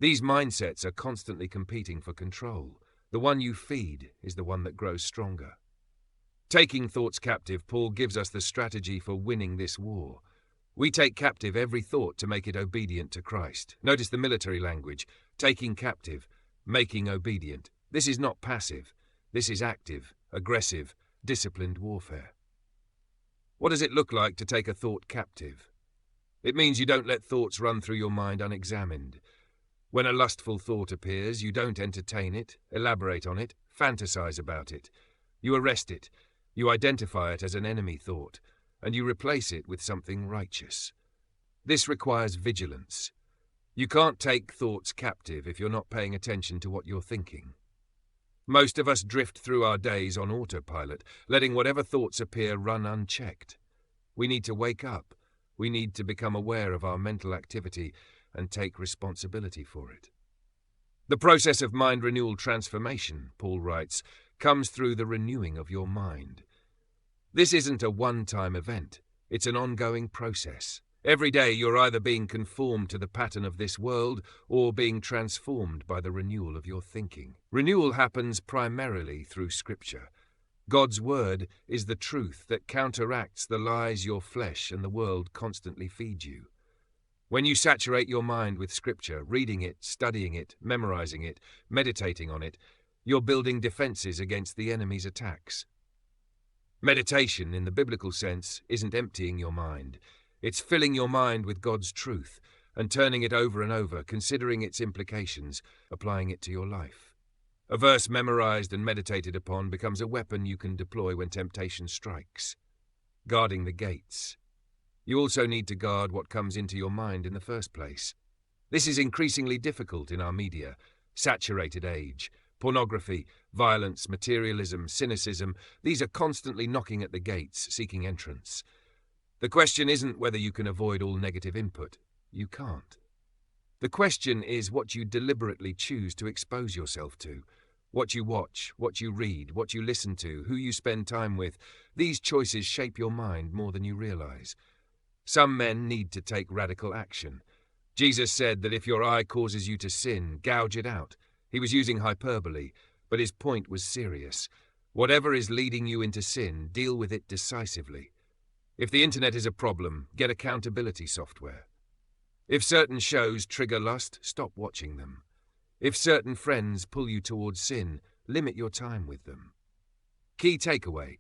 These mindsets are constantly competing for control. The one you feed is the one that grows stronger. Taking thoughts captive, Paul gives us the strategy for winning this war. We take captive every thought to make it obedient to Christ. Notice the military language: taking captive, making obedient. This is not passive. This is active, aggressive, disciplined warfare. What does it look like to take a thought captive? It means you don't let thoughts run through your mind unexamined. When a lustful thought appears, you don't entertain it, elaborate on it, fantasize about it. You arrest it. You identify it as an enemy thought, and you replace it with something righteous. This requires vigilance. You can't take thoughts captive if you're not paying attention to what you're thinking. Most of us drift through our days on autopilot, letting whatever thoughts appear run unchecked. We need to wake up. We need to become aware of our mental activity and take responsibility for it. The process of mind renewal transformation, Paul writes, comes through the renewing of your mind. This isn't a one-time event. It's an ongoing process. Every day you're either being conformed to the pattern of this world or being transformed by the renewal of your thinking. Renewal happens primarily through Scripture. God's Word is the truth that counteracts the lies your flesh and the world constantly feed you. When you saturate your mind with Scripture, reading it, studying it, memorizing it, meditating on it, you're building defenses against the enemy's attacks. Meditation, in the biblical sense, isn't emptying your mind. It's filling your mind with God's truth and turning it over and over, considering its implications, applying it to your life. A verse memorized and meditated upon becomes a weapon you can deploy when temptation strikes. Guarding the gates. You also need to guard what comes into your mind in the first place. This is increasingly difficult in our media, saturated age. Pornography, violence, materialism, cynicism, these are constantly knocking at the gates, seeking entrance. The question isn't whether you can avoid all negative input. You can't. The question is what you deliberately choose to expose yourself to. What you watch, what you read, what you listen to, who you spend time with. These choices shape your mind more than you realize. Some men need to take radical action. Jesus said that if your eye causes you to sin, gouge it out. He was using hyperbole, but his point was serious. Whatever is leading you into sin, deal with it decisively. If the internet is a problem, get accountability software. If certain shows trigger lust, stop watching them. If certain friends pull you towards sin, limit your time with them. Key takeaway: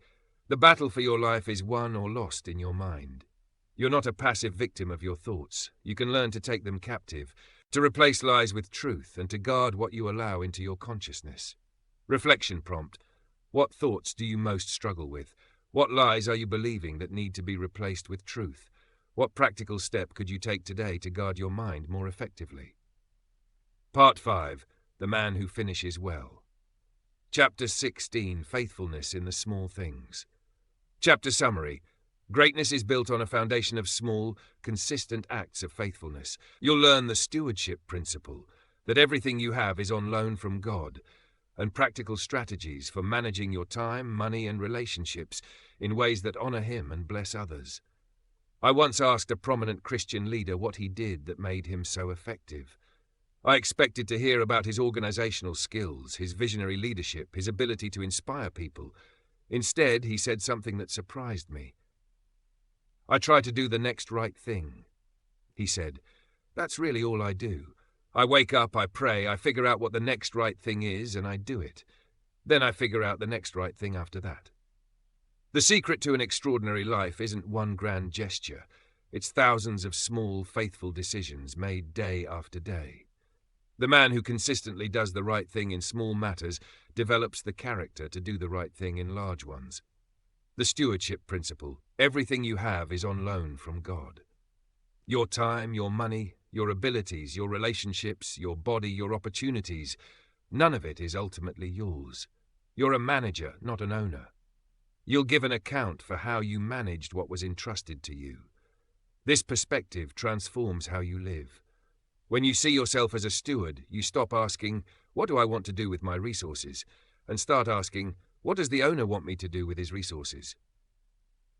The battle for your life is won or lost in your mind. You're not a passive victim of your thoughts. You can learn to take them captive, to replace lies with truth, and to guard what you allow into your consciousness. Reflection prompt. What thoughts do you most struggle with? What lies are you believing that need to be replaced with truth? What practical step could you take today to guard your mind more effectively? Part 5. The Man Who Finishes Well. Chapter 16. Faithfulness in the Small Things. Chapter summary. Greatness is built on a foundation of small, consistent acts of faithfulness. You'll learn the stewardship principle, that everything you have is on loan from God, and practical strategies for managing your time, money, and relationships in ways that honor Him and bless others. I once asked a prominent Christian leader what he did that made him so effective. I expected to hear about his organizational skills, his visionary leadership, his ability to inspire people. Instead, he said something that surprised me. I try to do the next right thing. He said, that's really all I do. I wake up, I pray, I figure out what the next right thing is, and I do it. Then I figure out the next right thing after that. The secret to an extraordinary life isn't one grand gesture. It's thousands of small, faithful decisions made day after day. The man who consistently does the right thing in small matters develops the character to do the right thing in large ones. The stewardship principle. Everything you have is on loan from God. Your time, your money, your abilities, your relationships, your body, your opportunities, none of it is ultimately yours. You're a manager, not an owner. You'll give an account for how you managed what was entrusted to you. This perspective transforms how you live. When you see yourself as a steward, you stop asking, what do I want to do with my resources? And start asking, what does the owner want me to do with his resources?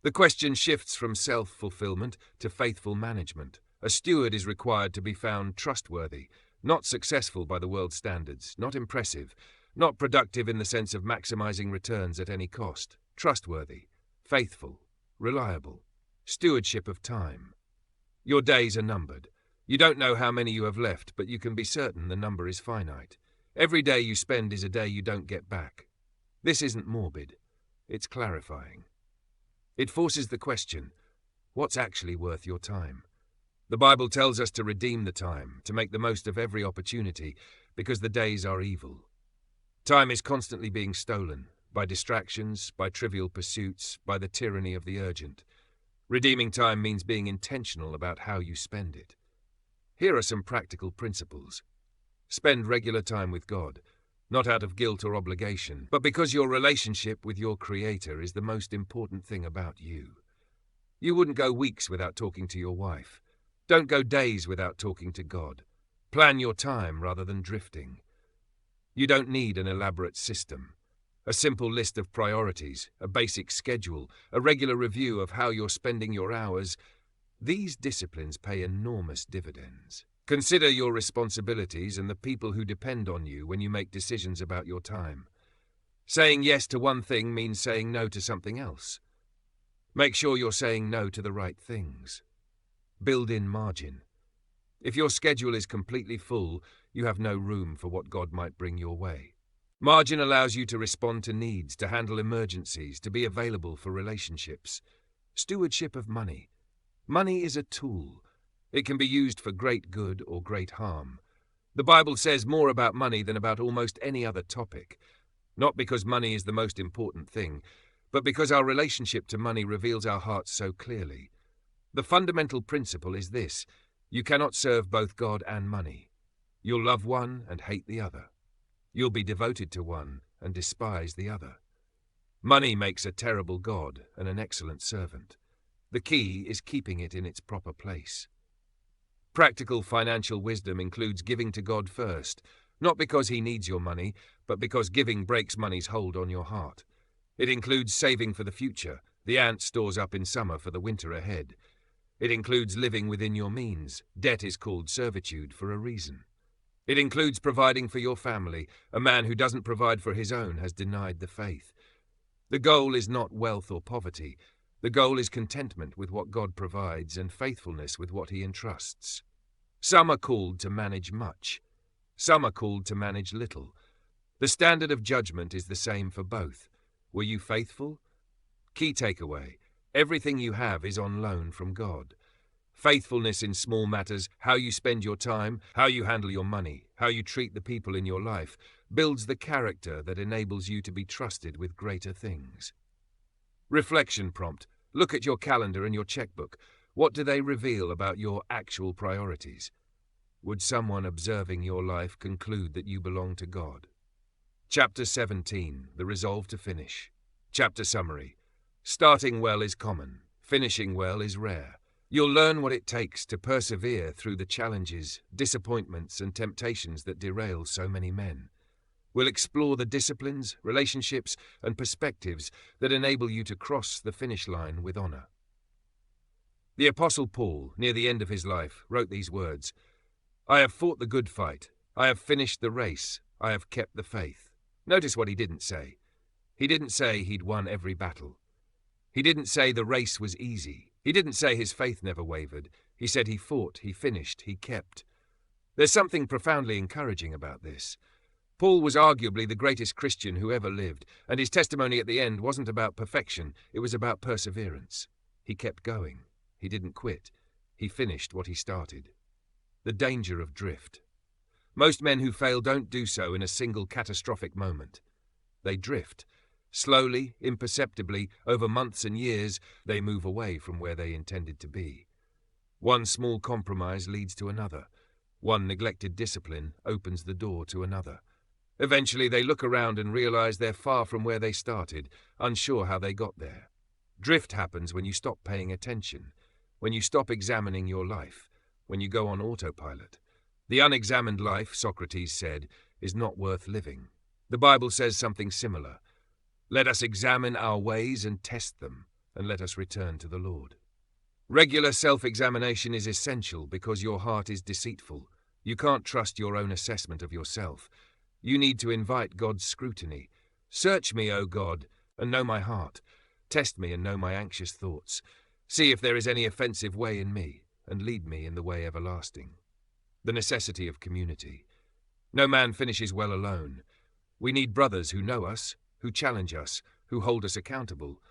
The question shifts from self-fulfillment to faithful management. A steward is required to be found trustworthy, not successful by the world's standards, not impressive, not productive in the sense of maximizing returns at any cost. Trustworthy, faithful, reliable. Stewardship of time. Your days are numbered. You don't know how many you have left, but you can be certain the number is finite. Every day you spend is a day you don't get back. This isn't morbid. It's clarifying. It forces the question, what's actually worth your time? The Bible tells us to redeem the time, to make the most of every opportunity, because the days are evil. Time is constantly being stolen, by distractions, by trivial pursuits, by the tyranny of the urgent. Redeeming time means being intentional about how you spend it. Here are some practical principles. Spend regular time with God, not out of guilt or obligation, but because your relationship with your Creator is the most important thing about you. You wouldn't go weeks without talking to your wife. Don't go days without talking to God. Plan your time rather than drifting. You don't need an elaborate system. A simple list of priorities, a basic schedule, a regular review of how you're spending your hours. These disciplines pay enormous dividends. Consider your responsibilities and the people who depend on you when you make decisions about your time. Saying yes to one thing means saying no to something else. Make sure you're saying no to the right things. Build in margin. If your schedule is completely full, you have no room for what God might bring your way. Margin allows you to respond to needs, to handle emergencies, to be available for relationships. Stewardship of money. Money is a tool. It can be used for great good or great harm. The Bible says more about money than about almost any other topic. Not because money is the most important thing, but because our relationship to money reveals our hearts so clearly. The fundamental principle is this: you cannot serve both God and money. You'll love one and hate the other. You'll be devoted to one and despise the other. Money makes a terrible god and an excellent servant. The key is keeping it in its proper place. Practical financial wisdom includes giving to God first, not because He needs your money, but because giving breaks money's hold on your heart. It includes saving for the future. The ant stores up in summer for the winter ahead. It includes living within your means. Debt is called servitude for a reason. It includes providing for your family. A man who doesn't provide for his own has denied the faith. The goal is not wealth or poverty. The goal is contentment with what God provides and faithfulness with what He entrusts. Some are called to manage much. Some are called to manage little. The standard of judgment is the same for both. Were you faithful? Key takeaway: everything you have is on loan from God. Faithfulness in small matters, how you spend your time, how you handle your money, how you treat the people in your life, builds the character that enables you to be trusted with greater things. Reflection prompt: look at your calendar and your checkbook. What do they reveal about your actual priorities? Would someone observing your life conclude that you belong to God? Chapter 17, The Resolve to Finish. Chapter summary: starting well is common, finishing well is rare. You'll learn what it takes to persevere through the challenges, disappointments, and temptations that derail so many men. We'll explore the disciplines, relationships, and perspectives that enable you to cross the finish line with honor. The Apostle Paul, near the end of his life, wrote these words: "I have fought the good fight. I have finished the race. I have kept the faith." Notice what he didn't say. He didn't say he'd won every battle. He didn't say the race was easy. He didn't say his faith never wavered. He said he fought, he finished, he kept. There's something profoundly encouraging about this. Paul was arguably the greatest Christian who ever lived, and his testimony at the end wasn't about perfection, it was about perseverance. He kept going. He didn't quit. He finished what he started. The danger of drift. Most men who fail don't do so in a single catastrophic moment. They drift. Slowly, imperceptibly, over months and years, they move away from where they intended to be. One small compromise leads to another. One neglected discipline opens the door to another. Eventually, they look around and realize they're far from where they started, unsure how they got there. Drift happens when you stop paying attention, when you stop examining your life, when you go on autopilot. The unexamined life, Socrates said, is not worth living. The Bible says something similar. Let us examine our ways and test them, and let us return to the Lord. Regular self-examination is essential because your heart is deceitful. You can't trust your own assessment of yourself. You need to invite God's scrutiny. Search me, O God, and know my heart. Test me and know my anxious thoughts. See if there is any offensive way in me, and lead me in the way everlasting. The necessity of community. No man finishes well alone. We need brothers who know us, who challenge us, who hold us accountable.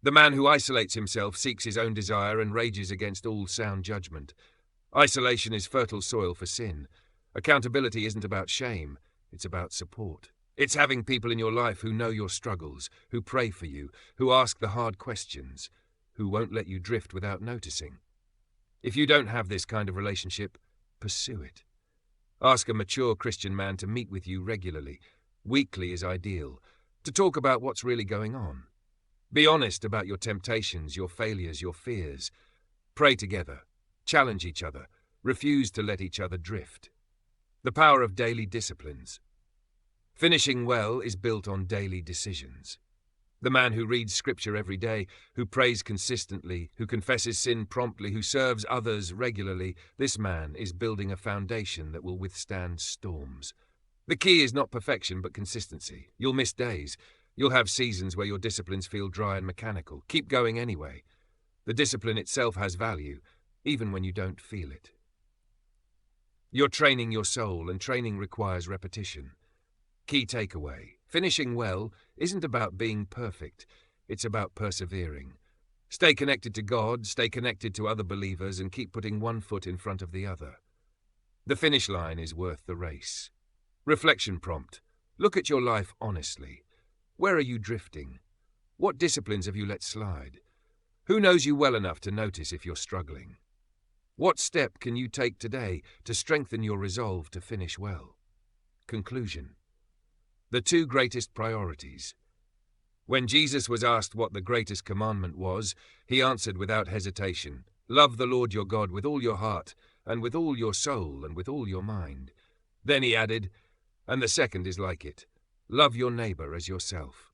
The man who isolates himself seeks his own desire and rages against all sound judgment. Isolation is fertile soil for sin. Accountability isn't about shame, it's about support. It's having people in your life who know your struggles, who pray for you, who ask the hard questions, who won't let you drift without noticing. If you don't have this kind of relationship, pursue it. Ask a mature Christian man to meet with you regularly. Weekly is ideal, to talk about what's really going on. Be honest about your temptations, your failures, your fears. Pray together. Challenge each other. Refuse to let each other drift. The power of daily disciplines. Finishing well is built on daily decisions. The man who reads Scripture every day, who prays consistently, who confesses sin promptly, who serves others regularly, this man is building a foundation that will withstand storms. The key is not perfection but consistency. You'll miss days. You'll have seasons where your disciplines feel dry and mechanical. Keep going anyway. The discipline itself has value, even when you don't feel it. You're training your soul, and training requires repetition. Key takeaway: finishing well isn't about being perfect, it's about persevering. Stay connected to God, stay connected to other believers, and keep putting one foot in front of the other. The finish line is worth the race. Reflection prompt: look at your life honestly. Where are you drifting? What disciplines have you let slide? Who knows you well enough to notice if you're struggling? What step can you take today to strengthen your resolve to finish well? Conclusion: the two greatest priorities. When Jesus was asked what the greatest commandment was, he answered without hesitation, "Love the Lord your God with all your heart, and with all your soul, and with all your mind." Then he added, "And the second is like it. Love your neighbor as yourself."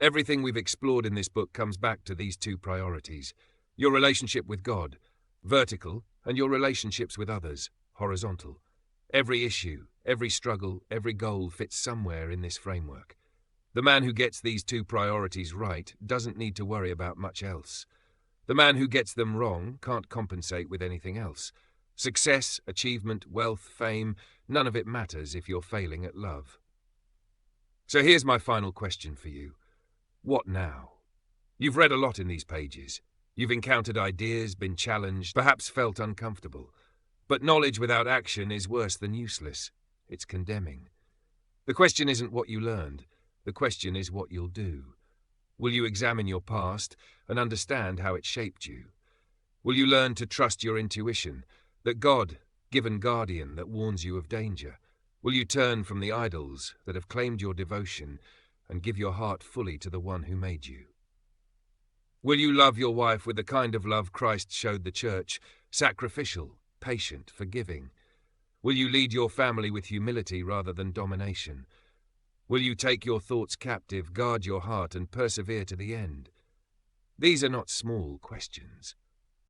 Everything we've explored in this book comes back to these two priorities: your relationship with God, vertical, and your relationships with others, horizontal. Every issue, every struggle, every goal fits somewhere in this framework. The man who gets these two priorities right doesn't need to worry about much else. The man who gets them wrong can't compensate with anything else. Success, achievement, wealth, fame, none of it matters if you're failing at love. So here's my final question for you. What now? You've read a lot in these pages. You've encountered ideas, been challenged, perhaps felt uncomfortable. But knowledge without action is worse than useless. It's condemning. The question isn't what you learned. The question is what you'll do. Will you examine your past and understand how it shaped you? Will you learn to trust your intuition, that God-given guardian that warns you of danger? Will you turn from the idols that have claimed your devotion and give your heart fully to the one who made you? Will you love your wife with the kind of love Christ showed the church, sacrificial, patient, forgiving? Will you lead your family with humility rather than domination? Will you take your thoughts captive, guard your heart, and persevere to the end? These are not small questions.